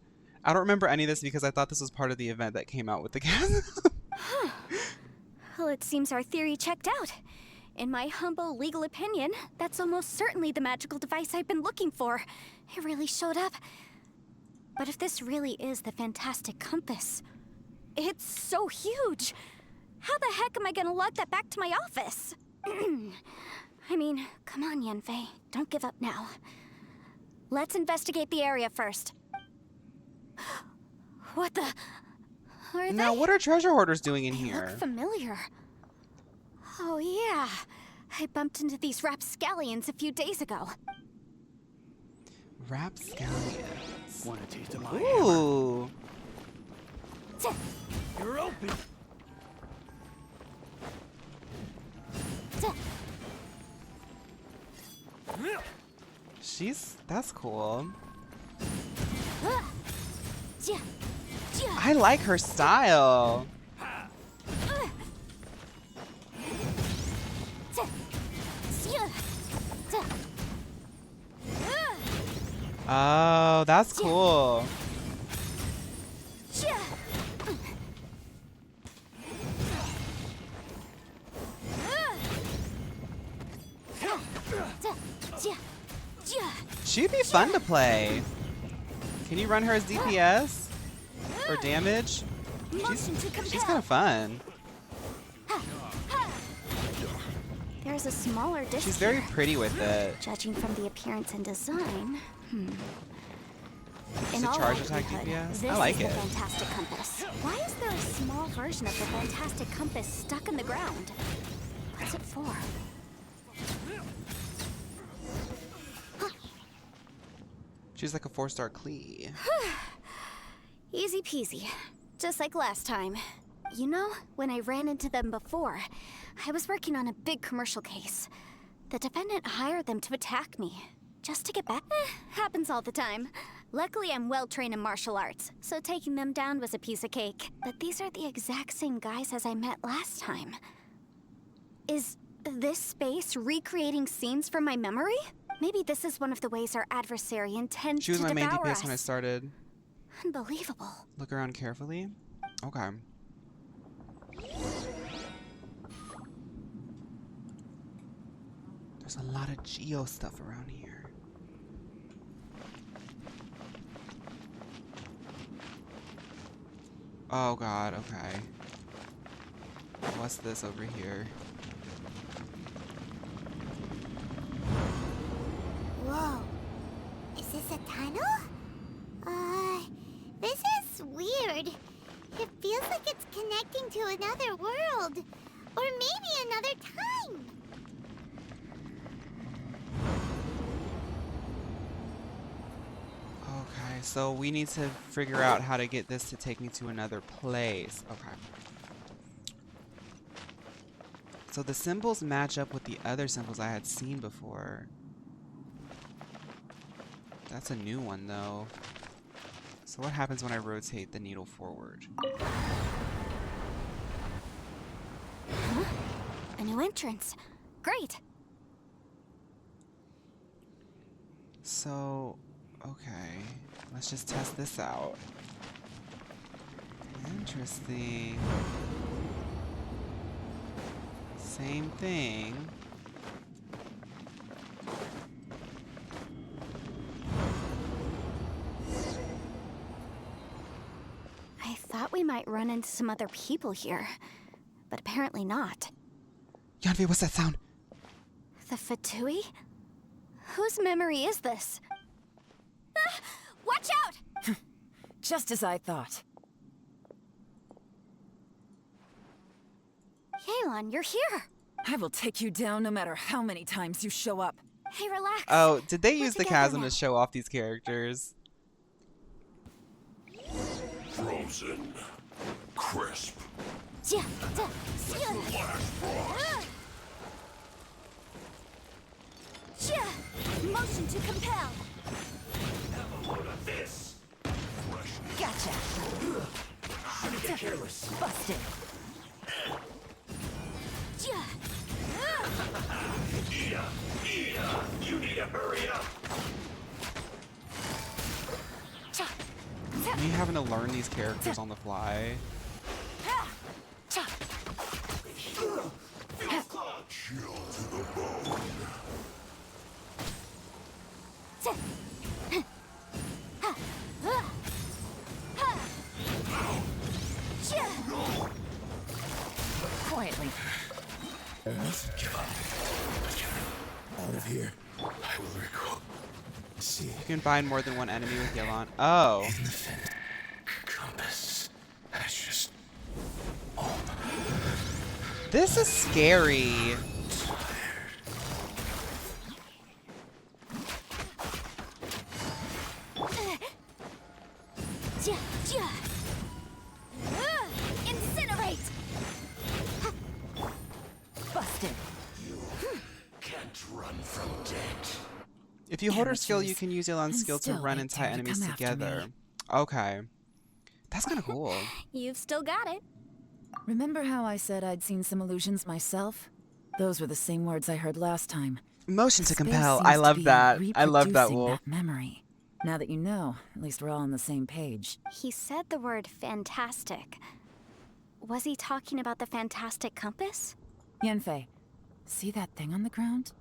I don't remember any of this because I thought this was part of the event that came out with the chasm. Well, it seems our theory checked out. In my humble legal opinion, that's almost certainly the magical device I've been looking for. It really showed up. But if this really is the fantastic compass, it's so huge. How the heck am I gonna lug that back to my office? I mean, come on, Yanfei. Don't give up now. Let's investigate the area first. What the? Are Now, they? what are treasure hoarders doing in They here? look familiar. Oh yeah, I bumped into these rapscallions a few days ago. Rapscallions. Want a taste of my Ooh. You're open. That's cool. I like her style. Oh, that's cool. She'd be fun to play. Can you run her as DPS or damage? She's kind of fun. There's a smaller disc. She's very here. pretty with it. Judging from the appearance and design, Is it charge attack DPS? This I like is it. the fantastic compass. Why is there a small version of the fantastic compass stuck in the ground? What's it for? She's like a 4-star Klee. Easy peasy. Just like last time. You know, when I ran into them before, I was working on a big commercial case. The defendant hired them to attack me, just to get back. Happens all the time. Luckily, I'm well trained in martial arts, so taking them down was a piece of cake. But these are the exact same guys as I met last time. Is this space recreating scenes from my memory? Maybe this is one of the ways our adversary intends She was to my main devour DPS us. when I started. Unbelievable. Look around carefully. Okay. There's a lot of geo stuff around here. Oh god, okay. What's this over here? Whoa. Is this a tunnel? This is weird. It feels like it's connecting to another world. Or maybe another time. Okay, so we need to figure out how to get this to take me to another place. Okay. So the symbols match up with the other symbols I had seen before. That's a new one, though. So what happens when I rotate the needle forward? Huh? A new entrance. Great. So, okay. Let's just test this out. Interesting. Same thing. I thought we might run into some other people here, but apparently not. Yanfei, what's that sound? The Fatui? Whose memory is this? Ah, watch out! Just as I thought. Yelan, you're here! I will take you down no matter how many times you show up. Hey, relax. Oh, did they We're use the together chasm now. to show off these characters? Frozen. crisp. Motion to compel. Have a load of this. Gotcha. Shouldn't get careless. Busted. You need to hurry up. Me having to learn these characters on the fly. Chill to the bone. Quietly. Give up. Out of here. I will recall. See. You can bind more than one enemy with Yelan. Oh. In the compass. That's just. This is scary. Incinerate. Busted. Can't run from death. If you hold her skill, you Amateurs. can use Yelan's And skill to still run they and tie dare to enemies come after together. me. Okay. That's kind of cool. You've still got it. Remember how I said I'd seen some illusions myself? Those were the same words I heard last time. Motion to Space compel. seems I to love be that. I love that, reproducing Wolf. that memory. Now that you know, at least we're all on the same page. He said the word fantastic. Was he talking about the fantastic compass? Yanfei, see that thing on the ground?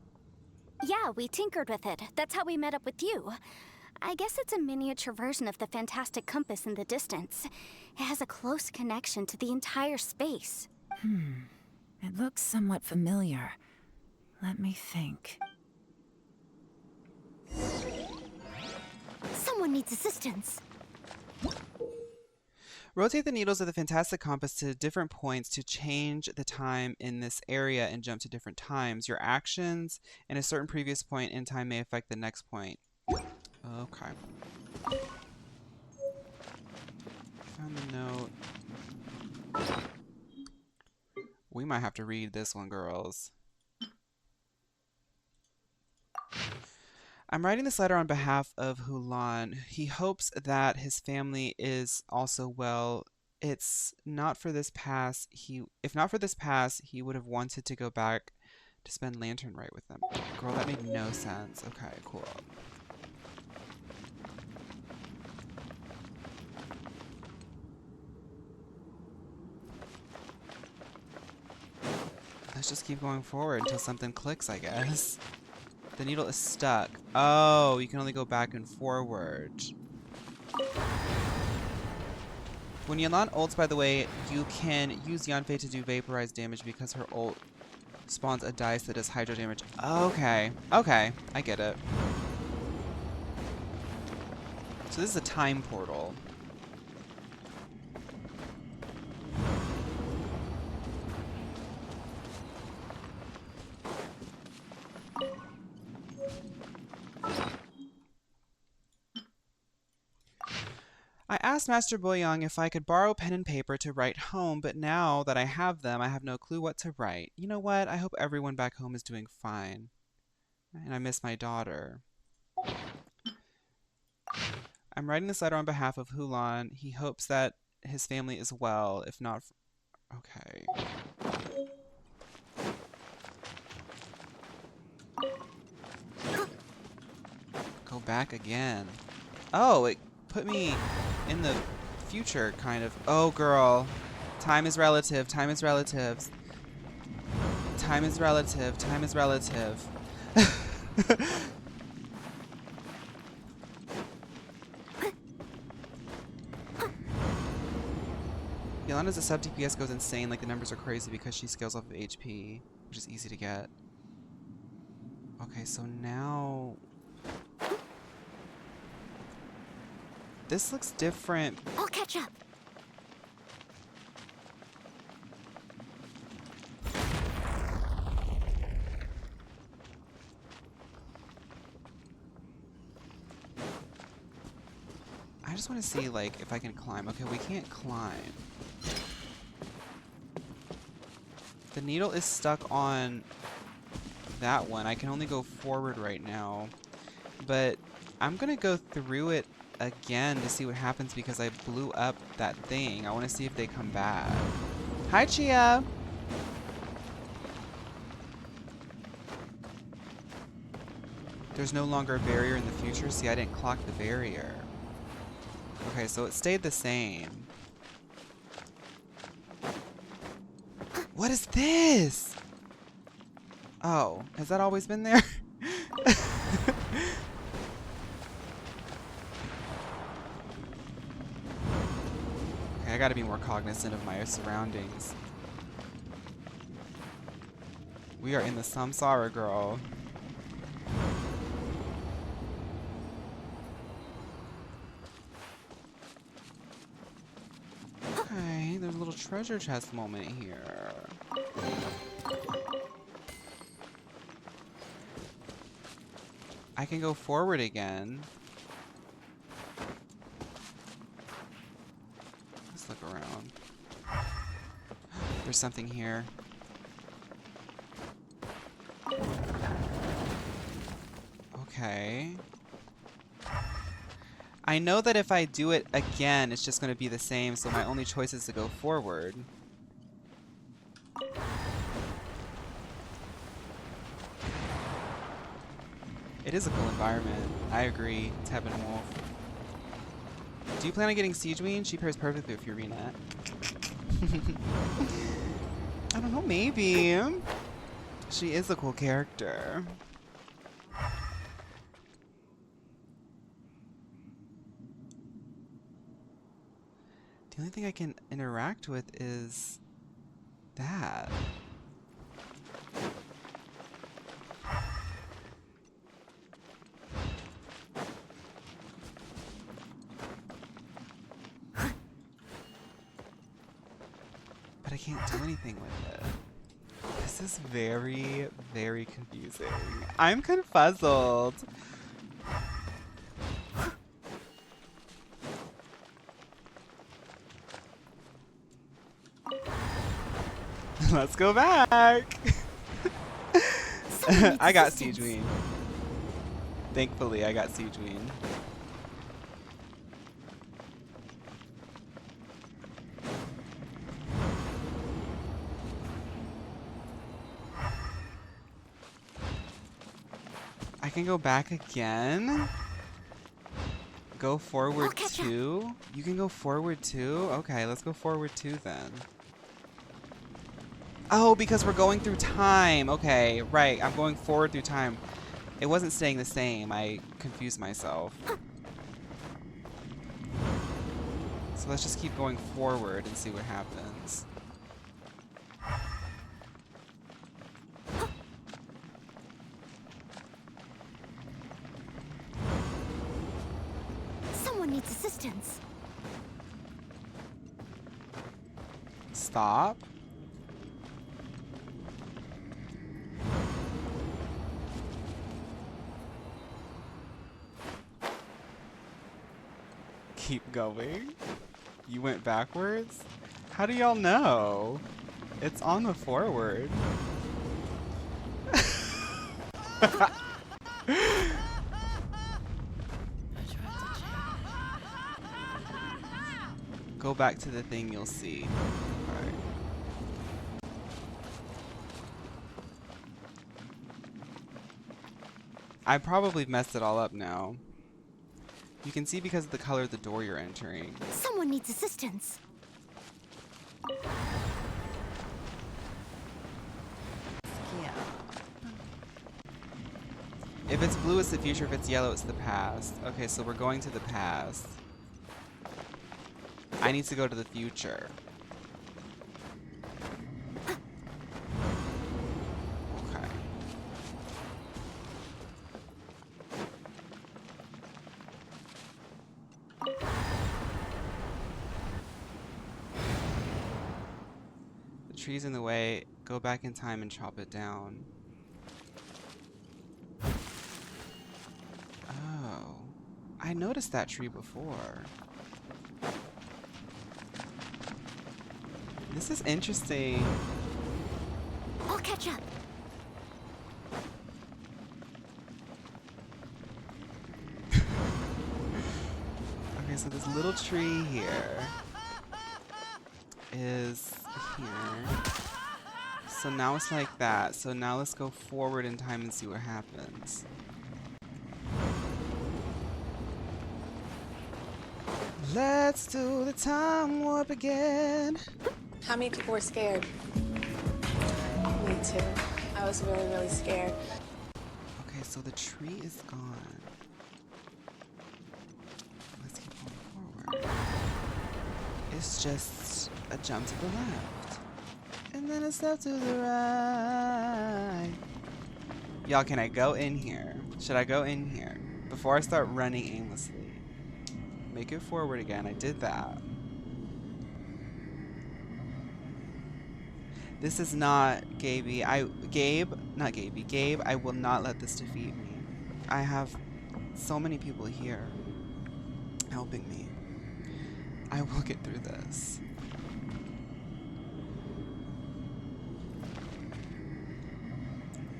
Yeah, we tinkered with it. That's how we met up with you. I guess it's a miniature version of the fantastic compass in the distance. It has a close connection to the entire space. It looks somewhat familiar. Let me think. Someone needs assistance. Rotate the needles of the fantastic compass to different points to change the time in this area and jump to different times. Your actions in a certain previous point in time may affect the next point. Okay. Found the note. We might have to read this one, girls. I'm writing this letter on behalf of Hulan. He hopes that his family is also well. It's not for this pass. If not for this pass, he would have wanted to go back to spend Lantern Rite with them. Girl, that made no sense. Okay, cool. Let's just keep going forward until something clicks, I guess. The needle is stuck. Oh, you can only go back and forward. When Yelan ults, by the way, you can use Yanfei to do vaporize damage because her ult spawns a dice that does hydro damage. Okay. Okay. I get it. So this is a time portal. I asked Master Boyang if I could borrow pen and paper to write home, but now that I have them, I have no clue what to write. You know what? I hope everyone back home is doing fine. And I miss my daughter. I'm writing this letter on behalf of Hulan. He hopes that his family is well, if not... Okay. Go back again. Oh, it put me in the future, kind of. Oh, girl. Time is relative. Time is relative. Time is relative. Time is relative. Yolana's a sub DPS goes insane, like the numbers are crazy because she scales off of HP, which is easy to get. Okay, so now... This looks different. I'll catch up. I just want to see, like, if I can climb. Okay, we can't climb. The needle is stuck on that one. I can only go forward right now. But I'm gonna go through it again to see what happens because I blew up that thing. I want to see if they come back. Hi, Chia! There's no longer a barrier in the future. See, I didn't clock the barrier. Okay, so it stayed the same. What is this? Oh, has that always been there? Okay, I gotta be more cognizant of my surroundings. We are in the samsara, girl. Okay, there's a little treasure chest moment here. I can go forward again. Let's look around. There's something here. Okay. I know that if I do it again, it's just going to be the same, so my only choice is to go forward. It is a cool environment. I agree, Teb and Wolf. Do you plan on getting Siegeween? She pairs perfectly with Urena. I don't know, maybe. She is a cool character. The only thing I can interact with is that. But I can't do anything with it. This is very, very confusing. I'm confuzzled. Let's go back. I got Siegeween. Thankfully, I got Siegeween. I can go back again. Go forward too. You can go forward too? Okay, let's go forward too then. Oh, because we're going through time. Okay, right. I'm going forward through time. It wasn't staying the same. I confused myself. So let's just keep going forward and see what happens. Someone needs assistance. Stop. Keep going. You went backwards? How do y'all know? It's on the forward. Go back to the thing, you'll see. Alright. I probably messed it all up now. You can see because of the color of the door you're entering. Someone needs assistance. If it's blue, it's the future. If it's yellow, it's the past. Okay, so we're going to the past. I need to go to the future. Okay. The tree's in the way. Go back in time and chop it down. Oh. I noticed that tree before. This is interesting. catch up. Okay, so this little tree here is here. So now it's like that. So now let's go forward in time and see what happens. Let's do the time warp again. How many people were scared? Me too. I was really, really scared. Okay, so the tree is gone. Let's keep going forward. It's just a jump to the left. And then a step to the right. Y'all, can I go in here? Should I go in here? Before I start running aimlessly. Make it forward again. I did that. This is not Gabe, I will not let this defeat me. I have so many people here helping me. I will get through this.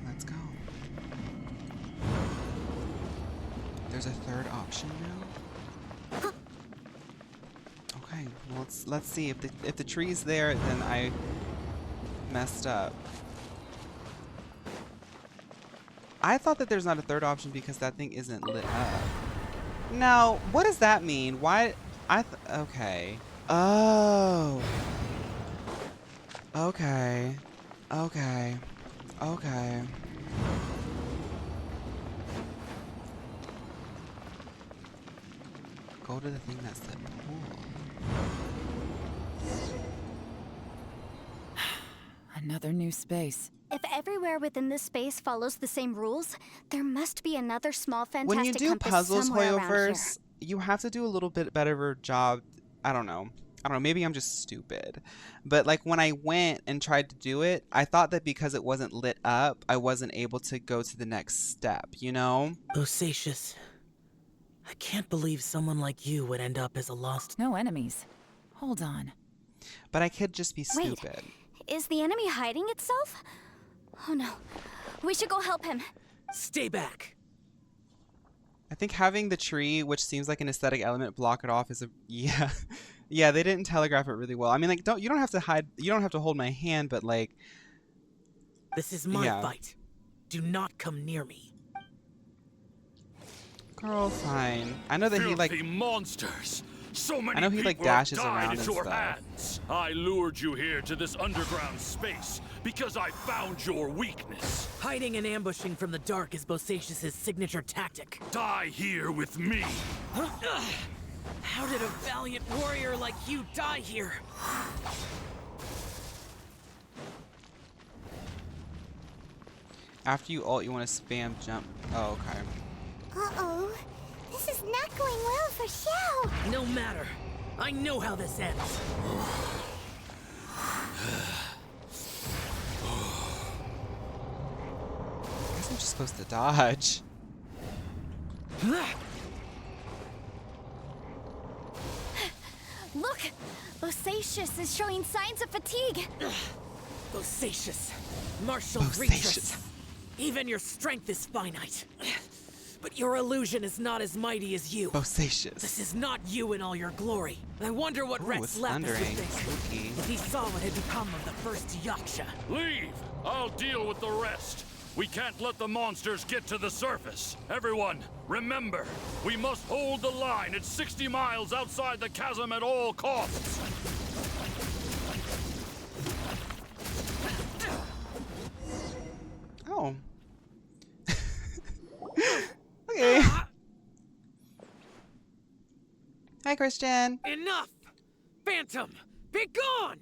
Let's go. There's a third option now. Okay, well, let's see if the tree's there, then I messed up. I thought that there's not a third option because that thing isn't lit up. Now, what does that mean? Why? Okay. Oh. Okay. Okay. Okay. Go to the thing that's lit. Cool. Another new space. If everywhere within this space follows the same rules, there must be another small fantastic When you do compass puzzles, somewhere around here. Hoyoverse, you have to do a little bit better of a job. I don't know. Maybe I'm just stupid. But like when I went and tried to do it, I thought that because it wasn't lit up, I wasn't able to go to the next step, you know? Bosacius, I can't believe someone like you would end up as a lost... No enemies. Hold on. But I could just be Wait. stupid. Is the enemy hiding itself? Oh no. We should go help him. Stay back. I think having the tree, which seems like an aesthetic element, block it off is a... Yeah. Yeah, they didn't telegraph it really well. I mean, like, you don't have to hide... You don't have to hold my hand, but like... This is my fight. Do not come near me. Girl, fine. I know that he like... monsters! So many I know he like people have dashes died around and at your stuff. hands. I lured you here to this underground space because I found your weakness. Hiding and ambushing from the dark is Bosacius' signature tactic. Die here with me. How did a valiant warrior like you die here? After you ult, you want to spam jump. Oh, okay. Uh-oh. This is not going well for Xiao. No matter. I know how this ends. I guess I'm just supposed to dodge. Look! Bosacius is showing signs of fatigue. Bosacius. Martial Bosacious. reaches. Even your strength is finite. But your illusion is not as mighty as you. Bosacious. This is not you in all your glory. I wonder what Ooh, Rex it's Lapis would thundering. think Spooky. if he saw what had become of the first Yaksha. Leave! I'll deal with the rest. We can't let the monsters get to the surface. Everyone, remember, we must hold the line at 60 miles outside the chasm at all costs. Oh. Okay. Hi, Christian. Enough! Phantom, be gone!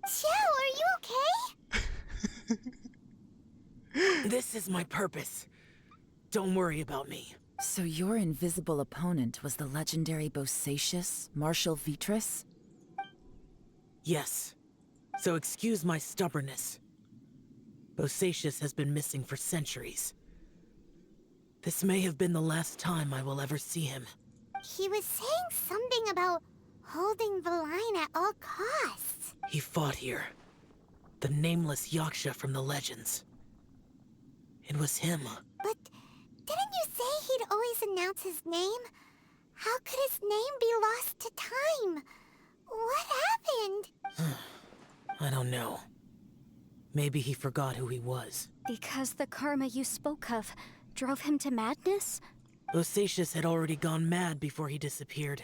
Xiao, are you okay? This is my purpose. Don't worry about me. So your invisible opponent was the legendary Bosacius, Marshal Vitris? Yes. So excuse my stubbornness. Bosacius has been missing for centuries. This may have been the last time I will ever see him. He was saying something about holding the line at all costs. He fought here. The nameless Yaksha from the legends. It was him. But didn't you say he'd always announce his name? How could his name be lost to time? What happened? I don't know. Maybe he forgot who he was. Because the karma you spoke of drove him to madness? Bosacius had already gone mad before he disappeared.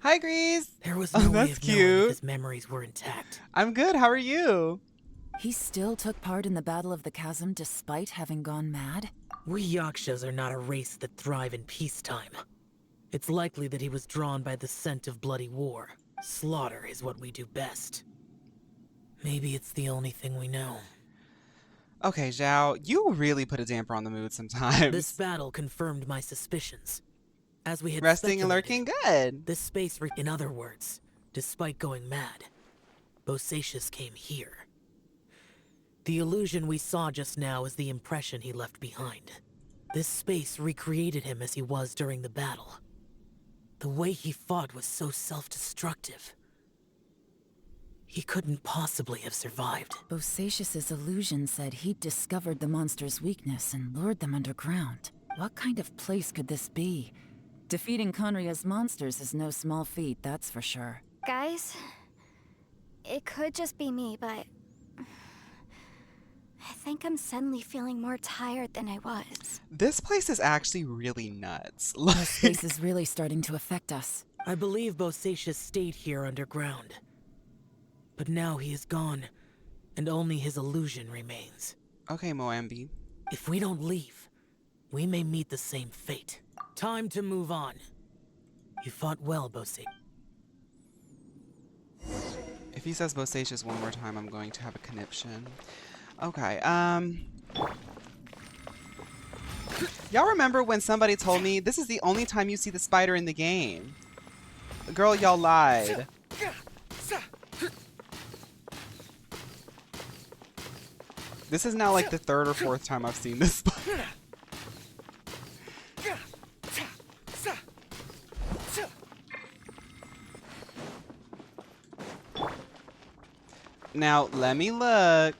Hi, Grease. There was Oh, no way that's of knowing if cute. his memories were intact. I'm good. How are you? He still took part in the Battle of the Chasm despite having gone mad? We Yakshas are not a race that thrive in peacetime. It's likely that he was drawn by the scent of bloody war. Slaughter is what we do best. Maybe it's the only thing we know. Okay, Xiao, you really put a damper on the mood sometimes. This battle confirmed my suspicions. As we had Resting and speculated, lurking good. This space, in other words, despite going mad, Bosacius came here. The illusion we saw just now is the impression he left behind. This space recreated him as he was during the battle. The way he fought was so self-destructive. He couldn't possibly have survived. Bosacius's illusion said he'd discovered the monster's weakness and lured them underground. What kind of place could this be? Defeating Conria's monsters is no small feat, that's for sure. Guys, it could just be me, but I think I'm suddenly feeling more tired than I was. This place is actually really nuts. This space is really starting to affect us. I believe Bosacius stayed here underground. But now he is gone, and only his illusion remains. Okay, Moambi. If we don't leave, we may meet the same fate. Time to move on. You fought well, Bosacius. If he says Bosacius one more time, I'm going to have a conniption. Okay, y'all remember when somebody told me this is the only time you see the spider in the game? Girl, y'all lied. This is now like the third or fourth time I've seen this spider. Now, let me look.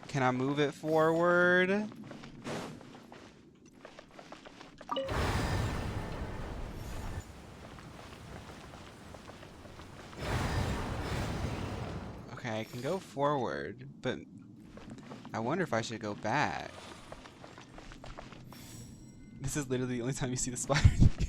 Can I move it forward? Okay, I can go forward, but I wonder if I should go back. This is literally the only time you see the spider in the game.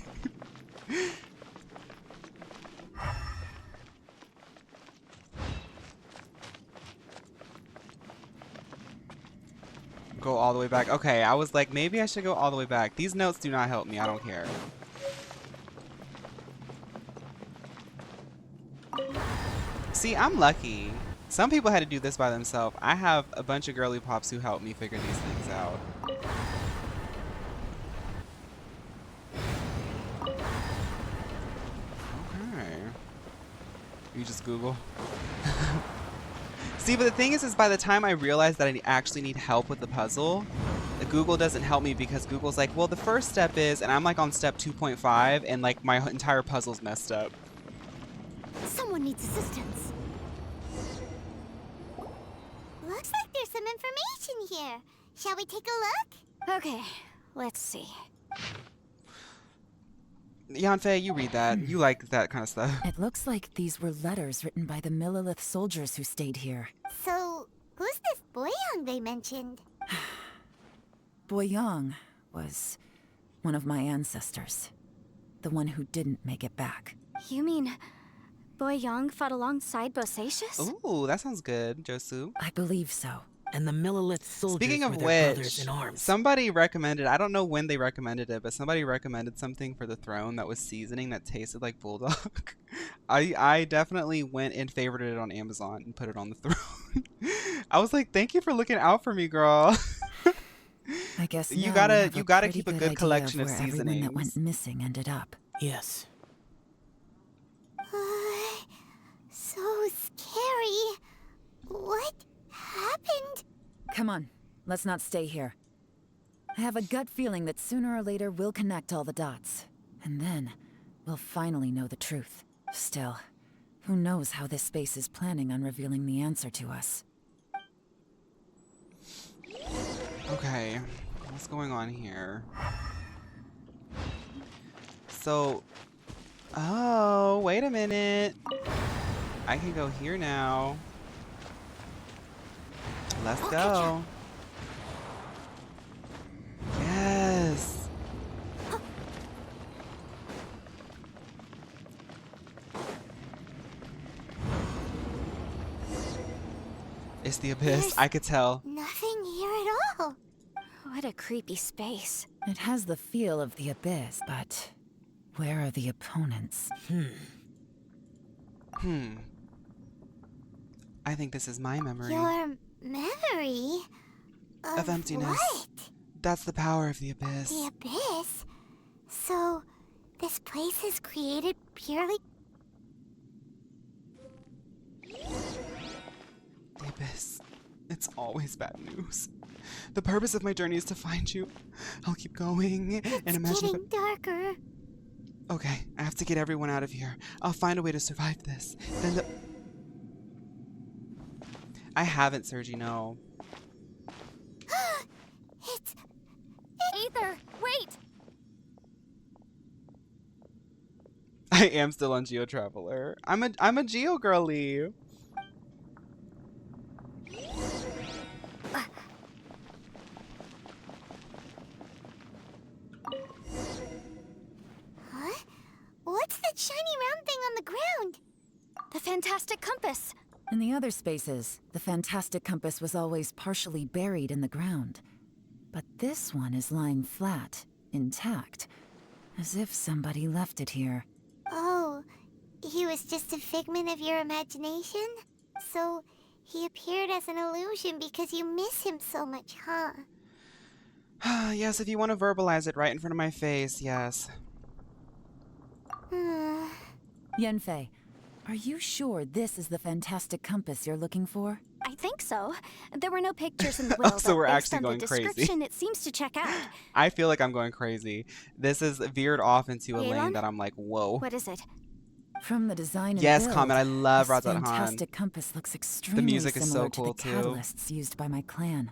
Go all the way back. Okay, I was like, maybe I should go all the way back. These notes do not help me. I don't care. See, I'm lucky. Some people had to do this by themselves. I have a bunch of girly pops who helped me figure these things out. Okay. You just Google. See, but the thing is by the time I realize that I actually need help with the puzzle, Google doesn't help me because Google's like, well, the first step is, and I'm like on step 2.5, and like my entire puzzle's messed up. Someone needs assistance. Looks like there's some information here. Shall we take a look? Okay, let's see. Yanfei, you read that. You like that kind of stuff. It looks like these were letters written by the Millilith soldiers who stayed here. So, who's this Boyang they mentioned? Boyang was one of my ancestors. The one who didn't make it back. You mean Boyang fought alongside Bosacius? Ooh, that sounds good, Josu. I believe so. And the Millilith soldiers Speaking were of their brothers which, in arms. somebody recommended, I don't know when they recommended it, but somebody recommended something for the throne that was seasoning that tasted like bulldog. I definitely went and favorited it on Amazon and put it on the throne. I was like, thank you for looking out for me, girl. I guess you now gotta we have keep a pretty good idea collection of where everyone seasonings. that went missing ended up. Yes. So scary. What happened? Come on, let's not stay here. I have a gut feeling that sooner or later we'll connect all the dots. And then, we'll finally know the truth. Still, who knows how this space is planning on revealing the answer to us. Okay, what's going on here? So, oh, wait a minute. I can go here now. Let's go. Yes. It's the abyss. I could tell. Nothing here at all. What a creepy space. It has the feel of the abyss, but where are the opponents? I think this is my memory. Your memory? Of emptiness. What? That's the power of the abyss. The abyss? So, this place is created purely... The abyss. It's always bad news. The purpose of my journey is to find you. I'll keep going and imagine. It's getting darker. Okay, I have to get everyone out of here. I'll find a way to survive this. Then the... I haven't, Sergi, no. It's... Aether, wait! I am still on Geo Traveler. I'm a Geo girly. Huh? What's that shiny round thing on the ground? The fantastic compass! In the other spaces, the fantastic compass was always partially buried in the ground. But this one is lying flat, intact, as if somebody left it here. Oh, he was just a figment of your imagination? So, he appeared as an illusion because you miss him so much, huh? Yes, if you want to verbalize it right in front of my face, yes. Yanfei, are you sure this is the fantastic compass you're looking for? I think so. There were no pictures in the will, So we're but actually based on going the crazy. description, it seems to check out. I feel like I'm going crazy. This is veered off into a lane Yelan? that I'm like, whoa. What is it? From the design and Yes, build, comment. I love this Razat Han. fantastic compass looks extremely music is similar so cool, to the too. catalysts used by my clan.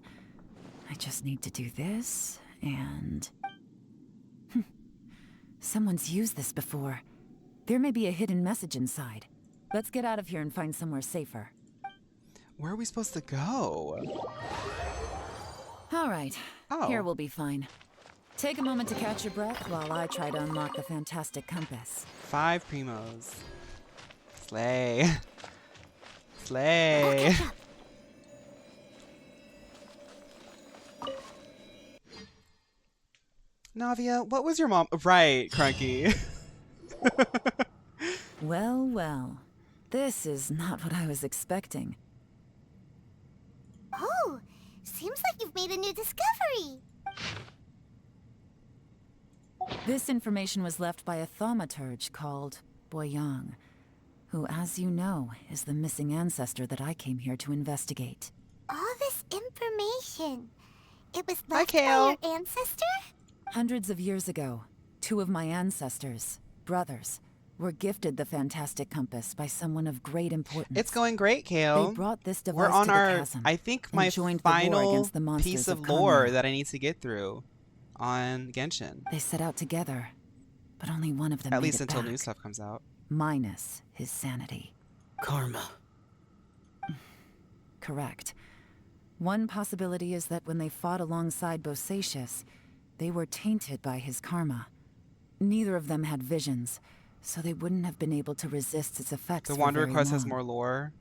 I just need to do this, and... Someone's used this before. There may be a hidden message inside. Let's get out of here and find somewhere safer. Where are we supposed to go? All right. Oh. Here we'll be fine. Take a moment to catch your breath while I try to unlock the fantastic compass. 5 primos. Slay. Slay. Navia, what was your mom? Right, Crunky. Well, well. This is not what I was expecting. Oh, seems like you've made a new discovery. This information was left by a thaumaturge called Boyang, who, as you know, is the missing ancestor that I came here to investigate. All this information. It was Hi, left by Kale. your ancestor? Hundreds of years ago, 2 of my ancestors, brothers, were gifted the fantastic compass by someone of great importance. It's going great, Kale. They brought this device We're on to the our, chasm I think, and my joined the war final against the monsters piece of of lore Kanya. that I need to get through on Genshin. They set out together, but only one of them At made least it until back, new stuff comes out. minus his sanity. Karma. Correct. One possibility is that when they fought alongside Bosacius, they were tainted by his karma. Neither of them had visions, so they wouldn't have been able to resist its effects The for Wanderer very Quest has long. more lore.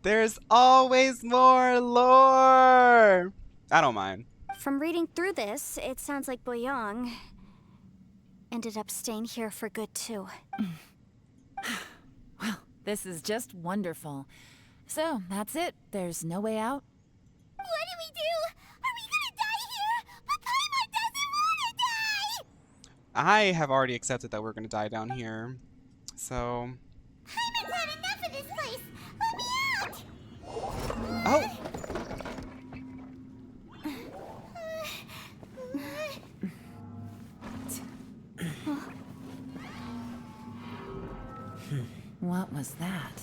There's always more lore! I don't mind. From reading through this, it sounds like Boyang ended up staying here for good too. Well, this is just wonderful. So, that's it. There's no way out. What do we do? Are we gonna die here? But Paimon doesn't wanna die! I have already accepted that we're going to die down here. So... Paimon's had enough of this place! Let me out! Oh! What was that?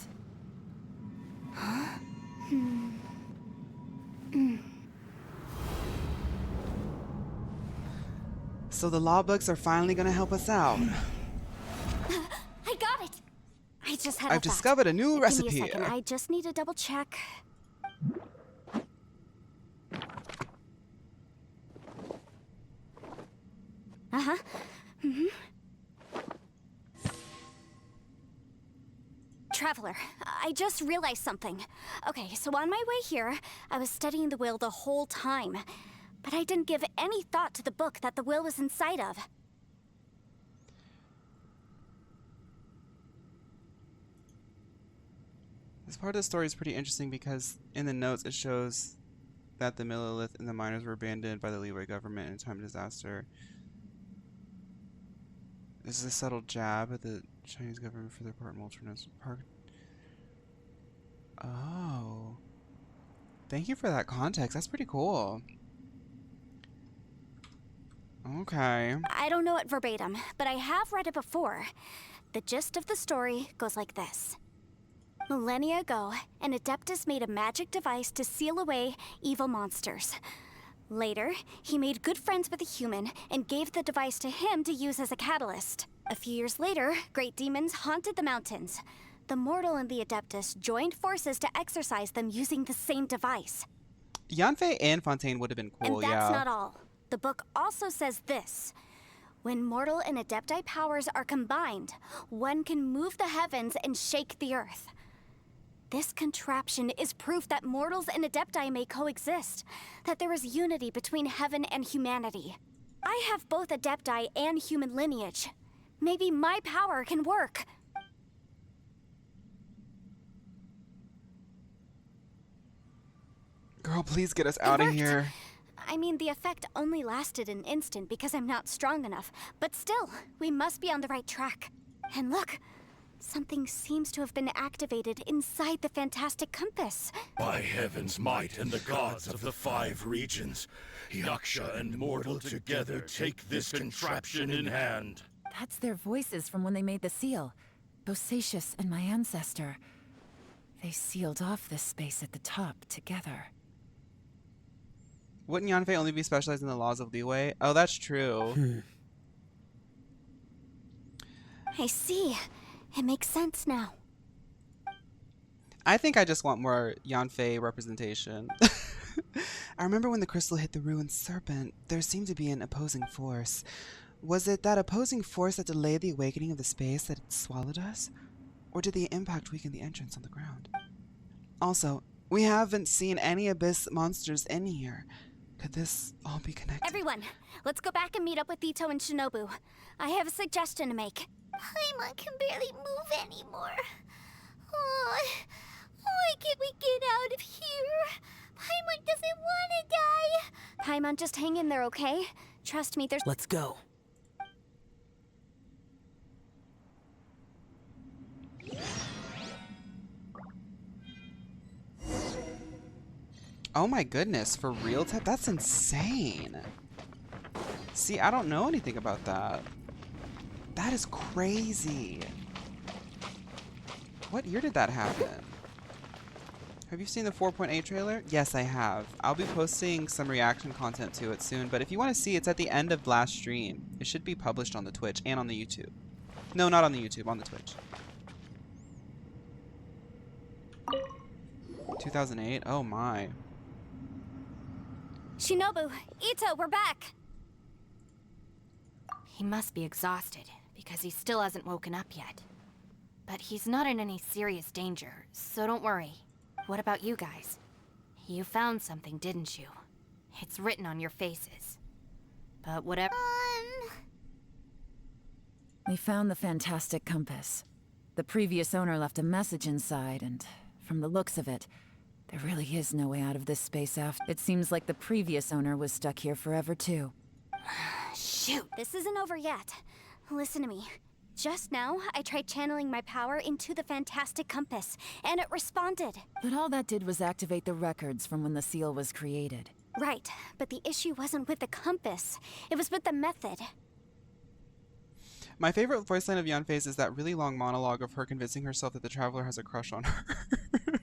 So the law books are finally gonna help us out. I got it! I just had a I've thought. discovered a new Give recipe. me a second. I just need to double check. Uh-huh. Traveler, I just realized something. Okay, so on my way here, I was studying the will the whole time. But I didn't give any thought to the book that the will was inside of. This part of the story is pretty interesting because in the notes it shows that the Millilith and the miners were abandoned by the Leeway government in a time of disaster. This is a subtle jab at the Chinese government for their part in wilderness park. Oh. Thank you for that context. That's pretty cool. Okay. I don't know it verbatim, but I have read it before. The gist of the story goes like this. Millennia ago, an Adeptus made a magic device to seal away evil monsters. Later, he made good friends with a human and gave the device to him to use as a catalyst. A few years later, great demons haunted the mountains. The mortal and the Adeptus joined forces to exorcise them using the same device. Yanfei and Fontaine would have been cool, And that's yeah. not all. The book also says this. When mortal and Adepti powers are combined, one can move the heavens and shake the earth. This contraption is proof that mortals and Adepti may coexist, that there is unity between heaven and humanity. I have both Adepti and human lineage. Maybe my power can work. Girl, please get us out of worked. here. I mean, the effect only lasted an instant because I'm not strong enough, but still, we must be on the right track. And look, something seems to have been activated inside the fantastic compass. By heaven's might and the gods of the 5 regions, Yaksha and mortal together take this contraption in hand. That's their voices from when they made the seal. Bosacius and my ancestor. They sealed off this space at the top together. Wouldn't Yanfei only be specialized in the laws of leeway? Oh, that's true. I see. It makes sense now. I think I just want more Yanfei representation. I remember when the crystal hit the ruined serpent, there seemed to be an opposing force. Was it that opposing force that delayed the awakening of the space that had swallowed us? Or did the impact weaken the entrance on the ground? Also, we haven't seen any abyss monsters in here. Could this all be connected? Everyone, let's go back and meet up with Ito and Shinobu. I have a suggestion to make. Paimon can barely move anymore. Oh, why can't we get out of here? Paimon doesn't want to die. Paimon, just hang in there, okay? Trust me, there's... Let's go. Oh my goodness, for real, Tep? That's insane. See, I don't know anything about that. That is crazy. What year did that happen? Have you seen the 4.8 trailer? Yes, I have. I'll be posting some reaction content to it soon, but if you want to see, it's at the end of last stream. It should be published on the Twitch and on the YouTube. No, not on the YouTube, on the Twitch. 2008? Oh my. Shinobu, Ito, we're back! He must be exhausted, because he still hasn't woken up yet. But he's not in any serious danger, so don't worry. What about you guys? You found something, didn't you? It's written on your faces. But whatever... We found the fantastic compass. The previous owner left a message inside, and from the looks of it, there really is no way out of this space after. It seems like the previous owner was stuck here forever, too. Shoot, this isn't over yet. Listen to me. Just now, I tried channeling my power into the fantastic compass, and it responded. But all that did was activate the records from when the seal was created. Right, but the issue wasn't with the compass. It was with the method. My favorite voice line of Yanfei's is that really long monologue of her convincing herself that the traveler has a crush on her.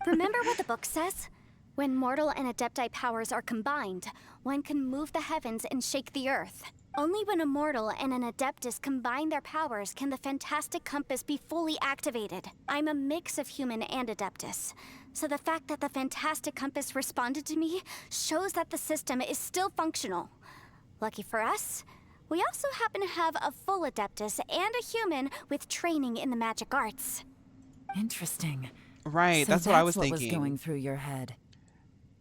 Remember what the book says? When mortal and adepti powers are combined, one can move the heavens and shake the earth. Only when a mortal and an adeptus combine their powers can the fantastic compass be fully activated. I'm a mix of human and adeptus, so the fact that the fantastic compass responded to me shows that the system is still functional. Lucky for us, we also happen to have a full adeptus and a human with training in the magic arts. Interesting. Right, So that's what I was what thinking. was going through your head.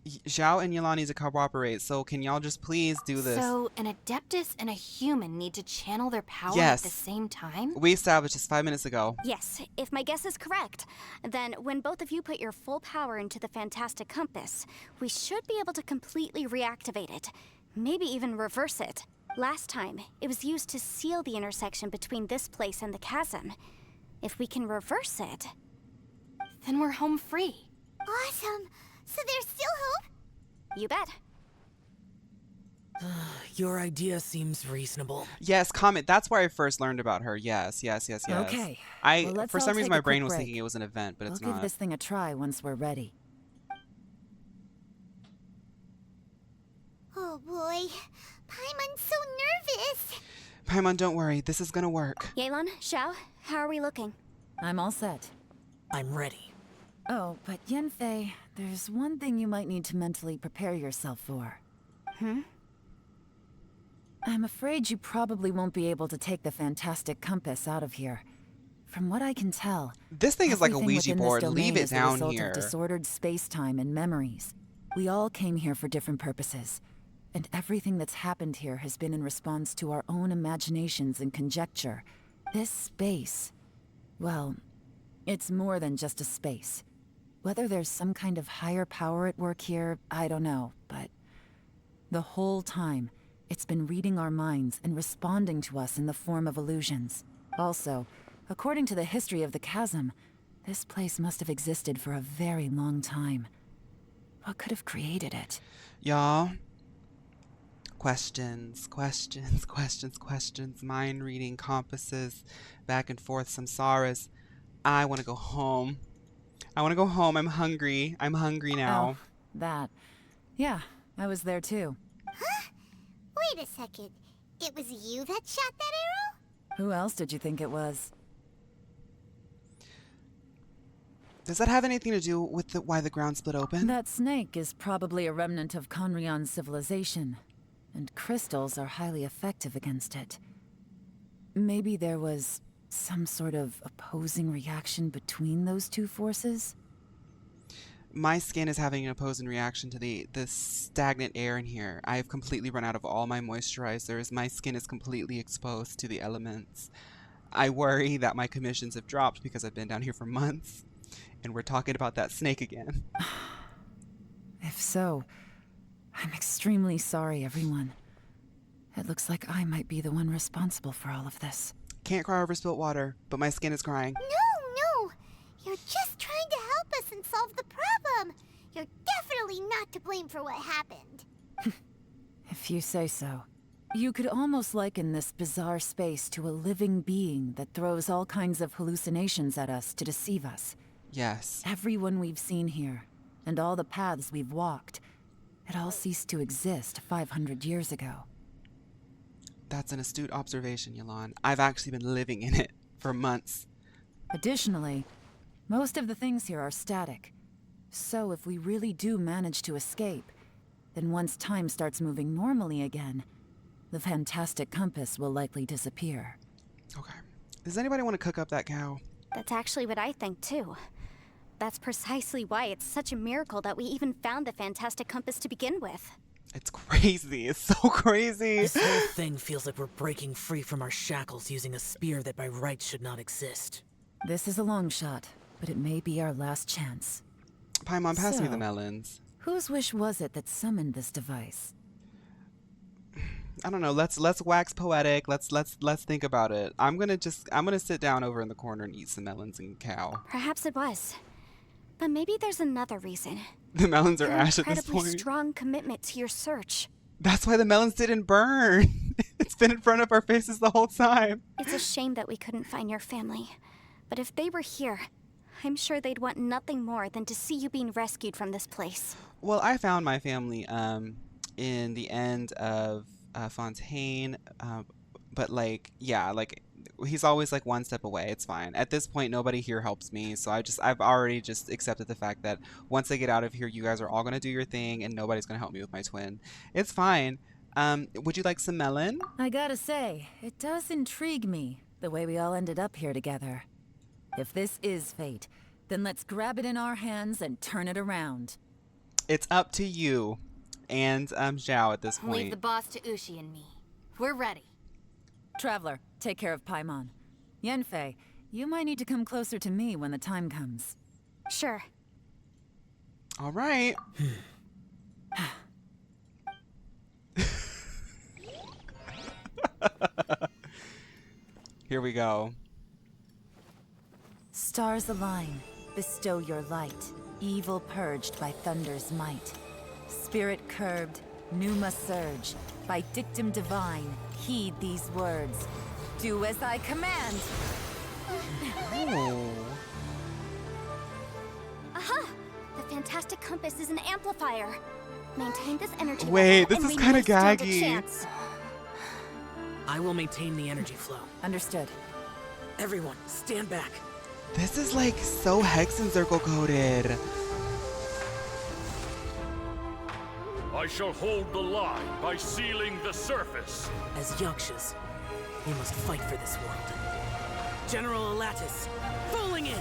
Xiao and Yelan need to cooperate, so can y'all just please do this? So, an adeptus and a human need to channel their power Yes. at the same time? We established this 5 minutes ago. Yes, if my guess is correct, then when both of you put your full power into the fantastic compass, we should be able to completely reactivate it. Maybe even reverse it. Last time, it was used to seal the intersection between this place and the chasm. If we can reverse it, then we're home free. Awesome. So there's still hope? You bet. Your idea seems reasonable. Yes, Comet, that's where I first learned about her. Yes. Okay. I, Well, let's for all some reason, take my a brain quick was break. thinking it was an event, but We'll it's give not. this thing a try once we're ready. Oh boy. Paimon's so nervous. Paimon, don't worry. This is gonna work. Yelan, Xiao, how are we looking? I'm all set. I'm ready. Oh, but Yanfei, there's one thing you might need to mentally prepare yourself for. I'm afraid you probably won't be able to take the fantastic compass out of here. From what I can tell, This thing is like a everything Ouija within this board. domain Leave it is the down result here. of disordered space-time and memories. We all came here for different purposes, and everything that's happened here has been in response to our own imaginations and conjecture. This space, well, it's more than just a space. Whether there's some kind of higher power at work here, I don't know, but the whole time, it's been reading our minds and responding to us in the form of illusions. Also, according to the history of the chasm, this place must have existed for a very long time. What could have created it? Y'all. Questions. Mind reading, compasses, back and forth, samsaras. I want to go home. I'm hungry. I'm hungry now. Oh, that. Yeah, I was there too. Huh? Wait a second. It was you that shot that arrow? Who else did you think it was? Does that have anything to do with why the ground split open? That snake is probably a remnant of Conrion's civilization, and crystals are highly effective against it. Maybe there was some sort of opposing reaction between those two forces? My skin is having an opposing reaction to the stagnant air in here. I have completely run out of all my moisturizers. My skin is completely exposed to the elements. I worry that my commissions have dropped because I've been down here for months. And we're talking about that snake again. If so, I'm extremely sorry, everyone. It looks like I might be the one responsible for all of this. Can't cry over spilt water, but my skin is crying. No. You're just trying to help us and solve the problem. You're definitely not to blame for what happened. If you say so. You could almost liken this bizarre space to a living being that throws all kinds of hallucinations at us to deceive us. Yes. Everyone we've seen here, and all the paths we've walked, it all ceased to exist 500 years ago. That's an astute observation, Yelan. I've actually been living in it for months. Additionally, most of the things here are static. So if we really do manage to escape, then once time starts moving normally again, the fantastic compass will likely disappear. Okay. Does anybody want to cook up that cow? That's actually what I think too. That's precisely why it's such a miracle that we even found the fantastic compass to begin with. It's crazy. It's so crazy. This whole thing feels like we're breaking free from our shackles using a spear that by rights should not exist. This is a long shot, but it may be our last chance. Paimon, pass me So- the melons. Whose wish was it that summoned this device? I don't know. Let's wax poetic. Let's think about it. I'm gonna sit down over in the corner and eat some melons and cow. Perhaps it was. But maybe there's another reason. The melons are Your ash at this incredibly point. strong commitment to your search. That's why the melons didn't burn. It's been in front of our faces the whole time. It's a shame that we couldn't find your family. But if they were here, I'm sure they'd want nothing more than to see you being rescued from this place. Well, I found my family in the end of Fontaine, but like, yeah, like he's always like one step away. It's fine. At this point, nobody here helps me, so I've already just accepted the fact that once I get out of here, you guys are all gonna do your thing, and nobody's gonna help me with my twin. It's fine. Would you like some melon? I gotta say, it does intrigue me, the way we all ended up here together. If this is fate, then let's grab it in our hands and turn it around. It's up to you and Xiao at this Leave the point. boss to Ushi and me. We're ready. Traveler, take care of Paimon. Yanfei, you might need to come closer to me when the time comes. Sure. All right. Here we go. Stars align, bestow your light, evil purged by thunder's might. Spirit curbed, pneuma surge, by dictum divine, heed these words. Do as I command! Oh. Aha! The fantastic compass is an amplifier. Maintain this energy Wait, level this and is we kinda may stand a gaggy. chance. I will maintain the energy flow. Understood. Everyone, stand back. This is like so hex and circle coded. I shall hold the line by sealing the surface. As Yakshas, we must fight for this world. General Elatus, falling in!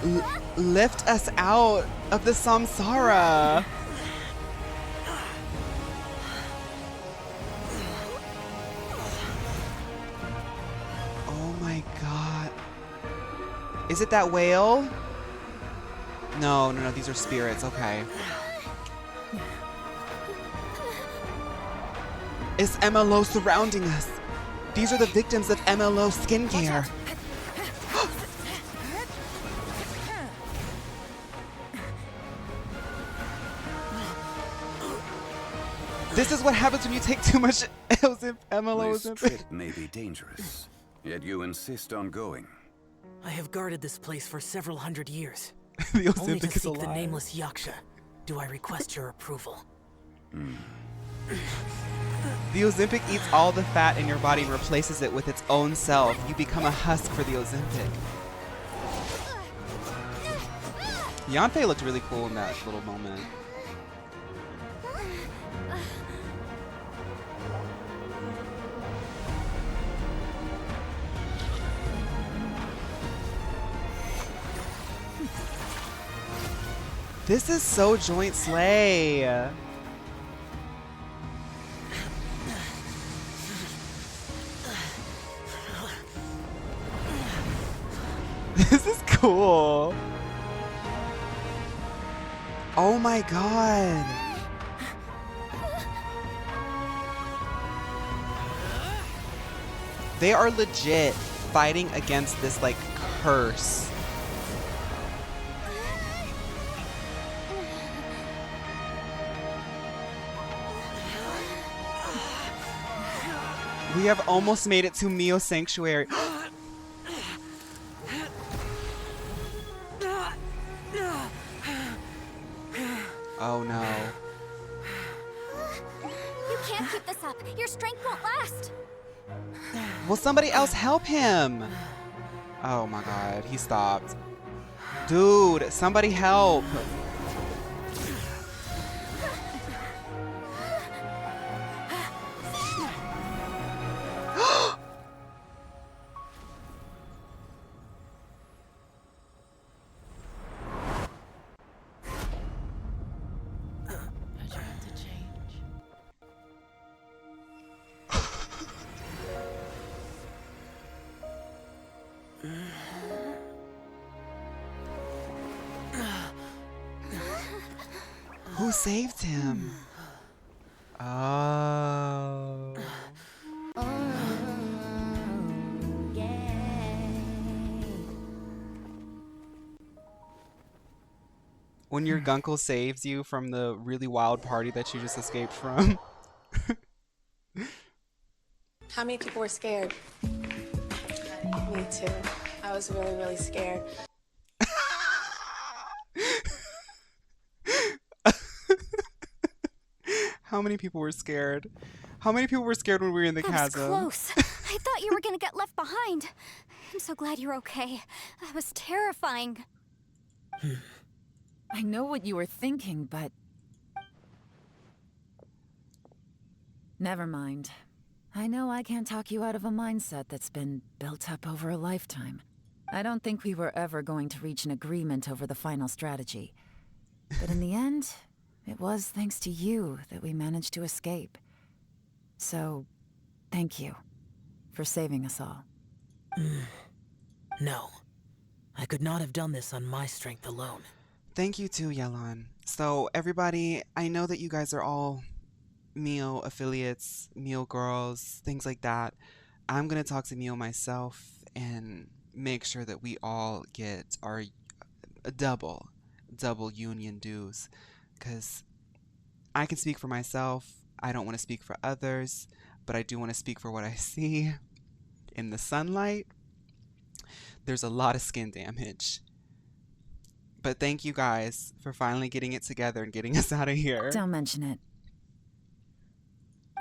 Ooh. Lift us out of the samsara. Oh my god. Is it that whale? No, these are spirits, okay. Is MLO surrounding us? These are the victims of MLO skincare. This is what happens when you take too much MLO. This trip may be dangerous, yet you insist on going. I have guarded this place for several hundred years. The Only to Ozempic is seek the alive. nameless Yaksha do I request your approval. The Ozempic eats all the fat in your body and replaces it with its own self. You become a husk for the Ozempic. Yanfei looked really cool in that little moment. This is so joint slay. This is cool. Oh my god. They are legit fighting against this like curse. We have almost made it to Mio Sanctuary. Oh no. You can't keep this up. Your strength won't last. Will somebody else help him? Oh my god, he stopped. Dude, somebody help. Who saved him? Oh. When your gunkle saves you from the really wild party that you just escaped from. How many people were scared? Me too. I was really, really scared. How many people were scared? How many people were scared when we were in the That was chasm? close. I thought you were gonna get left behind. I'm so glad you're okay. That was terrifying. I know what you were thinking, but... Never mind. I know I can't talk you out of a mindset that's been built up over a lifetime. I don't think we were ever going to reach an agreement over the final strategy. But in the end, it was thanks to you that we managed to escape. So, thank you for saving us all. No. I could not have done this on my strength alone. Thank you too, Yelan. So, everybody, I know that you guys are all Mio affiliates, Mio girls, things like that. I'm going to talk to Mio myself and make sure that we all get our double union dues. Because I can speak for myself. I don't want to speak for others, but I do want to speak for what I see in the sunlight. There's a lot of skin damage. But thank you guys for finally getting it together and getting us out of here. Don't mention it.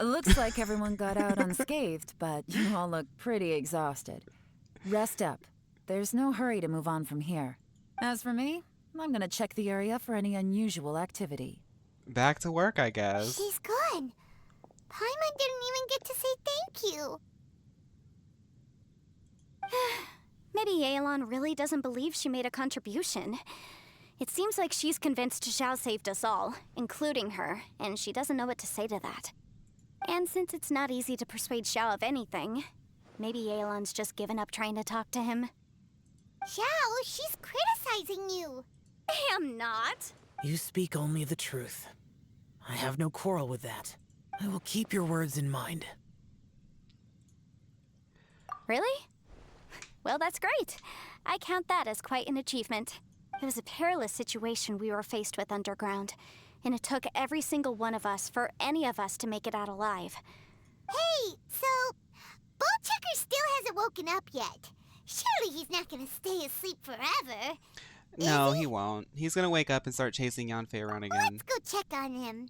It looks like everyone got out unscathed, but you all look pretty exhausted. Rest up. There's no hurry to move on from here. As for me, I'm gonna check the area for any unusual activity. Back to work, I guess. She's gone. Paimon didn't even get to say thank you. Maybe Yelan really doesn't believe she made a contribution. It seems like she's convinced Xiao saved us all, including her, and she doesn't know what to say to that. And since it's not easy to persuade Xiao of anything, maybe Yelan's just given up trying to talk to him. Xiao, she's criticizing you. I am not. You speak only the truth. I have no quarrel with that. I will keep your words in mind. Really? Well, that's great. I count that as quite an achievement. It was a perilous situation we were faced with underground, and it took every single one of us for any of us to make it out alive. Hey, so Bullchecker still hasn't woken up yet. Surely he's not gonna stay asleep forever. No, he won't. He's gonna wake up and start chasing Yanfei around again. Let's go check on him.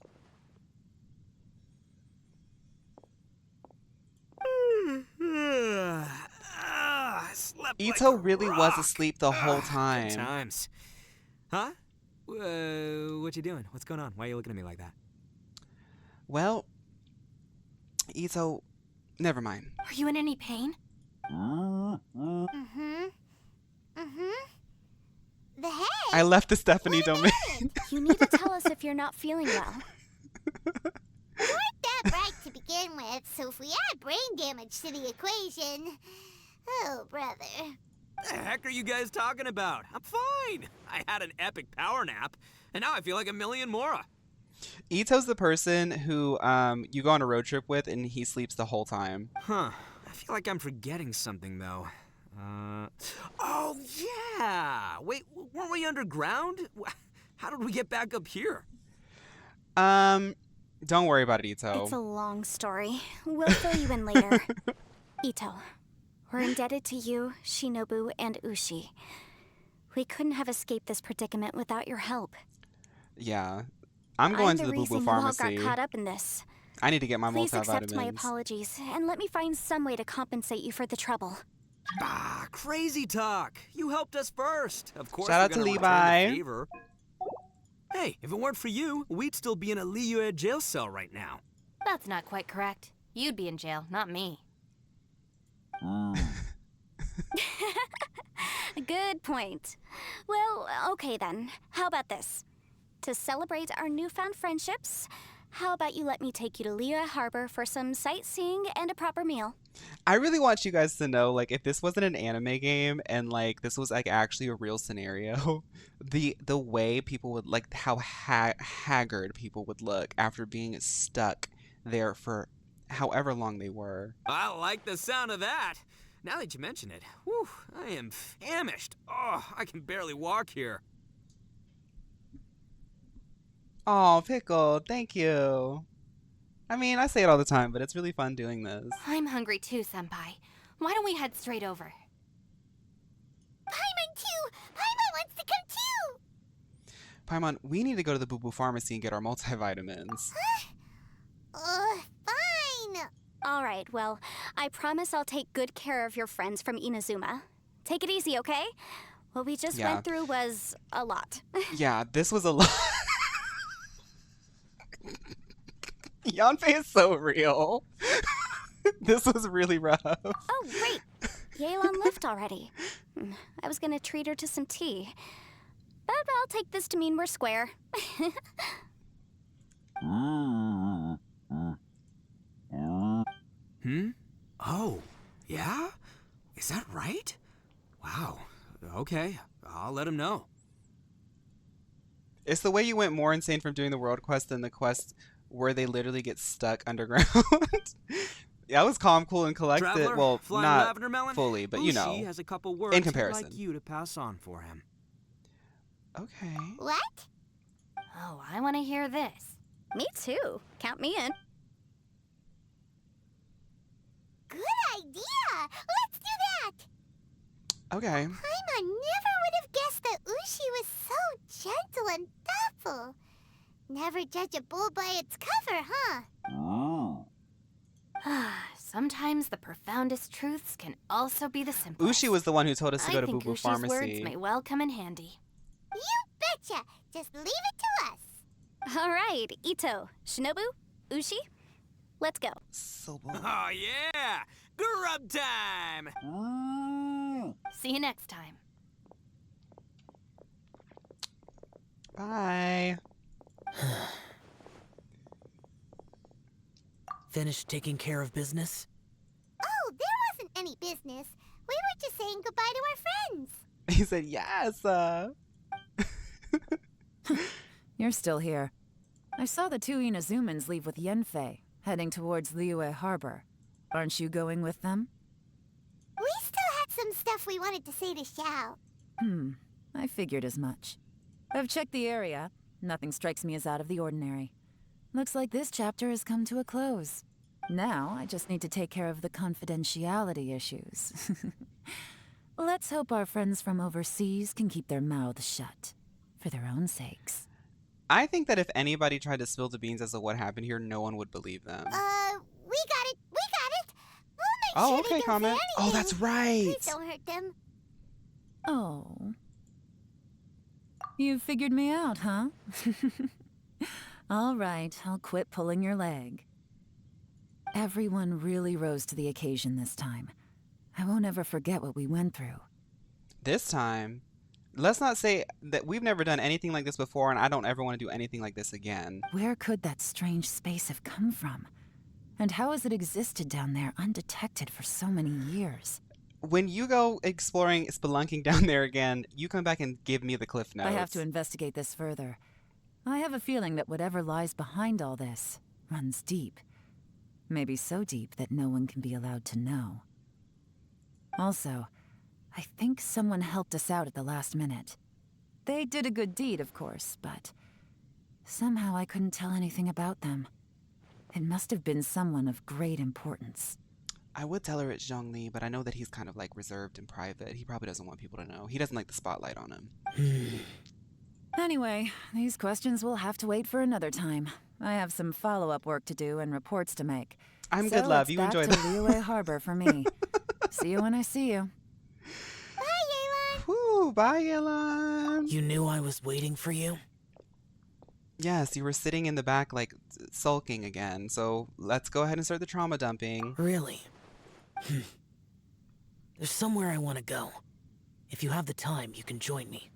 Ito really was asleep the whole time. Good times. Huh? What you doing? What's going on? Why are you looking at me like that? Well, Ito, never mind. Are you in any pain? The head? I left the Stephanie domain. You need to tell us if you're not feeling well. You weren't that bright to begin with, so if we add brain damage to the equation... Oh, brother. What the heck are you guys talking about? I'm fine. I had an epic power nap, and now I feel like a million more. Ito's the person who you go on a road trip with and he sleeps the whole time. Huh. I feel like I'm forgetting something, though. Oh, yeah! Wait, weren't we underground? How did we get back up here? Don't worry about it, Ito. It's a long story. We'll fill you in later. Ito, we're indebted to you, Shinobu, and Ushi. We couldn't have escaped this predicament without your help. Yeah. I'm going to the Boo Boo Pharmacy. I'm the reason you all got caught up in this. I need to get my multivitamins. Please accept my apologies, and let me find some way to compensate you for the trouble. Ah, crazy talk. You helped us first. Of course, Shout out to Levi. Hey, if it weren't for you, we'd still be in a Liyue jail cell right now. That's not quite correct. You'd be in jail, not me. Good point. Well, okay then. How about this? To celebrate our newfound friendships, how about you let me take you to Liyue Harbor for some sightseeing and a proper meal? I really want you guys to know, like, if this wasn't an anime game and, like, this was, like, actually a real scenario, the way people would, like, how haggard people would look after being stuck there for however long they were. I like the sound of that. Now that you mention it, whew, I am famished. Oh, I can barely walk here. Oh, Pickle, thank you. I mean, I say it all the time, but it's really fun doing this. I'm hungry too, Senpai. Why don't we head straight over? Paimon too! Paimon wants to come too! Paimon, we need to go to the Boo Boo Pharmacy and get our multivitamins. Fine! Alright, well, I promise I'll take good care of your friends from Inazuma. Take it easy, okay? What we just went through was a lot. Yeah, this was a lot. Yanfei is so real. This was really rough. Oh, great! Yelan left already. I was gonna treat her to some tea. But I'll take this to mean we're square. Oh, yeah? Is that right? Wow. Okay, I'll let him know. It's the way you went more insane from doing the world quest than the quest where they literally get stuck underground. Yeah, I was calm, cool, and collected. Traveler, Well, Flying not Lavender Melon, fully, but you know, Ushi has a couple words in comparison. he'd like you to pass on for him. Okay. What? Oh, I want to hear this. Me too. Count me in. Good idea! Let's do that! Okay. Paimon never would have guessed that Ushi was so gentle and thoughtful. Never judge a bull by its cover, huh? Sometimes the profoundest truths can also be the simplest. Ushi was the one who told us to go to Boo I think Boo Ushi's Pharmacy. words may well come in handy. You betcha! Just leave it to us. Alright, Ito, Shinobu, Ushi, let's go. So Oh, yeah! Grub time! See you next time. Bye. Finished taking care of business? Oh, there wasn't any business. We were just saying goodbye to our friends. He said yes. You're still here. I saw the two Inazumans leave with Yanfei, heading towards Liyue Harbor. Aren't you going with them? We still had some stuff we wanted to say to Xiao. I figured as much. I've checked the area. Nothing strikes me as out of the ordinary. Looks like this chapter has come to a close. Now, I just need to take care of the confidentiality issues. Let's hope our friends from overseas can keep their mouths shut. For their own sakes. I think that if anybody tried to spill the beans as to what happened here, no one would believe them. We got it. We got it. We'll make Oh, sure okay, they don't comment. say Oh, anything. that's right. Please don't hurt them. Oh. You figured me out, huh? All right, I'll quit pulling your leg. Everyone really rose to the occasion this time. I won't ever forget what we went through. This time, let's not say that we've never done anything like this before, and I don't ever want to do anything like this again. Where could that strange space have come from? And how has it existed down there undetected for so many years? When you go exploring, spelunking down there again, you come back and give me the cliff notes. I have to investigate this further. I have a feeling that whatever lies behind all this runs deep. Maybe so deep that no one can be allowed to know. Also, I think someone helped us out at the last minute. They did a good deed, of course, but somehow I couldn't tell anything about them. It must have been someone of great importance. I would tell her it's Zhongli, but I know that he's kind of like reserved and private. He probably doesn't want people to know. He doesn't like the spotlight on him. Anyway, these questions will have to wait for another time. I have some follow-up work to do and reports to make. I'm So good, love. it's You back enjoy to that. Liyue Harbor for me. See you when I see you. Bye, Yelan. Woo, bye, Elan. You knew I was waiting for you? Yes, you were sitting in the back, like, sulking again. So let's go ahead and start the trauma dumping. Really? There's somewhere I want to go. If you have the time, you can join me.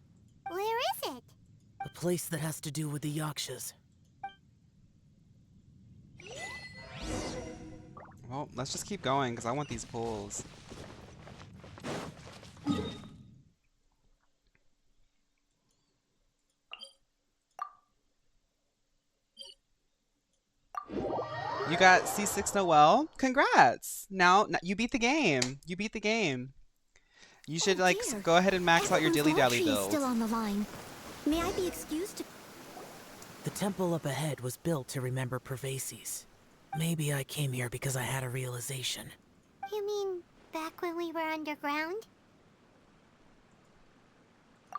Where is it? A place that has to do with the Yakshas. Well, let's just keep going, because I want these pulls. You got C6 Noel. Congrats. Now you beat the game. You beat the game. You should Oh, like dear. go ahead and max out your Everyone's dilly dally laundry is build. still on the line. May I be excused? The temple up ahead was built to remember Pervases. Maybe I came here because I had a realization. You mean back when we were underground?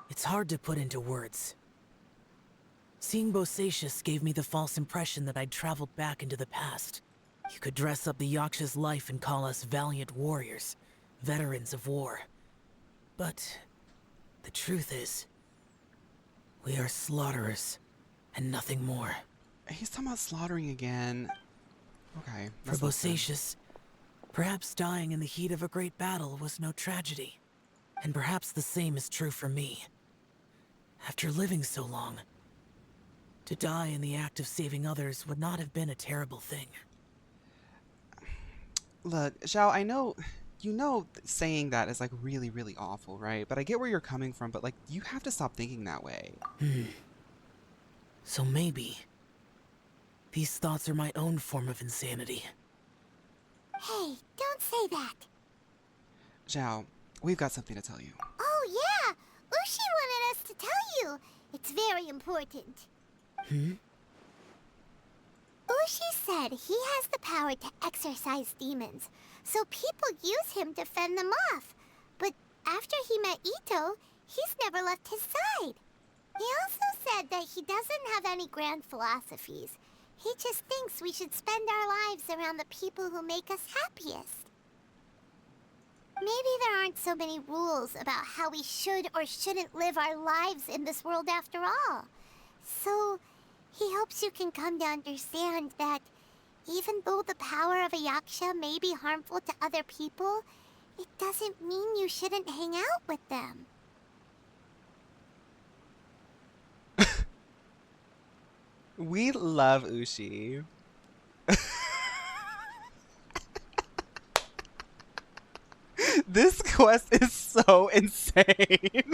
It's hard to put into words. Seeing Bosacius gave me the false impression that I'd traveled back into the past. You could dress up the Yaksha's life and call us valiant warriors, veterans of war. But the truth is, we are slaughterers, and nothing more. He's talking about slaughtering again. Okay. For Bosacius, perhaps dying in the heat of a great battle was no tragedy. And perhaps the same is true for me. After living so long, to die in the act of saving others would not have been a terrible thing. Look, Xiao, I know, saying that is like really, really awful, right? But I get where you're coming from, but like, you have to stop thinking that way. So maybe these thoughts are my own form of insanity. Hey, don't say that. Xiao, we've got something to tell you. Oh yeah, Ushi wanted us to tell you. It's very important. Ushi said he has the power to exorcise demons, so people use him to fend them off. But after he met Ito, he's never left his side. He also said that he doesn't have any grand philosophies. He just thinks we should spend our lives around the people who make us happiest. Maybe there aren't so many rules about how we should or shouldn't live our lives in this world after all. So, he hopes you can come to understand that even though the power of a Yaksha may be harmful to other people, it doesn't mean you shouldn't hang out with them. We love Ushi. This quest is so insane. Yep,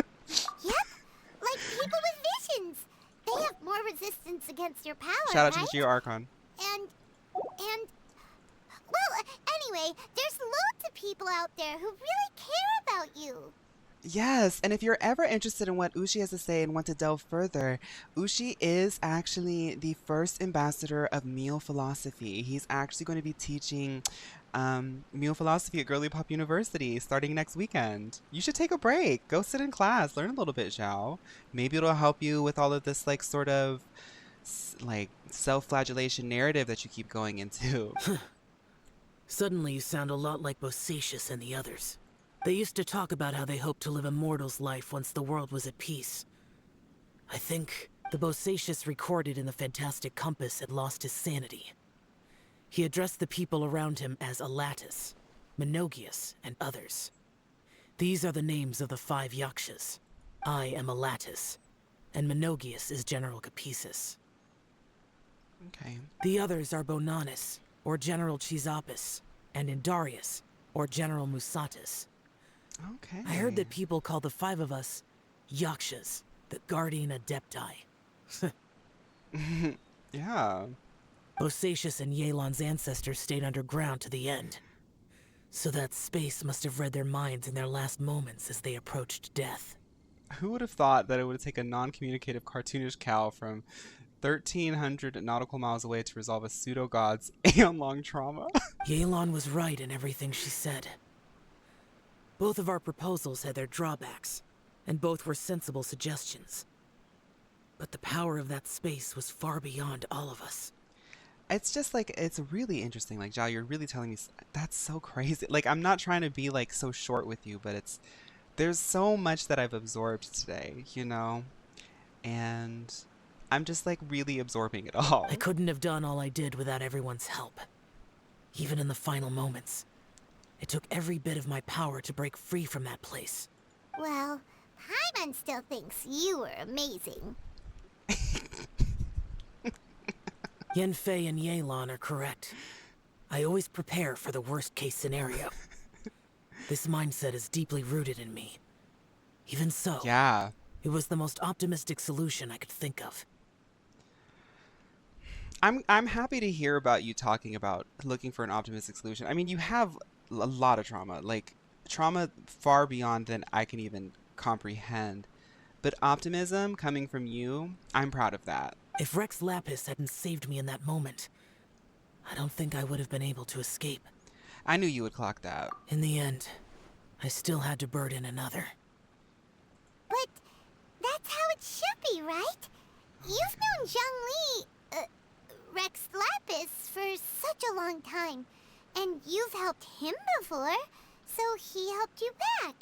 like people with visions. They have more resistance against your power, Shout out to right? the Geo Archon. And, well, anyway, there's loads of people out there who really care about you. Yes, and if you're ever interested in what Ushi has to say and want to delve further, Ushi is actually the first ambassador of meal philosophy. He's actually going to be teaching meal philosophy at Girly Pop University starting next weekend. You should take a break. Go sit in class. Learn a little bit, Xiao. Maybe it'll help you with all of this, like, sort of, like, self-flagellation narrative that you keep going into. Suddenly you sound a lot like Bosacius and the others. They used to talk about how they hoped to live a mortal's life once the world was at peace. I think the Bosacius recorded in the Fantastic Compass had lost his sanity. He addressed the people around him as Alatus, Menogius, and others. These are the names of the 5 Yakshas. I am Alatus, and Menogius is General Capisis. Okay. The others are Bonanis, or General Chisapis, and Indarius, or General Musatis. Okay. I heard that people call the 5 of us Yakshas, the Guardian Adepti. Yeah. Bosacius and Yelan's ancestors stayed underground to the end. So that space must have read their minds in their last moments as they approached death. Who would have thought that it would take a non-communicative cartoonish cow from 1,300 nautical miles away to resolve a pseudo-god's aeon-long trauma? Yelan was right in everything she said. Both of our proposals had their drawbacks, and both were sensible suggestions. But the power of that space was far beyond all of us. It's just like, it's really interesting. Like, Zhao, you're really telling me, that's so crazy. Like, I'm not trying to be like so short with you, but there's so much that I've absorbed today, you know? And I'm just like really absorbing it all. I couldn't have done all I did without everyone's help. Even in the final moments. It took every bit of my power to break free from that place. Well, Paimon still thinks you were amazing. Yanfei and Yelan are correct. I always prepare for the worst-case scenario. This mindset is deeply rooted in me. Even so, yeah, it was the most optimistic solution I could think of. I'm happy to hear about you talking about looking for an optimistic solution. I mean, you have a lot of trauma, like trauma far beyond than I can even comprehend. But optimism coming from you, I'm proud of that. If Rex Lapis hadn't saved me in that moment, I don't think I would have been able to escape. I knew you would clock that. In the end, I still had to burden another. But that's how it should be, right? You've known Zhang Li, Rex Lapis, for such a long time. And you've helped him before, so he helped you back.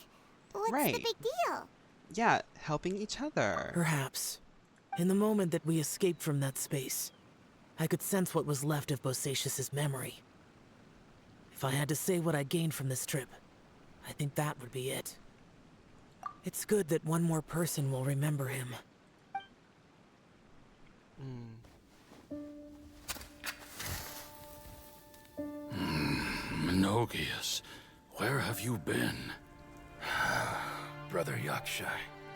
What's the Right. big deal? Yeah, helping each other. Perhaps. In the moment that we escaped from that space, I could sense what was left of Bosacius's memory. If I had to say what I gained from this trip, I think that would be it. It's good that one more person will remember him. Menogius, where have you been? Brother Yaksha,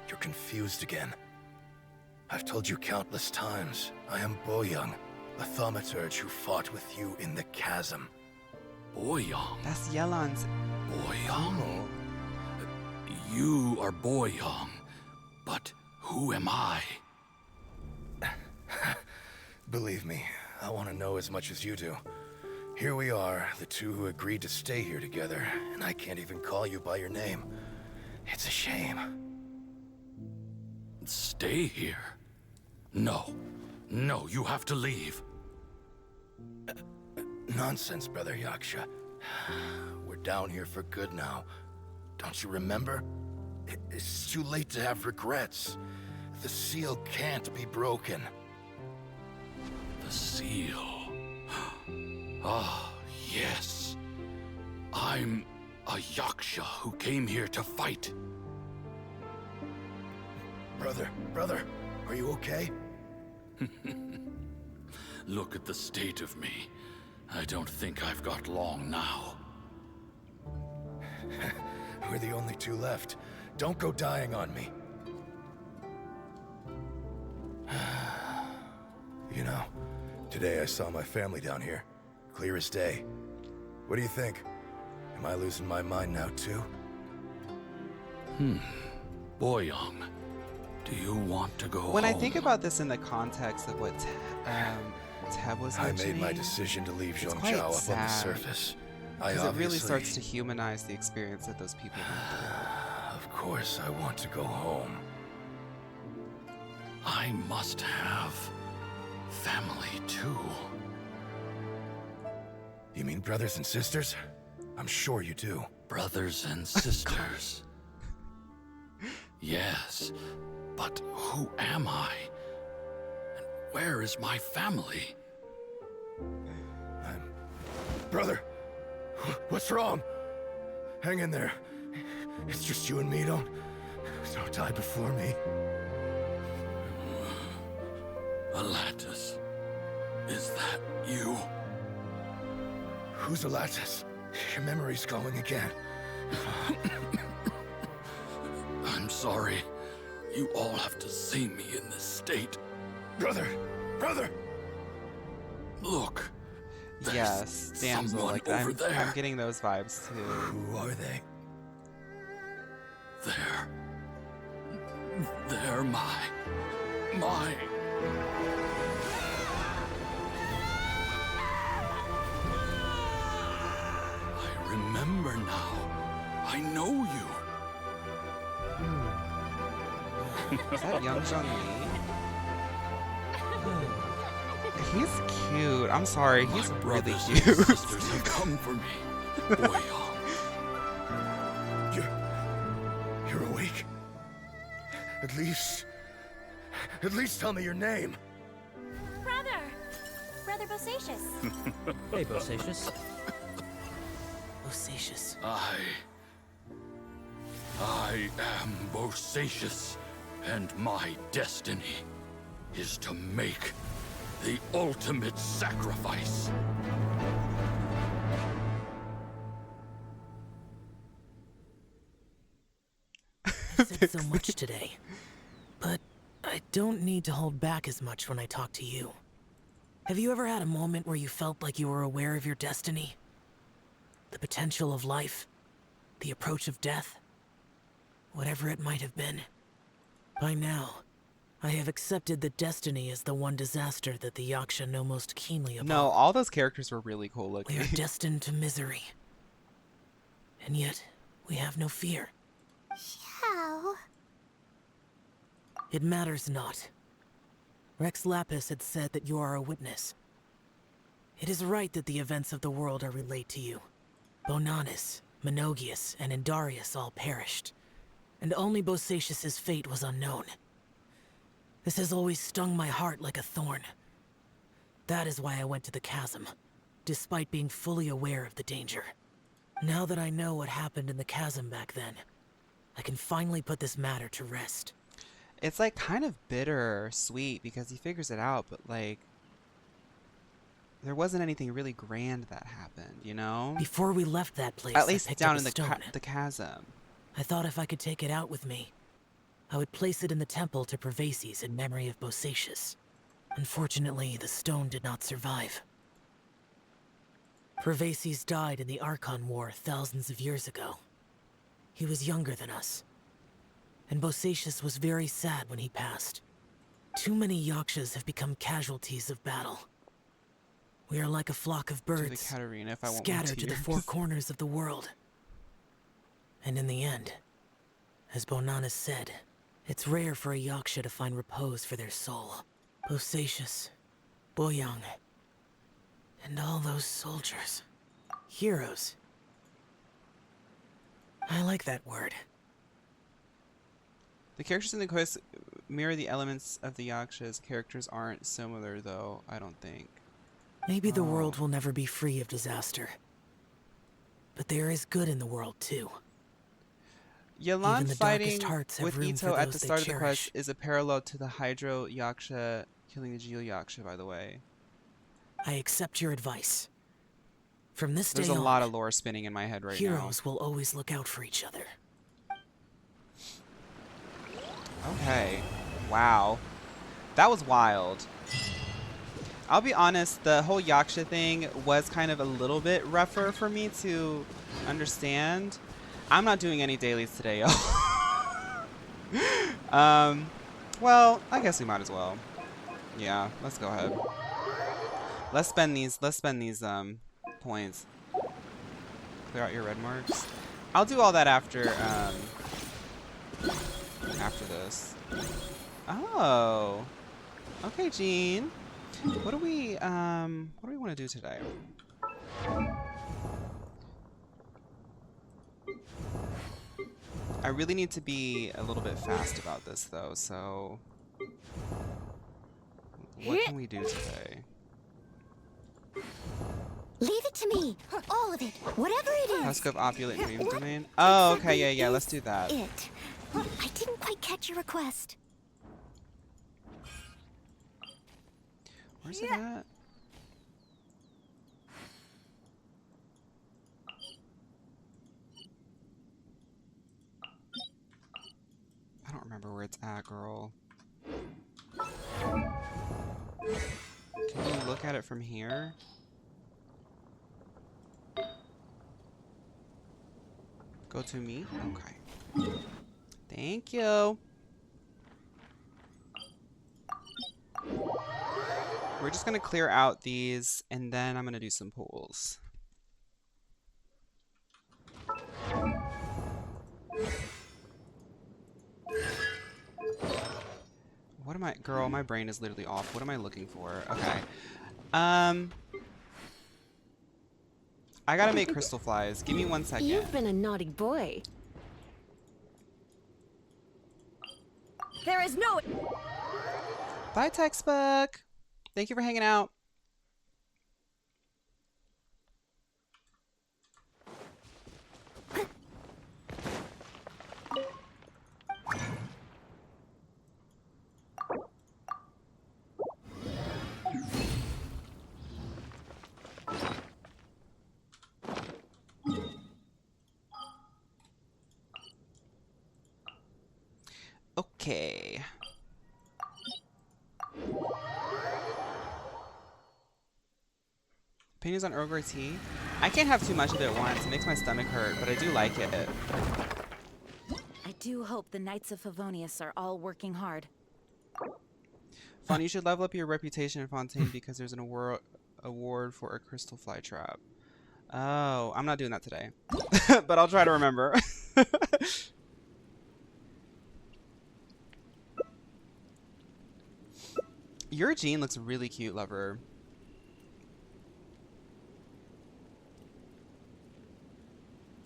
you're confused again. I've told you countless times, I am Boyoung, the thaumaturge who fought with you in the chasm. Boyoung? That's Yelan's. Boyoung? You are Boyoung, but who am I? Believe me, I want to know as much as you do. Here we are, the two who agreed to stay here together, and I can't even call you by your name. It's a shame. Stay here? No. No, you have to leave. Nonsense, Brother Yaksha. We're down here for good now. Don't you remember? It's too late to have regrets. The seal can't be broken. The seal. Ah, yes. I'm a Yaksha who came here to fight. Brother, are you okay? Look at the state of me. I don't think I've got long now. We're the only two left. Don't go dying on me. You know, today I saw my family down here. Clear as day. What do you think? Am I losing my mind now too? Boyoung, do you want to go When I home? think about this in the context of what Teb was I mentioning, made my decision to leave it's Zhongzhao quite up on the sad, surface. because it really starts to humanize the experience that those people went through. Of course, I want to go home. I must have family too. You mean brothers and sisters? I'm sure you do. Brothers and sisters. Yes, but who am I? And where is my family? Brother, what's wrong? Hang in there. It's just you and me, don't die before me. Alatus, is that you? Who's Alatus? Your memory's going again. I'm sorry. You all have to see me in this state. Brother! Look. There's Yes, damsel. someone Like over there. I'm getting those vibes too. Who are they? They're my... I remember now. I know you. Is that young Zhang Li? He's cute. I'm sorry, he's My really brothers cute. and sisters have come for me. Boyoung. You're awake? At least tell me your name. Brother Bosacius. Hey, Bosacius. Bosacius. I am Bosacius, and my destiny is to make the ultimate sacrifice. I said so much today, but I don't need to hold back as much when I talk to you. Have you ever had a moment where you felt like you were aware of your destiny? The potential of life? The approach of death? Whatever it might have been. By now, I have accepted that destiny is the one disaster that the Yaksha know most keenly about. No, all those characters were really cool We looking. are destined to misery. And yet, we have no fear. Xiao. It matters not. Rex Lapis had said that you are a witness. It is right that the events of the world are relayed to you. Bonanis, Menogius, and Indarius all perished, and only Bosacius's fate was unknown. This has always stung my heart like a thorn. That is why I went to the chasm, despite being fully aware of the danger. Now that I know what happened in the chasm back then, I can finally put this matter to rest. It's like kind of bitter sweet because he figures it out, but like there wasn't anything really grand that happened, you know? Before we left that place, At I least picked down up in a the stone. the chasm. I thought if I could take it out with me, I would place it in the temple to Pervases in memory of Bosacius. Unfortunately, the stone did not survive. Pervases died in the Archon War thousands of years ago. He was younger than us, and Bosacius was very sad when he passed. Too many Yakshas have become casualties of battle. We are like a flock of To the birds, Katarina if I want scattered to the tears. four corners of the world. And in the end, as Bonanis said, it's rare for a Yaksha to find repose for their soul. Bosacius, Boyang, and all those soldiers. Heroes. I like that word. The characters in the quest mirror the elements of the Yakshas. Characters aren't similar though, I don't think. Maybe the world will never be free of disaster. But there is good in the world too. Yalan the fighting darkest hearts have with room Ito for at those the they start of the cherish. quest is a parallel to the Hydro Yaksha killing the Geo Yaksha, by the way. I accept your advice. From this There's day a on, lot of lore spinning in my head right now. heroes will always look out for each other. Okay. Wow. That was wild. I'll be honest, the whole Yaksha thing was kind of a little bit rougher for me to understand. I'm not doing any dailies today, y'all. Well, I guess we might as well. Yeah, let's go ahead. Let's spend these points. Clear out your red marks. I'll do all that after after this. Oh. Okay, Jean. What do we want to do today? I really need to be a little bit fast about this though, so what can we do today? Leave it to me. All of it. Whatever it is. Husk of opulent dreams domain? Oh, okay, yeah, let's do that. It. I didn't quite catch your request. Where's it at? I don't remember where it's at, girl. Can you look at it from here? Go to me? Okay. Thank you. We're just gonna clear out these and then I'm gonna do some pulls. What am I, girl, my brain is literally off. What am I looking for? Okay. I gotta make crystal flies. Give me 1 second. You've been a naughty boy. There is no... Bye, textbook. Thank you for hanging out. Okay. Opinions on Earl Grey tea? I can't have too much of it at once. It makes my stomach hurt, but I do like it. I do hope the Knights of Favonius are all working hard. Fawn, you should level up your reputation in Fontaine because there's an award for a crystal fly trap. Oh, I'm not doing that today. But I'll try to remember. Your Jean looks really cute, lover.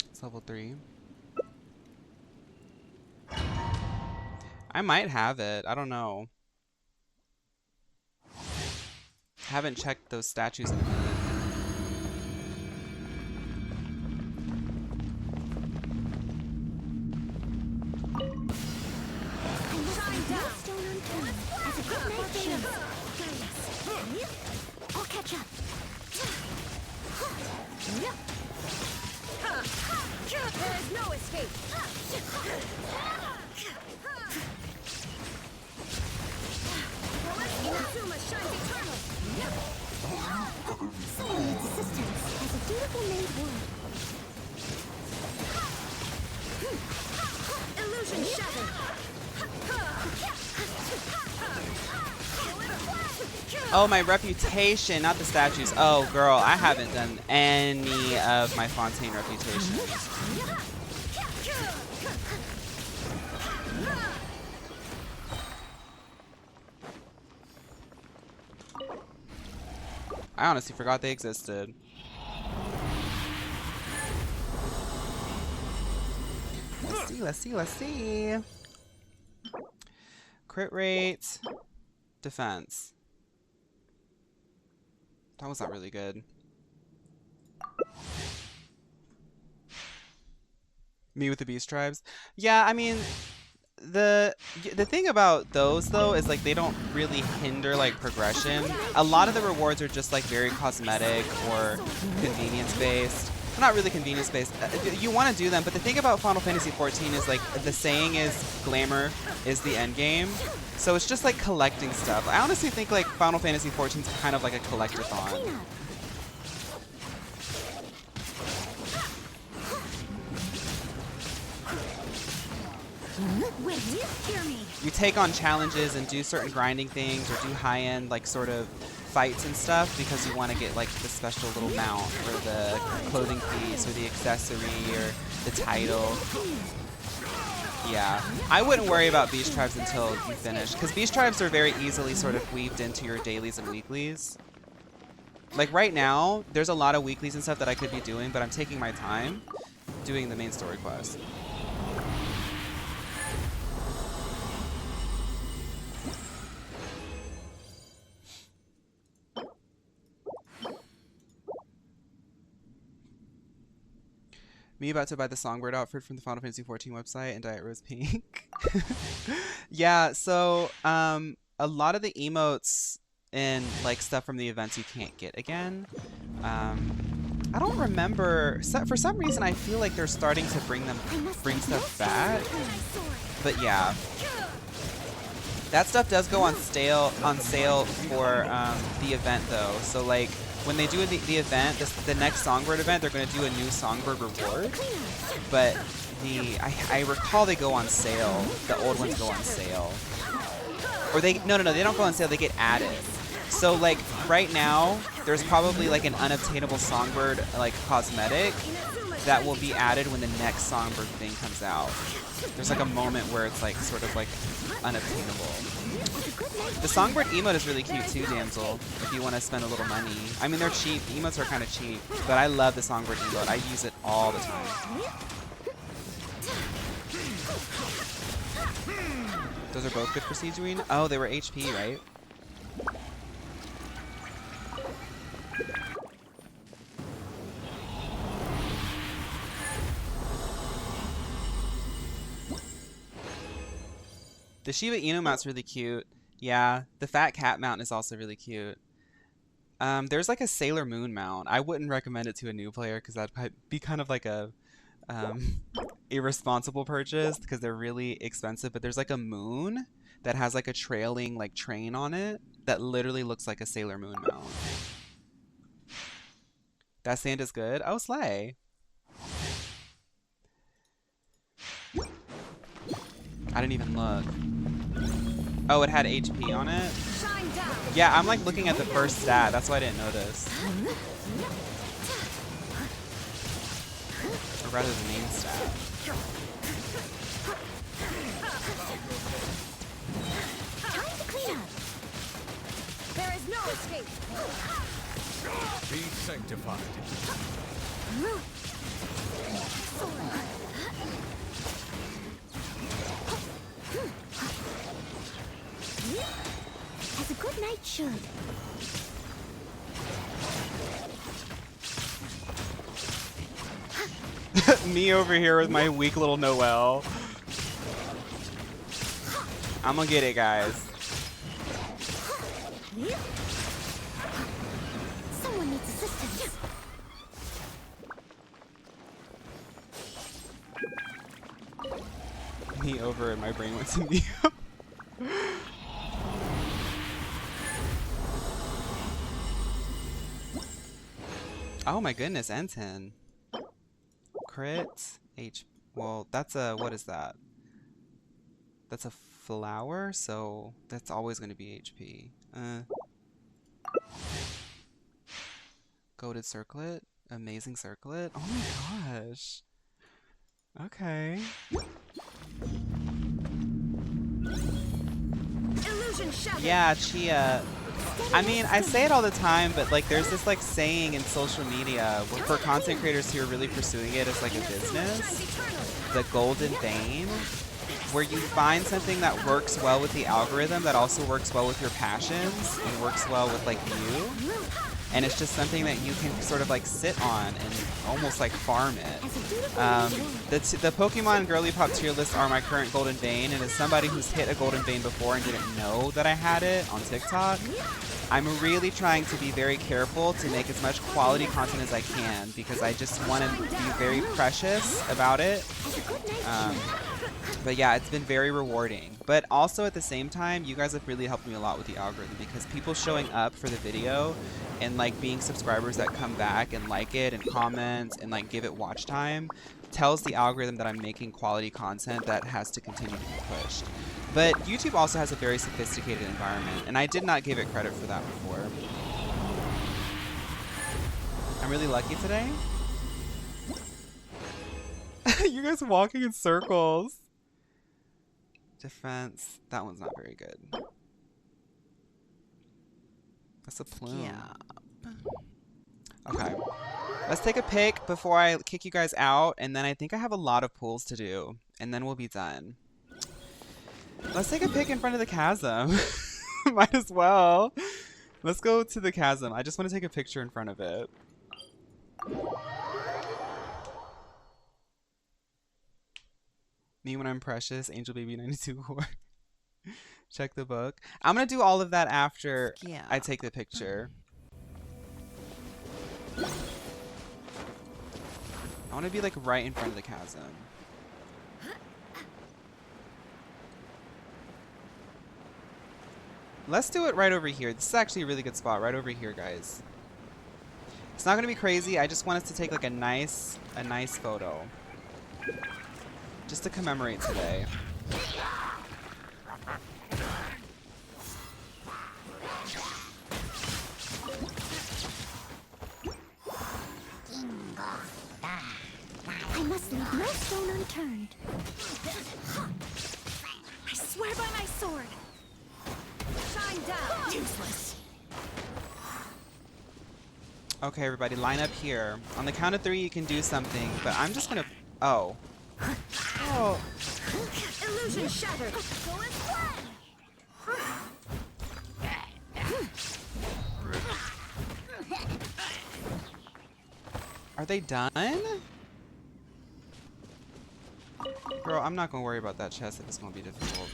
It's level 3. I might have it. I don't know. Haven't checked those statues in a minute. I'll catch up. There's no escape. Inazuma shines eternal. Someone needs assistance as a dutiful maid would. Illusion shattered. Oh, my reputation, not the statues. Oh, girl, I haven't done any of my Fontaine reputations. I honestly forgot they existed. Let's see, let's see, let's see. Crit rate. Defense. That was not really good. Me with the beast tribes. Yeah, I mean, the thing about those though is like they don't really hinder like progression. A lot of the rewards are just like very cosmetic or convenience based. Well, not really convenience based. You want to do them, but the thing about Final Fantasy XIV is like the saying is glamour is the end game. So it's just like collecting stuff. I honestly think like Final Fantasy XIV is kind of like a collectathon. You take on challenges and do certain grinding things or do high-end like sort of fights and stuff because you want to get like the special little mount or the clothing piece or the accessory or the title. Yeah, I wouldn't worry about beast tribes until you finish because beast tribes are very easily sort of weaved into your dailies and weeklies. Like right now, there's a lot of weeklies and stuff that I could be doing, but I'm taking my time doing the main story quest. Me about to buy the Songbird outfit from the Final Fantasy XIV website and dye it rose pink. Yeah, so a lot of the emotes and like stuff from the events you can't get again. I don't remember. For some reason, I feel like they're starting to bring stuff back. But yeah, that stuff does go on sale for the event though. So like when they do the event, the next Songbird event, they're going to do a new Songbird reward. But I recall they go on sale. The old ones go on sale. Or they don't go on sale. They get added. So like right now, there's probably like an unobtainable Songbird like cosmetic that will be added when the next Songbird thing comes out. There's like a moment where it's like sort of like unobtainable. The Songbird emote is really cute too, damsel, if you want to spend a little money. I mean, they're cheap. The emotes are kind of cheap, but I love the Songbird emote. I use it all the time. Those are both good for Siegeing? Oh, they were HP, right? The Shiba Inu mount's really cute. Yeah, the Fat Cat mount is also really cute. There's like a Sailor Moon mount. I wouldn't recommend it to a new player because that'd be kind of like a irresponsible purchase because they're really expensive. But there's like a moon that has like a trailing like train on it that literally looks like a Sailor Moon mount. That sand is good. Oh, slay. I didn't even look. Oh, it had HP on it? Yeah, I'm like looking at the first stat. That's why I didn't notice. Or rather the main stat. Time to clean up. There is no escape. Be sanctified. As a good knight should. Me over here with my weak little Noelle. I'm gonna get it, guys. Someone needs assistance. Me over and my brain went to me. Oh my goodness, N10. Crit. Well, that's a, what is that? That's a flower, so that's always going to be HP. Goated Circlet. Amazing Circlet. Oh my gosh. Okay. Yeah, Chia. I mean, I say it all the time, but like there's this like saying in social media for content creators who are really pursuing it as like a business, the golden vein, where you find something that works well with the algorithm that also works well with your passions and works well with like you. And it's just something that you can sort of like sit on and almost like farm it. The Pokemon Girly Pop tier lists are my current golden vein, and as somebody who's hit a golden vein before and didn't know that I had it on TikTok, I'm really trying to be very careful to make as much quality content as I can because I just want to be very precious about it. But yeah, it's been very rewarding. But also at the same time, you guys have really helped me a lot with the algorithm because people showing up for the video and like being subscribers that come back and like it and comment and like give it watch time tells the algorithm that I'm making quality content that has to continue to be pushed. But YouTube also has a very sophisticated environment, and I did not give it credit for that before. I'm really lucky today. You guys walking in circles. Defense. That one's not very good. That's a plume. Yeah. Okay. Let's take a pick before I kick you guys out, and then I think I have a lot of pulls to do, and then we'll be done. Let's take a pick in front of the chasm. Might as well. Let's go to the chasm. I just want to take a picture in front of it. Me when I'm precious, Angel Baby 92 core. Check the book. I'm gonna do all of that after I take the picture. I want to be like right in front of the chasm. Let's do it right over here. This is actually a really good spot right over here, guys. It's not gonna be crazy. I just want us to take like a nice photo. Just to commemorate today. I must leave no stone unturned. I swear by my sword. Shine down. Useless. Okay, everybody, line up here. On the count of 3, you can do something, but I'm just gonna... Oh. Oh. Illusion shattered. Are they done? Bro, I'm not gonna worry about that chest if it's gonna be difficult.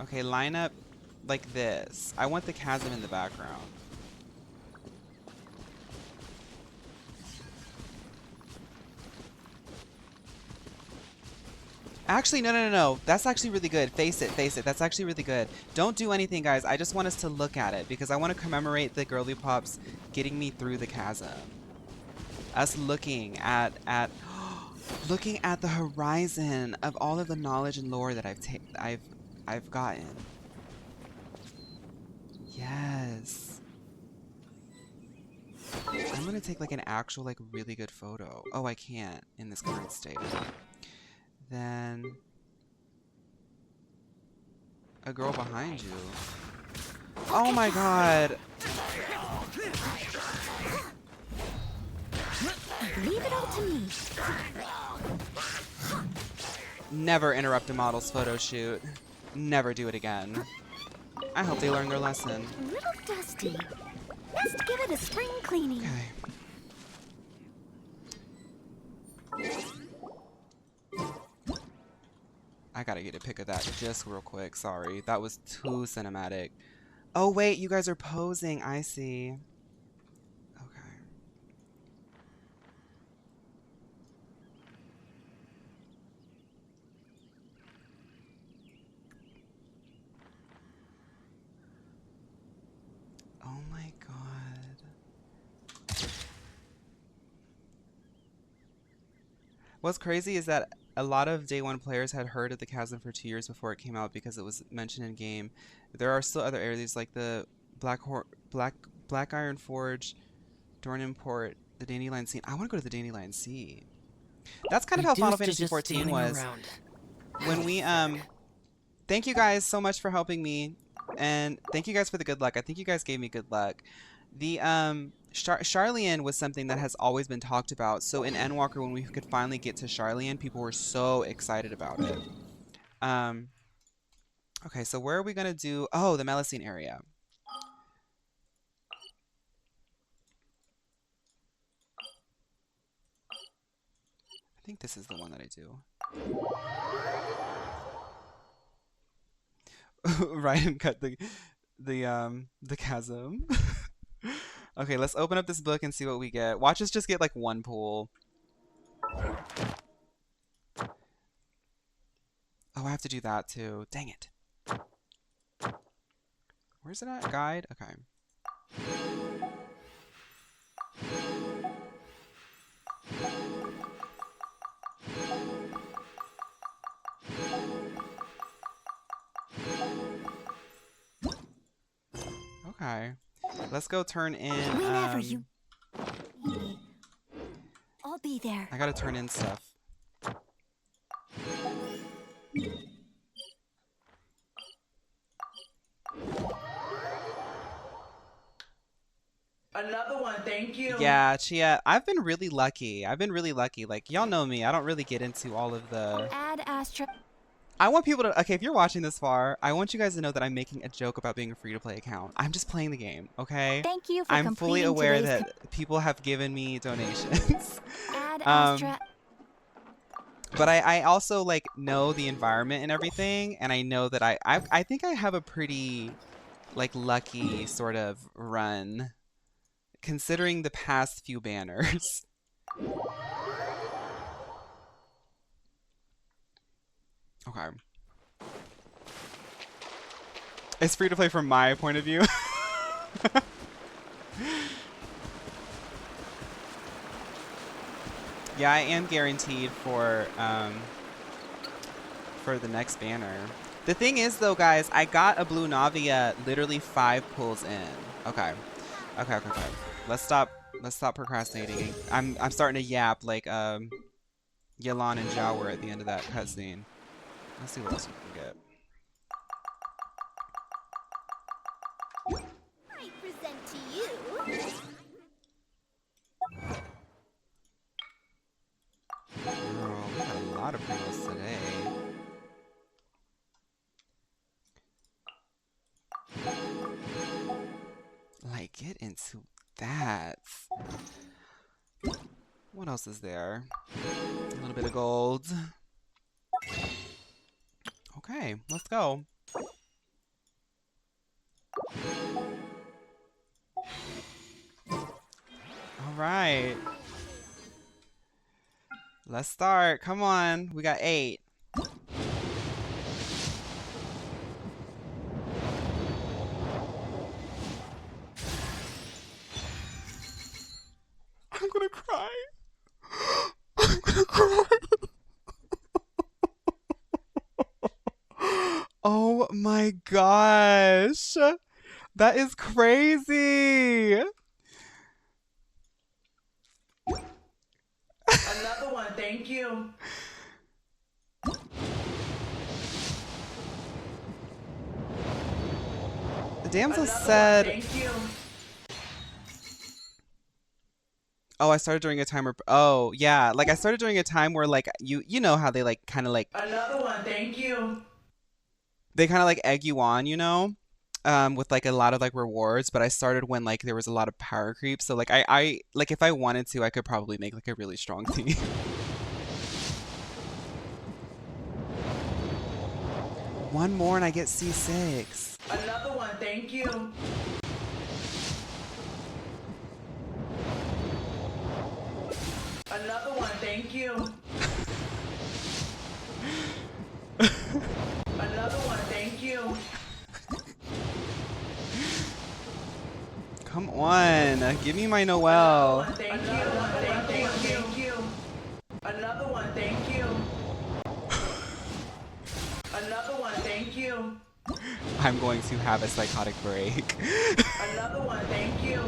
Okay, line up like this. I want the chasm in the background. Actually, no. That's actually really good. Face it. That's actually really good. Don't do anything, guys. I just want us to look at it because I want to commemorate the girly pops getting me through the chasm. Us looking at looking at the horizon of all of the knowledge and lore that I've gotten. Yes. I'm gonna take like an actual like really good photo. Oh, I can't in this current state. Then a girl behind you. Oh my god. Leave it all to me. Never interrupt a model's photo shoot. Never do it again. I hope they learn their lesson. A little dusty. Best give it a spring cleaning. Okay. I gotta get a pic of that just real quick. Sorry. That was too cinematic. Oh, wait. You guys are posing. I see. Okay. Oh my god. What's crazy is that a lot of day one players had heard of the Chasm for 2 years before it came out because it was mentioned in game. There are still other areas like the Black Iron Forge, Dornimport, the Dandelion Sea. I want to go to the Dandelion Sea. That's kind of how Final Fantasy XIV was. When we thank you guys so much for helping me, and thank you guys for the good luck. I think you guys gave me good luck. The Charlian was something that has always been talked about. So in Endwalker, when we could finally get to Charlian, people were so excited about it. Okay, so where are we gonna do? Oh, the Melusine area. I think this is the one that I do. Right, and cut the chasm. Okay, let's open up this book and see what we get. Watch us just get like one pool. Oh, I have to do that too. Dang it. Where's it at? Guide? Okay. Okay. Let's go turn in. Whenever you. I'll be there. I gotta turn in stuff. Another one, thank you. Yeah, Chia, I've been really lucky. Like, y'all know me. I don't really get into all of the... Add Astra. I want people to... Okay, if you're watching this far, I want you guys to know that I'm making a joke about being a free-to-play account. I'm just playing the game, okay? Thank you for I'm fully completing aware today's that people have given me donations. Add Astra. But I also, like, know the environment and everything, and I know that I think I have a pretty, like, lucky sort of run, considering the past few banners. Okay. It's free to play from my point of view. Yeah, I am guaranteed for the next banner. The thing is, though, guys, I got a blue Navia literally 5 pulls in. Okay. Okay. Let's stop procrastinating. I'm starting to yap like Yelan and Xiao were at the end of that cutscene. Let's see what else we can get. I present to you. Girl, we got a lot of pulls today. Like, get into that. What else is there? A little bit of gold. Okay, let's go. All right. Let's start. Come on. We got 8. I'm gonna cry. I'm gonna cry. Oh my gosh. That is crazy. Another one, thank you. The damsel Another said, one, thank you. "Oh, I started during a time where oh, yeah, like I started during a time where like you know how they like kind of like Another one, thank you. they kind of like egg you on, you know, with like a lot of like rewards, but I started when like there was a lot of power creep. So like I like if I wanted to, I could probably make like a really strong team." One more and I get C6. Another one, thank you. Another one, thank you. Another one, thank you. Come on, give me my Noel. Thank you. Thank you. Another one, thank you. Another one, thank you. I'm going to have a psychotic break. Another one, thank you.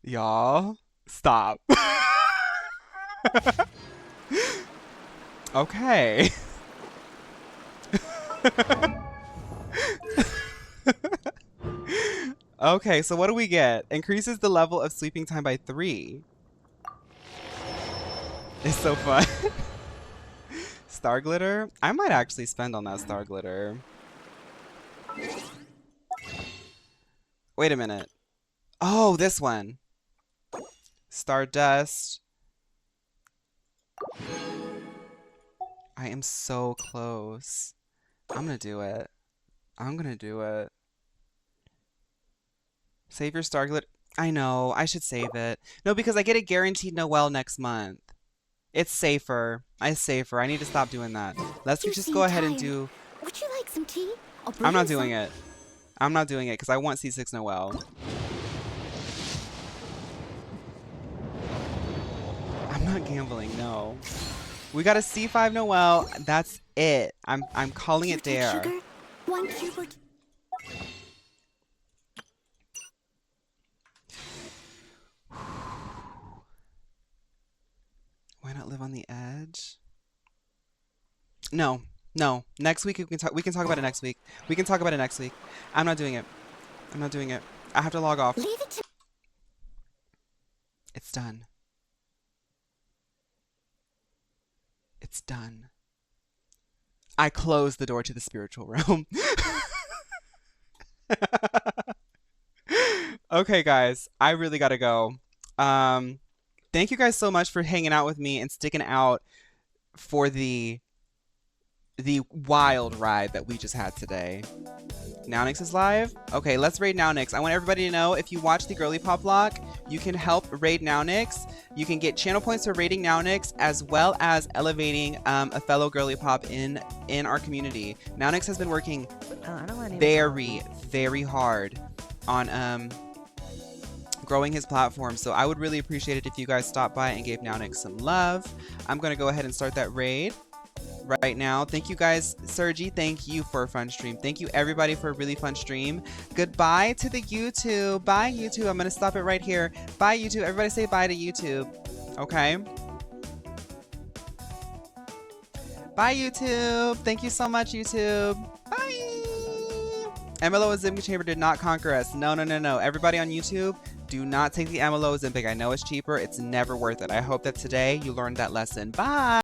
Y'all, stop. Okay. Okay, so what do we get? Increases the level of sleeping time by 3. It's so fun. Star glitter? I might actually spend on that star glitter. Wait a minute. Oh, this one. Stardust. I am so close. I'm gonna do it. I'm gonna do it. Save your star glitter. I know, I should save it. No, because I get a guaranteed Noel next month. It's safer. It's safer. I need to stop doing that. Let's You just seem go ahead and tired. do... Would you like some tea? I'm not doing it. I'm not doing it because I want C6 Noel. I'm not gambling, no. We got a C5 Noel. That's it. I'm calling it there. Sugar? 1 cube. Why not live on the edge? No. No. Next week we can talk about it next week. We can talk about it next week. I'm not doing it. I'm not doing it. I have to log off. Leave it to It's done. It's done. I closed the door to the spiritual realm. Okay, guys. I really gotta go. Thank you guys so much for hanging out with me and sticking out for the wild ride that we just had today. Nownix is live? Okay, let's raid Nownix. I want everybody to know, if you watch the Girly Pop Lock, you can help raid Nownix. You can get channel points for raiding Nownix, as well as elevating a fellow Girly Pop in our community. Nownix has been working very, very hard on growing his platform, so I would really appreciate it if you guys stopped by and gave Nownix some love. I'm going to go ahead and start that raid right now. Thank you guys. Sergi, thank you for a fun stream. Thank you everybody for a really fun stream. Goodbye to the YouTube. Bye YouTube. I'm gonna stop it right here. Bye YouTube. Everybody say bye to YouTube. Okay. Bye YouTube. Thank you so much YouTube. Bye. MLO Ozempic Chamber did not conquer us. No, no, no, no. Everybody on YouTube, do not take the MLO Ozempic. I know it's cheaper. It's never worth it. I hope that today you learned that lesson. Bye.